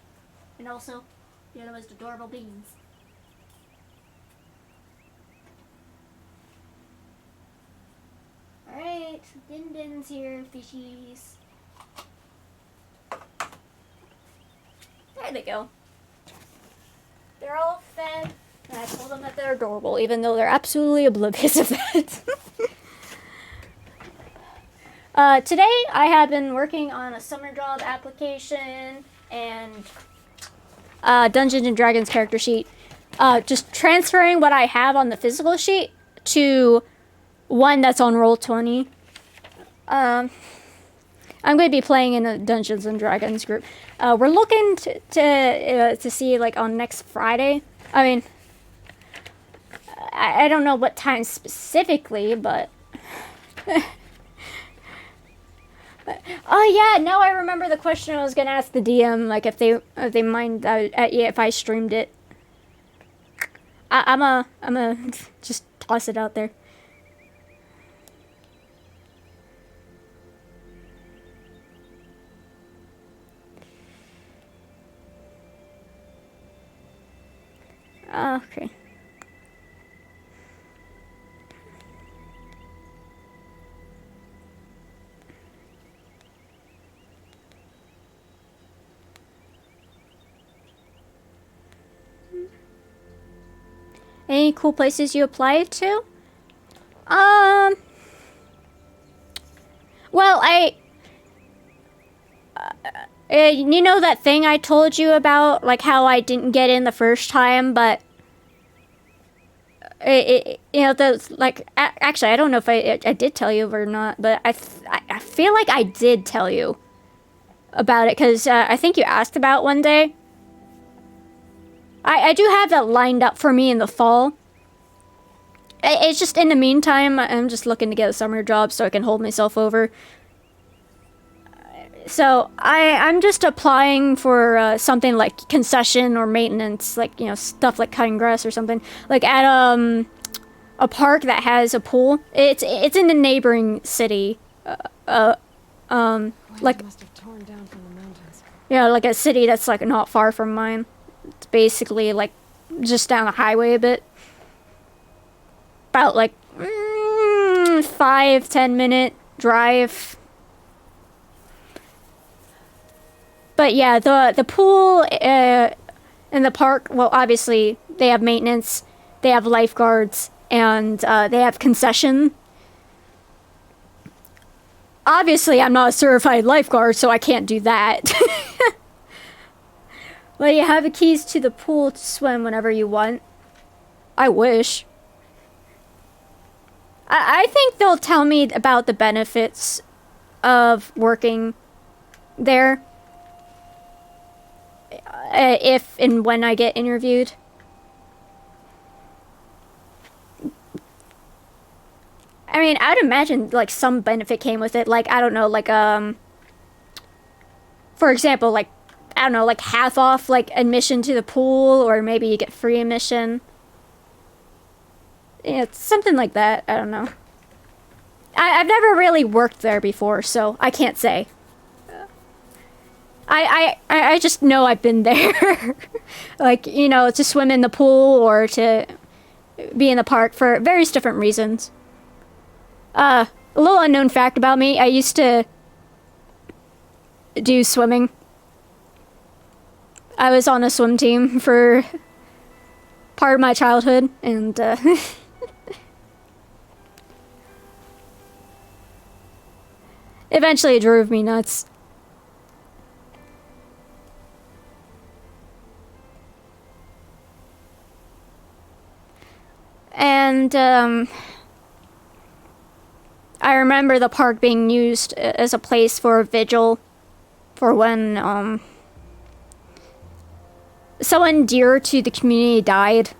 And also, you're the most adorable beans. Alright, Din Din's here, fishies. There they go. They're all fed, and I told them that they're adorable, even though they're absolutely oblivious of that. Today, I have been working on a summer job application and Dungeons and Dragons character sheet. Just transferring what I have on the physical sheet to one that's on Roll20. I'm going to be playing in a Dungeons and Dragons group. We're looking to see like on next Friday. I mean, I don't know what time specifically, but oh yeah, now I remember the question I was going to ask the DM, like if they mind if I streamed it. I'm a just toss it out there. Okay. Any cool places you applied to? Well, you know that thing I told you about, like how I didn't get in the first time, but you know, those like actually I don't know if I did tell you or not, but I feel like I did tell you about it because I think you asked about one day. I do have that lined up for me in the fall. It's just in the meantime, I'm just looking to get a summer job so I can hold myself over. So I'm just applying for something like concession or maintenance, like, you know, stuff like cutting grass or something. Like at a park that has a pool. It's in the neighboring city. Like Must have torn down from the mountains. yeah, like a city that's like not far from mine. It's basically like just down the highway a bit. About like 5-10 minute drive. But yeah, the pool in the park, well, obviously they have maintenance, they have lifeguards, and they have concession. Obviously, I'm not a certified lifeguard, so I can't do that. Well, you have the keys to the pool to swim whenever you want. I wish. I think they'll tell me about the benefits of working there. If and when I get interviewed. I mean, I'd imagine, like, some benefit came with it. Like, I don't know, like, for example, like, I don't know, like, half off, like, admission to the pool, or maybe you get free admission. Yeah, it's something like that. I don't know. I've never really worked there before, so I can't say. I just know I've been there. Like, you know, to swim in the pool or to be in the park for various different reasons. A little unknown fact about me, I used to do swimming. I was on a swim team for part of my childhood, and eventually it drove me nuts. And I remember the park being used as a place for a vigil for when someone dear to the community died.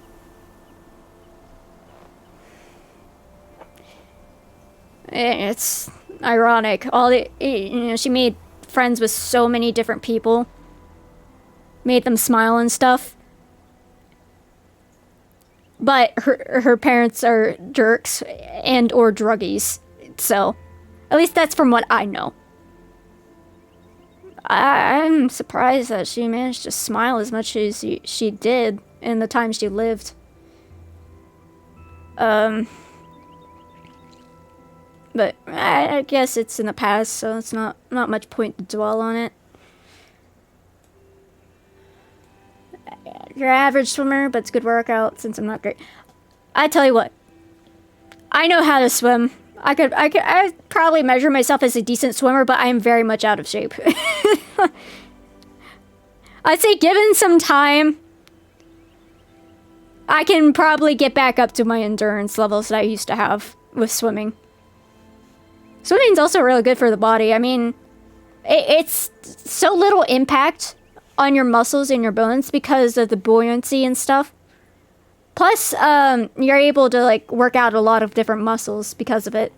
It's ironic. She made friends with so many different people, made them smile and stuff. But her parents are jerks and or druggies. So, at least that's from what I know. I'm surprised that she managed to smile as much as she did in the time she lived. But I guess it's in the past, so it's not much point to dwell on it. You're an average swimmer, but it's a good workout since I'm not great. I tell you what, I know how to swim. I'd probably measure myself as a decent swimmer, but I am very much out of shape. I'd say given some time, I can probably get back up to my endurance levels that I used to have with swimming. Swimming's also really good for the body. I mean, it's so little impact on your muscles and your bones because of the buoyancy and stuff. Plus, you're able to, like, work out a lot of different muscles because of it.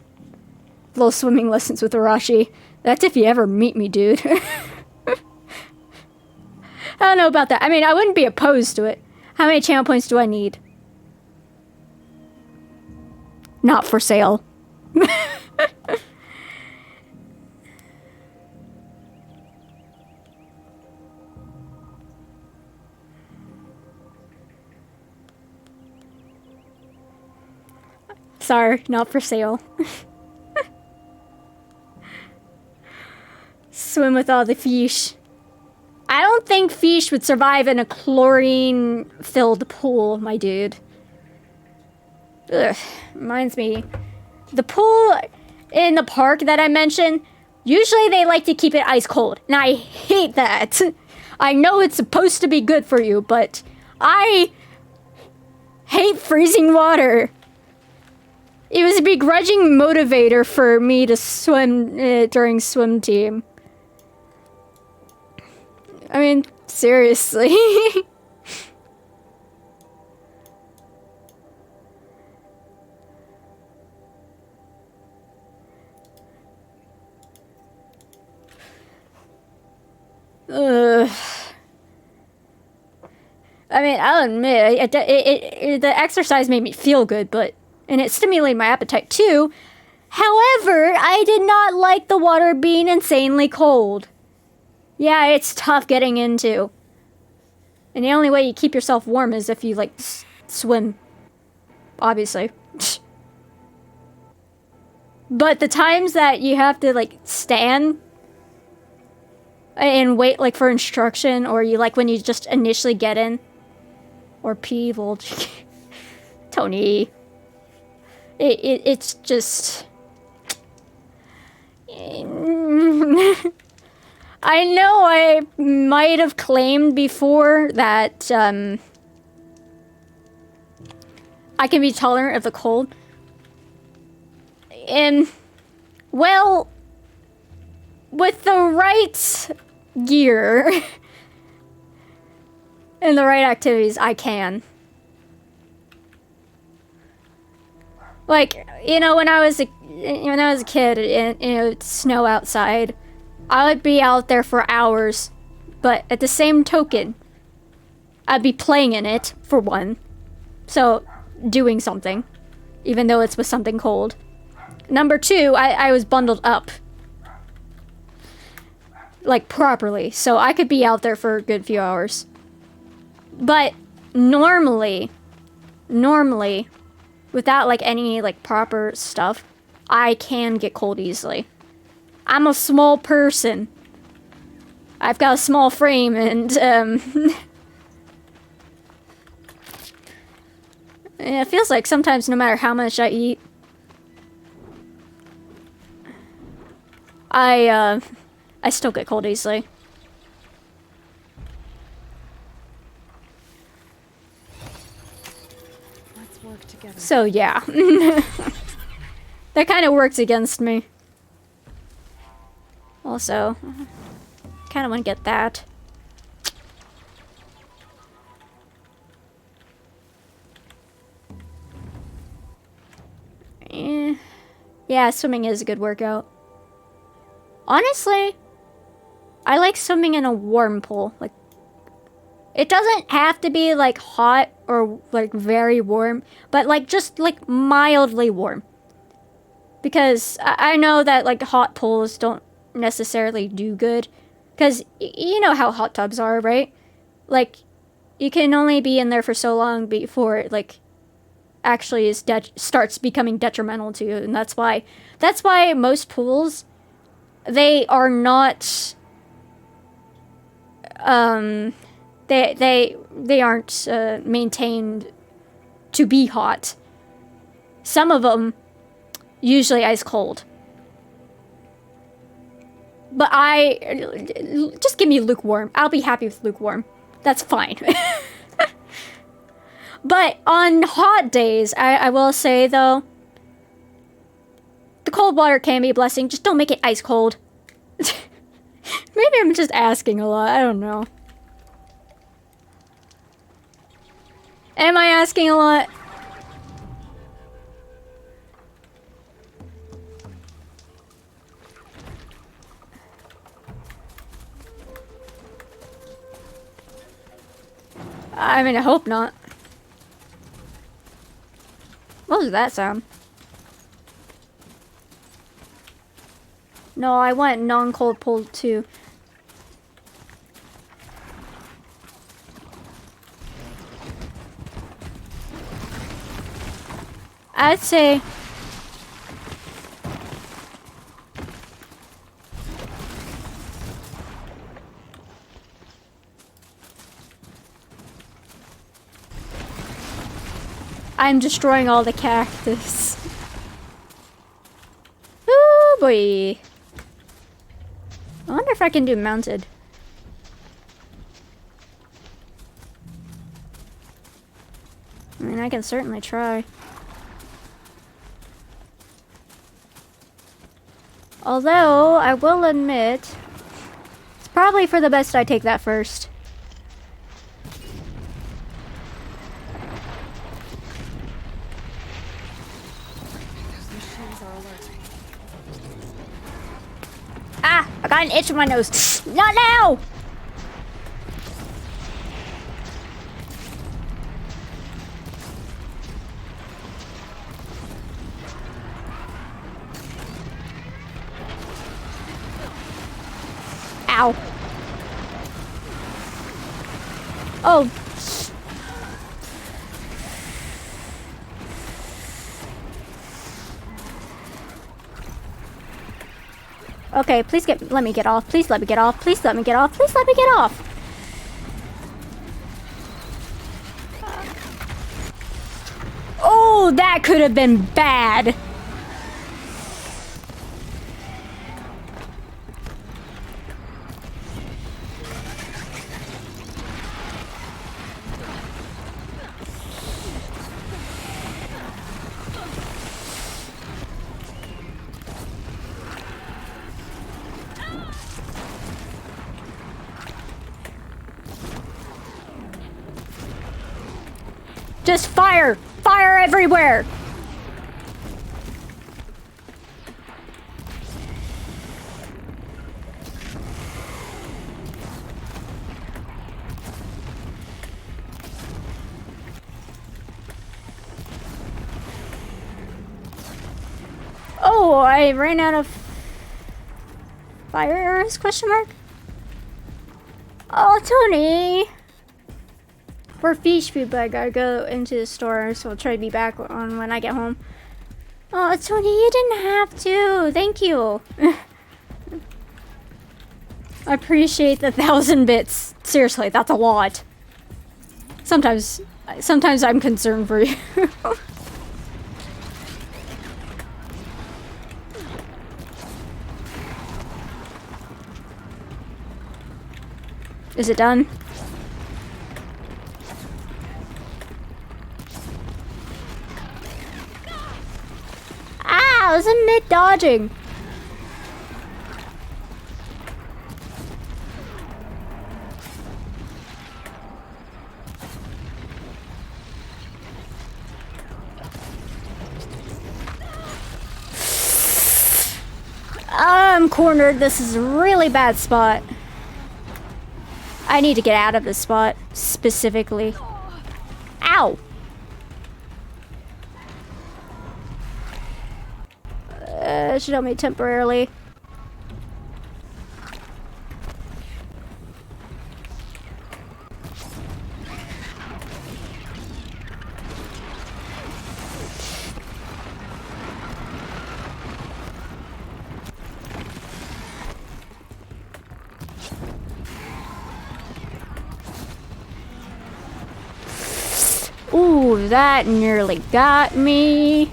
Little swimming lessons with Arashi. That's if you ever meet me, dude. I don't know about that. I mean, I wouldn't be opposed to it. How many channel points do I need? Not for sale. Sorry, not for sale. Swim with all the fish. I don't think fish would survive in a chlorine-filled pool, my dude. Ugh, reminds me. The pool in the park that I mentioned, usually they like to keep it ice cold, and I hate that. I know it's supposed to be good for you, but I hate freezing water. It was a begrudging motivator for me to swim during swim team. I mean, seriously. Ugh. I mean, I'll admit, the exercise made me feel good, and it stimulated my appetite too. However, I did not like the water being insanely cold. Yeah, it's tough getting into. And the only way you keep yourself warm is if you, like, swim. Obviously. But the times that you have to, like, stand and wait, like, for instruction, or you, like, when you just initially get in, or pee, well, Tony. It's just... I know I might have claimed before that, I can be tolerant of the cold. And, well, with the right gear and the right activities, I can. Like, you know, when I was a kid and, you know, it'd snow outside, I would be out there for hours. But at the same token, I'd be playing in it, for one. So, doing something. Even though it's with something cold. Number two, I was bundled up. Like, properly. So I could be out there for a good few hours. But, normally, without, like, any, like, proper stuff, I can get cold easily. I'm a small person. I've got a small frame, and, it feels like sometimes no matter how much I eat, I still get cold easily. Let's work together. So, yeah. That kind of works against me. Also, kind of want to get that. Yeah, swimming is a good workout. Honestly, I like swimming in a warm pool. Like, it doesn't have to be, like, hot or, like, very warm, but, like, just, like, mildly warm. Because I know that, like, hot pools don't necessarily do good. Because you know how hot tubs are, right? Like, you can only be in there for so long before it, like, actually starts becoming detrimental to you. And that's why most pools, they are not, they aren't maintained to be hot. Some of them usually ice cold. But just give me lukewarm. I'll be happy with lukewarm. That's fine. But on hot days, I will say though, the cold water can be a blessing. Just don't make it ice cold. Maybe I'm just asking a lot. I don't know. Am I asking a lot? I mean, I hope not. What was that sound? No, I want non-cold pool too. I'd say I'm destroying all the cactus. Oh boy. I wonder if I can do mounted. I mean, I can certainly try. Although, I will admit, it's probably for the best I take that first. Ah! I got an itch in my nose. Not now! Ow. Oh. Okay, please let me get off. Please let me get off. Please let me get off. Please let me get off. Oh, that could have been bad. Just fire! Fire everywhere! Oh, I ran out of fire arrows, question mark? Oh, Tony! We're fish food, but I gotta go into the store, so I'll try to be back on when I get home. Oh, Tony, you didn't have to. Thank you. I appreciate the 1,000 bits. Seriously, that's a lot. Sometimes I'm concerned for you. Is it done? Ah, I was in mid-dodging. I'm cornered. This is a really bad spot. I need to get out of this spot, specifically. Ow! Should help me temporarily. Ooh, that nearly got me.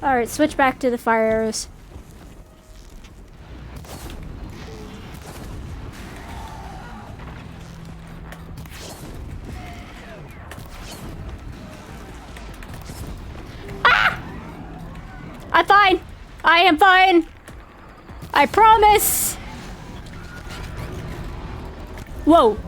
Alright, switch back to the fire arrows. Ah! I'm fine! I am fine! I promise! Whoa!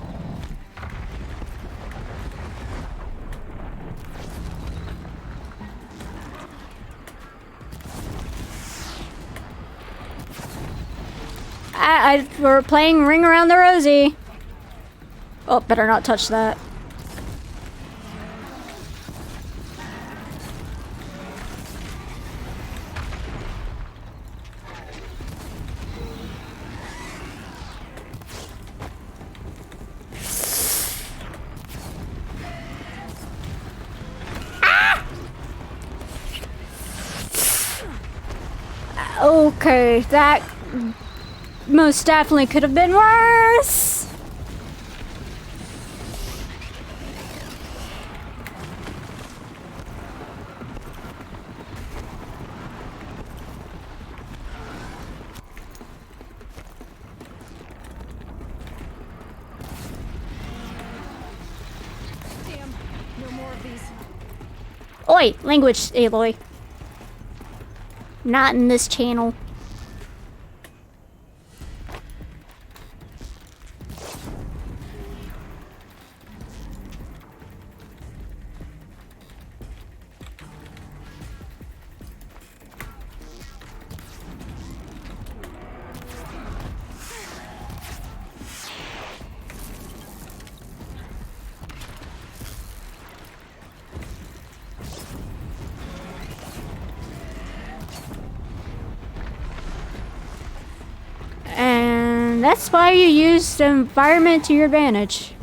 We're playing Ring Around the Rosie. Oh, better not touch that. Ah! Okay, that most definitely could have been worse. Damn, no more of these. Oi, language, Aloy. Not in this channel. That's why you use the environment to your advantage.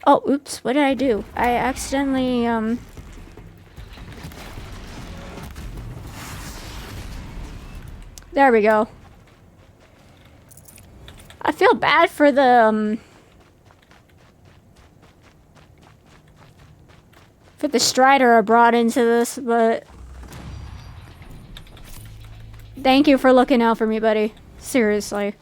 Oh, oops, what did I do? I accidentally, there we go. I feel bad for the, for the Strider I brought into this, but thank you for looking out for me, buddy. Seriously.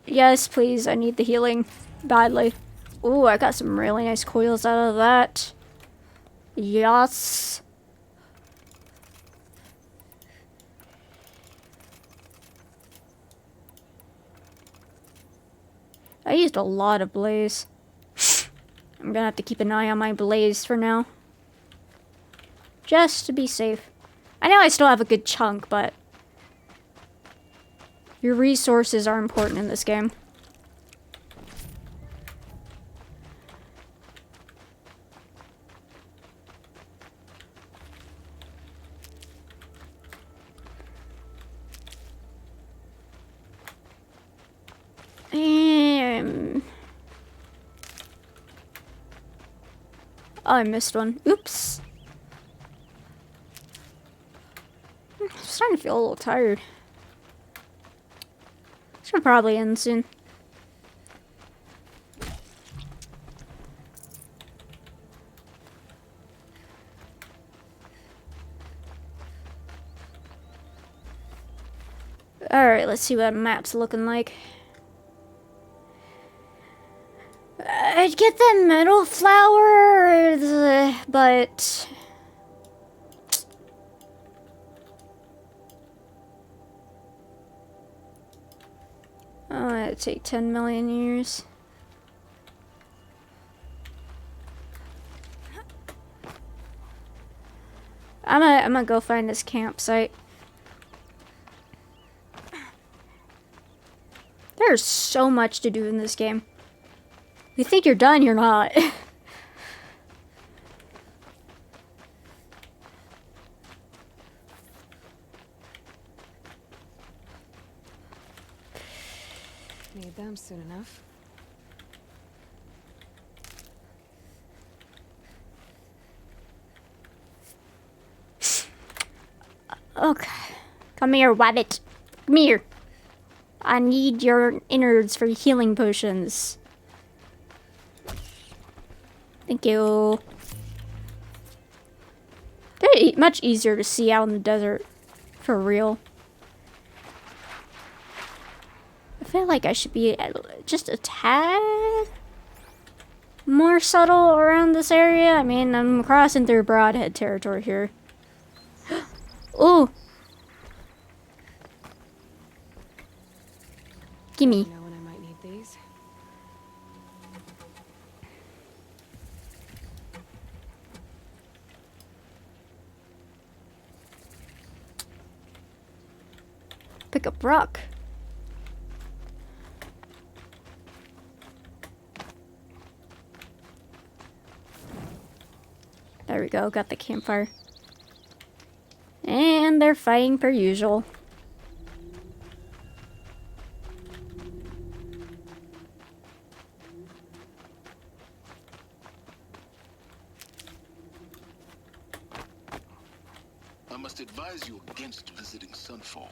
Yes, please, I need the healing badly. Ooh, I got some really nice coils out of that. Yes. I used a lot of blaze. I'm gonna have to keep an eye on my blaze for now. Just to be safe. I know I still have a good chunk, but your resources are important in this game. Oh, I missed one. Oops. I'm starting to feel a little tired. Should probably end soon. Alright, let's see what map's looking like. I'd get the metal flowers, but oh, it'd take 10 million years. I'm gonna go find this campsite. There's so much to do in this game. You think you're done, you're not. Need them soon enough. Okay. Come here, Wabbit. Come here. I need your innards for healing potions. Thank you. They're much easier to see out in the desert. For real. I feel like I should be just a tad more subtle around this area. I mean, I'm crossing through Broadhead territory here. Ooh. Gimme. You know when I might need these. Pick up rock. There we go, got the campfire. And they're fighting per usual. I must advise you against visiting Sunfall.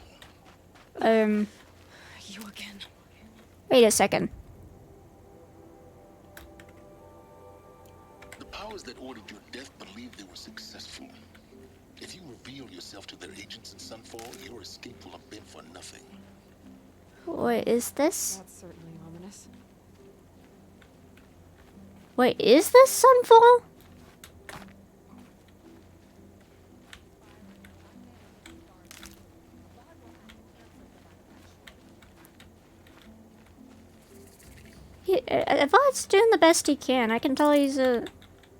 You again. Wait a second. The powers that ordered your death believe they were successful. If you reveal yourself to their agents in Sunfall, your escape will have been for nothing. What is this? That's certainly ominous. Wait, is this Sunfall? Avad's doing the best he can. I can tell he's a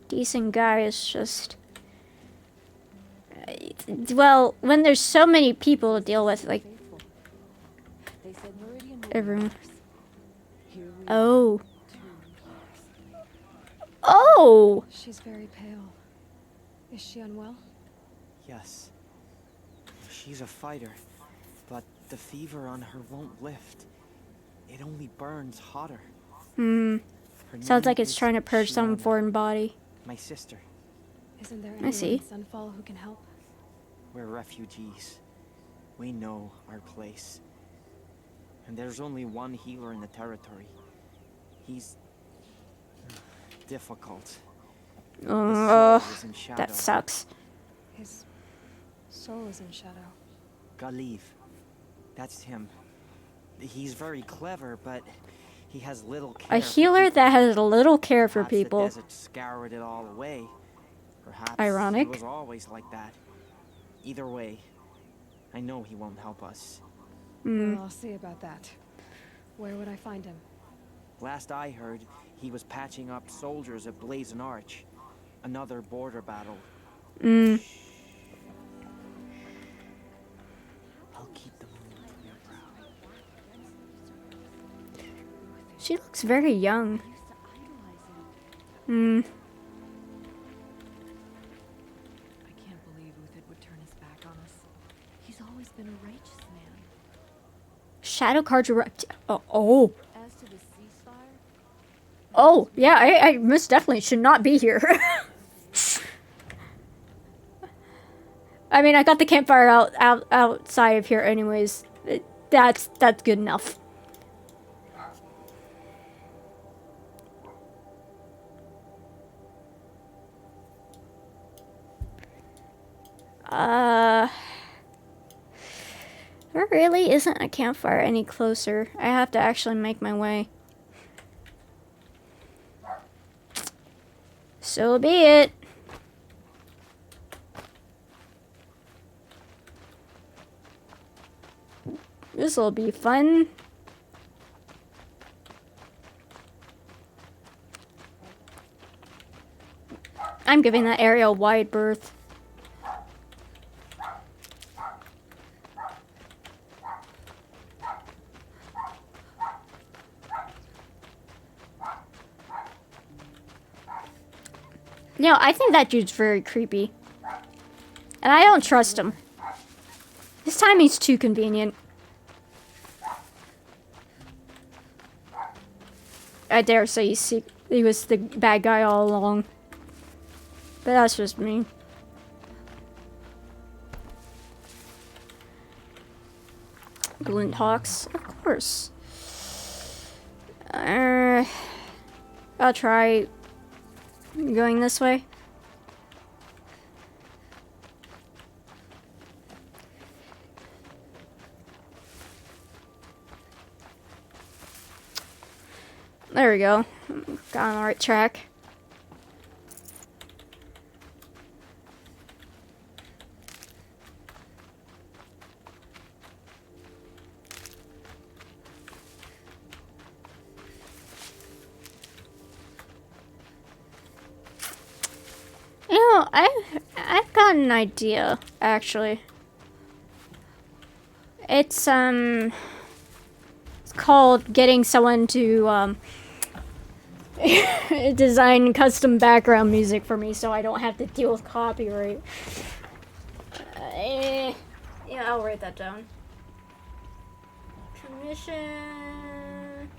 decent guy. It's just... well, when there's so many people to deal with, like... They said Meridian will Everyone. be ours. Here we Oh. are, 2 years later. Oh! She's very pale. Is she unwell? Yes. She's a fighter, but the fever on her won't lift. It only burns hotter. Hmm. Her Sounds name like it's is trying to purge some Shiona, foreign body. my sister. Isn't there I anyone see. in Sunfall who can help? We're refugees. We know our place. And there's only one healer in the territory. He's difficult. His soul is in shadow. That sucks. His soul is in shadow. Galiv. That's him. He's very clever, but he has little care. A healer that has little care for Perhaps people. the desert scoured it all away. Perhaps Ironic. he was always like that. Either way, I know he won't help us. Well, I'll see about that. Where would I find him? Last I heard, he was patching up soldiers at Blazon Arch. Another border battle. I'll keep the moon on your brow. She looks very young. Hmm. I can't believe Uthid would turn his back on us. He's always been a righteous man. Shadow cards erect. Oh. As to the ceasefire, Oh, yeah, I most definitely should not be here. I mean, I got the campfire outside of here anyways. That's good enough. There really isn't a campfire any closer. I have to actually make my way. So be it. This'll be fun. I'm giving that area a wide berth. You know, I think that dude's very creepy. And I don't trust him. This timing's too convenient. I dare say he was the bad guy all along. But that's just me. Glint Hawks, of course. I'll try going this way. There we go. Got on the right track. You know, I've got an idea, actually. It's called getting someone to design custom background music for me so I don't have to deal with copyright. Yeah, I'll write that down. Commission.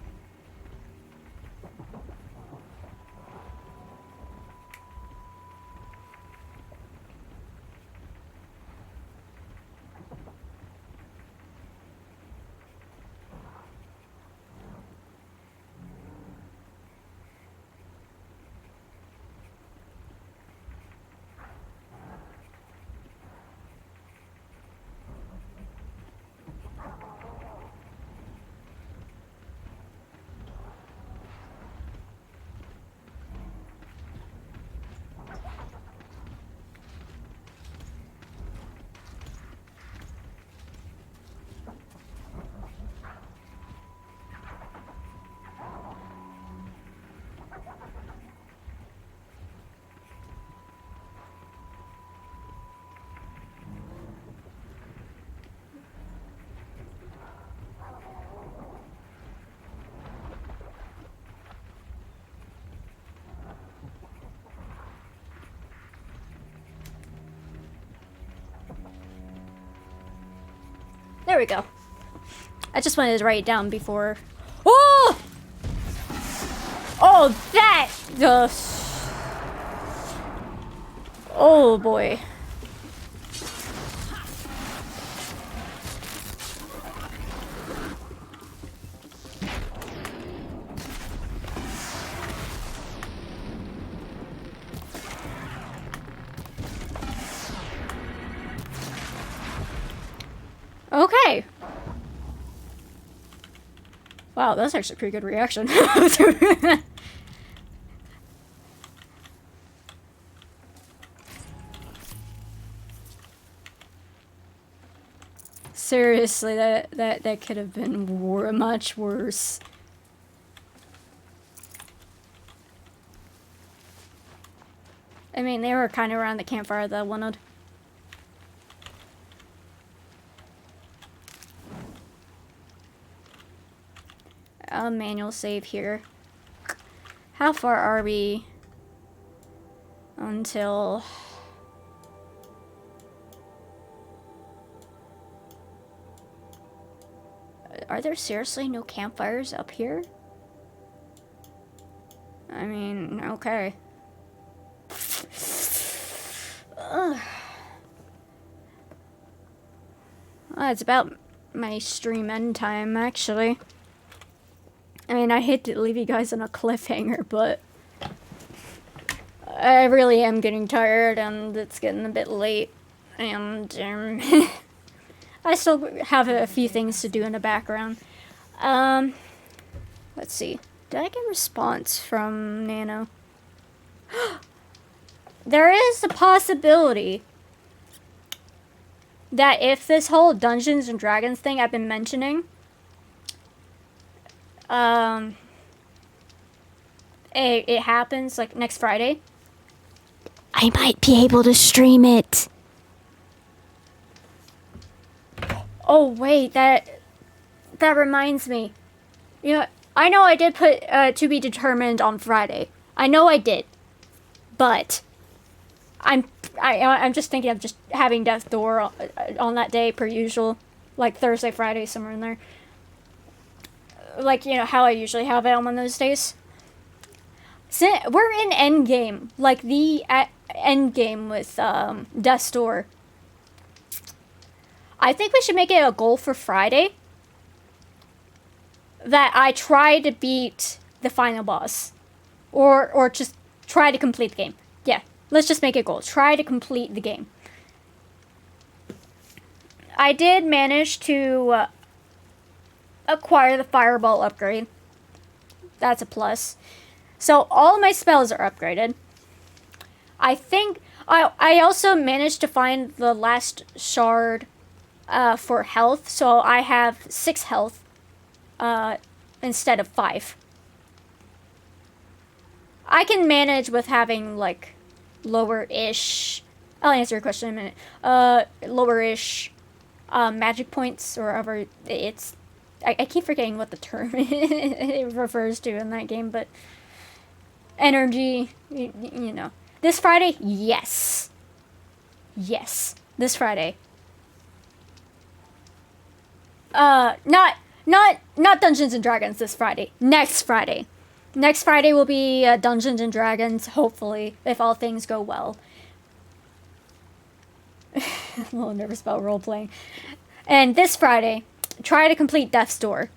There we go. I just wanted to write it down before. Oh! Oh, that! Oh boy. Okay. Wow, that's actually a pretty good reaction. Seriously, that could have been much worse. I mean, they were kind of around the campfire that I wanted. Manual save here. How far are we until... Are there seriously no campfires up here? I mean, okay. Ugh. Well, it's about my stream end time, actually. I mean, I hate to leave you guys on a cliffhanger, but I really am getting tired, and it's getting a bit late, and I still have a few things to do in the background. Let's see. Did I get a response from Nano? There is a possibility that if this whole Dungeons and Dragons thing I've been mentioning, it happens like next Friday, I might be able to stream it. Oh wait, that reminds me. You know, I know I did put to be determined on Friday. I know I did, but I'm just thinking of just having Death Door on that day per usual, like Thursday, Friday, somewhere in there. Like, you know, how I usually have it on one of those days. So we're in endgame, like the endgame with Death's Door. I think we should make it a goal for Friday that I try to beat the final boss, or just try to complete the game. Yeah, let's just make it a goal. Try to complete the game. I did manage to acquire the Fireball upgrade. That's a plus. So all of my spells are upgraded. I think I also managed to find the last shard for health, so I have 6 health instead of 5. I can manage with having like lower-ish. I'll answer your question in a minute. Lower-ish magic points, or whatever it's. I keep forgetting what the term it refers to in that game, but energy, you know. This Friday, yes. Yes, this Friday. Not Dungeons and Dragons this Friday. Next Friday. Next Friday will be Dungeons and Dragons, hopefully, if all things go well. I'm a little nervous about role-playing. And this Friday, try to complete Death's Door,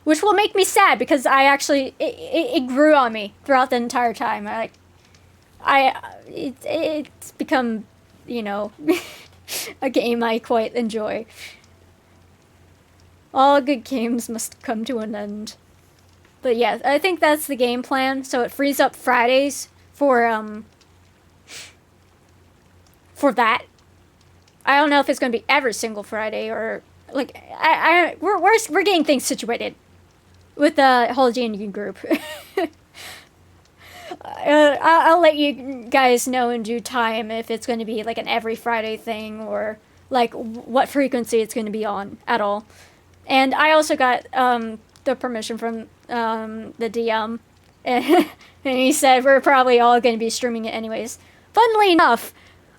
which will make me sad because I actually it grew on me throughout the entire time. It's become, you know, a game I quite enjoy. All good games must come to an end. But yeah, I think that's the game plan. So it frees up Fridays for that. I don't know if it's going to be every single Friday, or like we're getting things situated with the whole G&D group. I'll let you guys know in due time if it's going to be like an every Friday thing, or like what frequency it's going to be on at all. And I also got the permission from the DM, and he said we're probably all going to be streaming it anyways. Funnily enough,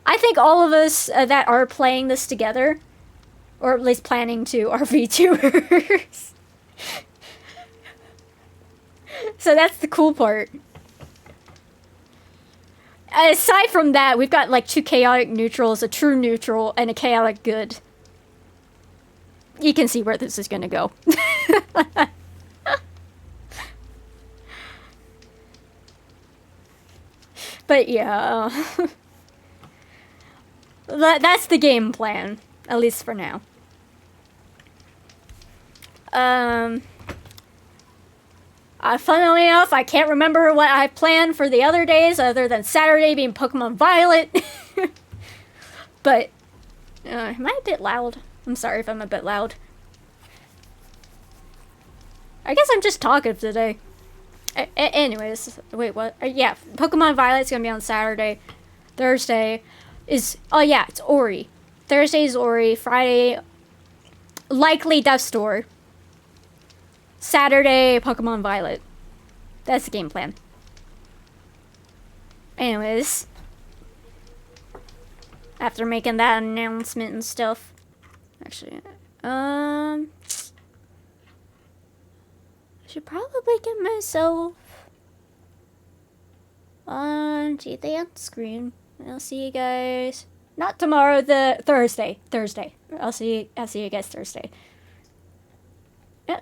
I think all of us that are playing this together Or at least planning to, are VTubers. So that's the cool part. Aside from that, we've got like 2 chaotic neutrals, a true neutral, and a chaotic good. You can see where this is gonna go. But yeah, that's the game plan, at least for now. Funnily enough, I can't remember what I planned for the other days other than Saturday being Pokemon Violet. But, am I a bit loud? I'm sorry if I'm a bit loud. I guess I'm just talkative today. Anyways, wait, what? Yeah, Pokemon Violet's gonna be on Saturday. Thursday is, oh yeah, it's Ori. Thursday is Ori. Friday, likely Death Store. Saturday, Pokemon Violet. That's the game plan. Anyways, after making that announcement and stuff, actually, I should probably get myself onto the end screen. I'll see you guys. Not tomorrow, the Thursday. I'll see you guys Thursday.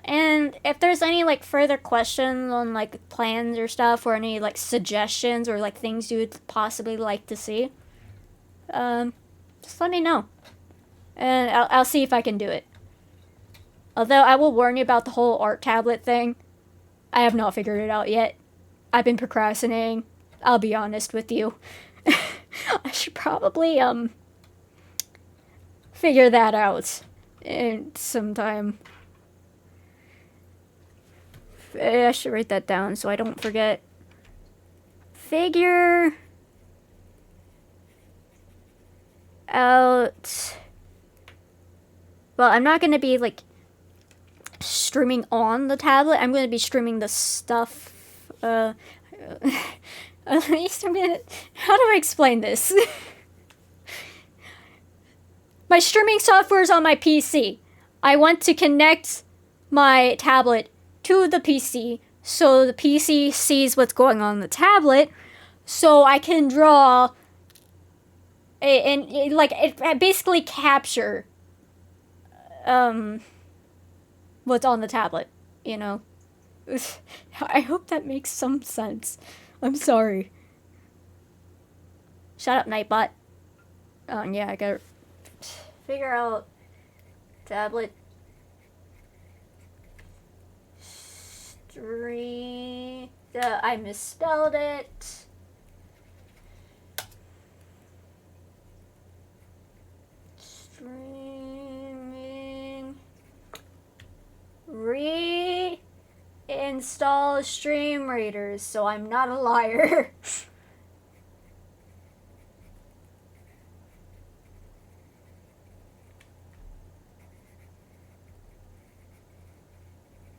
And if there's any like further questions on like plans or stuff, or any like suggestions or like things you would possibly like to see, just let me know, and I'll see if I can do it. Although I will warn you about the whole art tablet thing. I have not figured it out yet. I've been procrastinating. I'll be honest with you. I should probably figure that out in some time. I should write that down so I don't forget. Figure out. Well, I'm not going to be like streaming on the tablet. I'm going to be streaming the stuff. At least I'm going to. How do I explain this? My streaming software is on my PC. I want to connect my tablet to the PC, so the PC sees what's going on the tablet, so I can draw and it basically capture what's on the tablet, you know. I hope that makes some sense. I'm sorry. Shut up, Nightbot. Oh yeah, I gotta figure out tablet stream. I misspelled it. Streaming. Reinstall Stream Raiders, so I'm not a liar.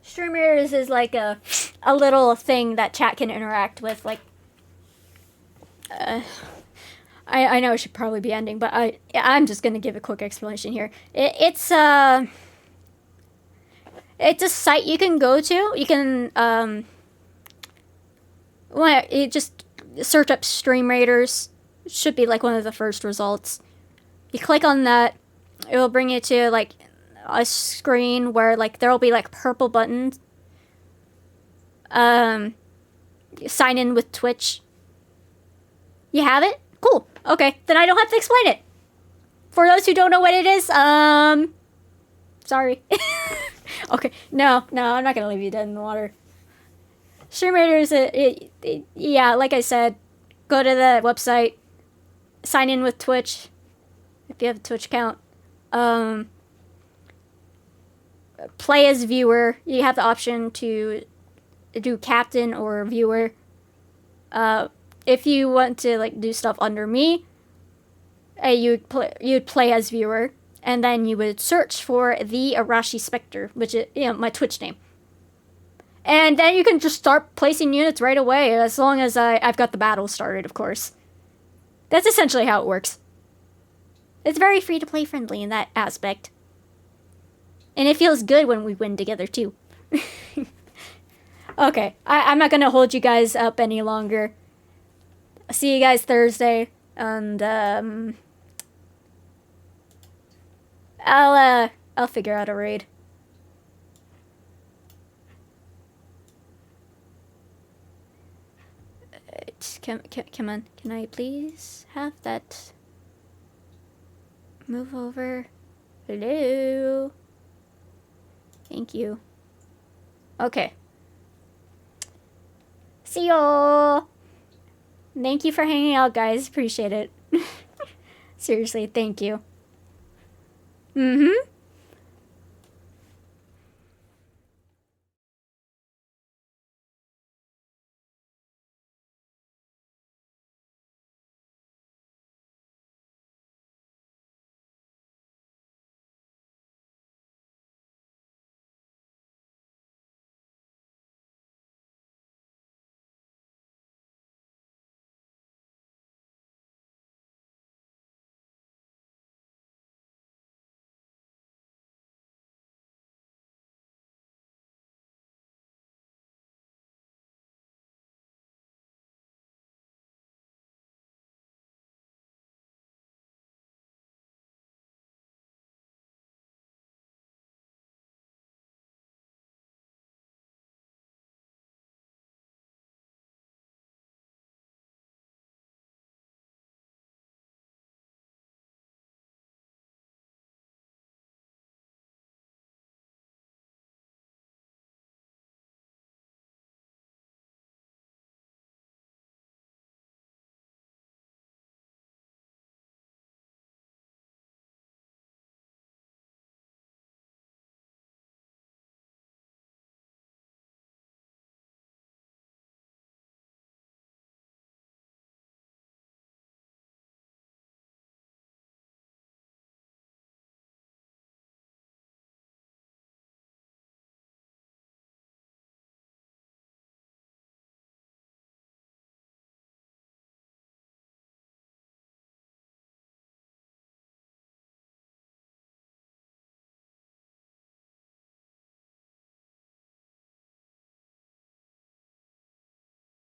Stream Raiders is like a little thing that chat can interact with, like, I know it should probably be ending, but I'm just gonna give a quick explanation here. It's a site you can go to. You can you just search up Stream Raiders. It should be like one of the first results. You click on that, it will bring you to like a screen where like there will be like purple buttons. Sign in with Twitch. You have it? Cool. Okay, then I don't have to explain it. For those who don't know what it is, sorry. Okay, no, I'm not gonna leave you dead in the water. Stream Raiders, yeah, like I said, go to the website, sign in with Twitch, if you have a Twitch account. Play as viewer. You have the option to do captain or viewer. If you want to like do stuff under me, you'd play as viewer, and then you would search for the Arashi Spectre, which is my Twitch name. And then you can just start placing units right away, as long as I've got the battle started, of course. That's essentially how it works. It's very free to play friendly in that aspect. And it feels good when we win together, too. Okay, I'm not going to hold you guys up any longer. See you guys Thursday. And, I'll figure out a raid. Come on. Can I please have that? Move over. Hello. Thank you. Okay. See y'all. Thank you for hanging out, guys. Appreciate it. Seriously, thank you. Mm-hmm.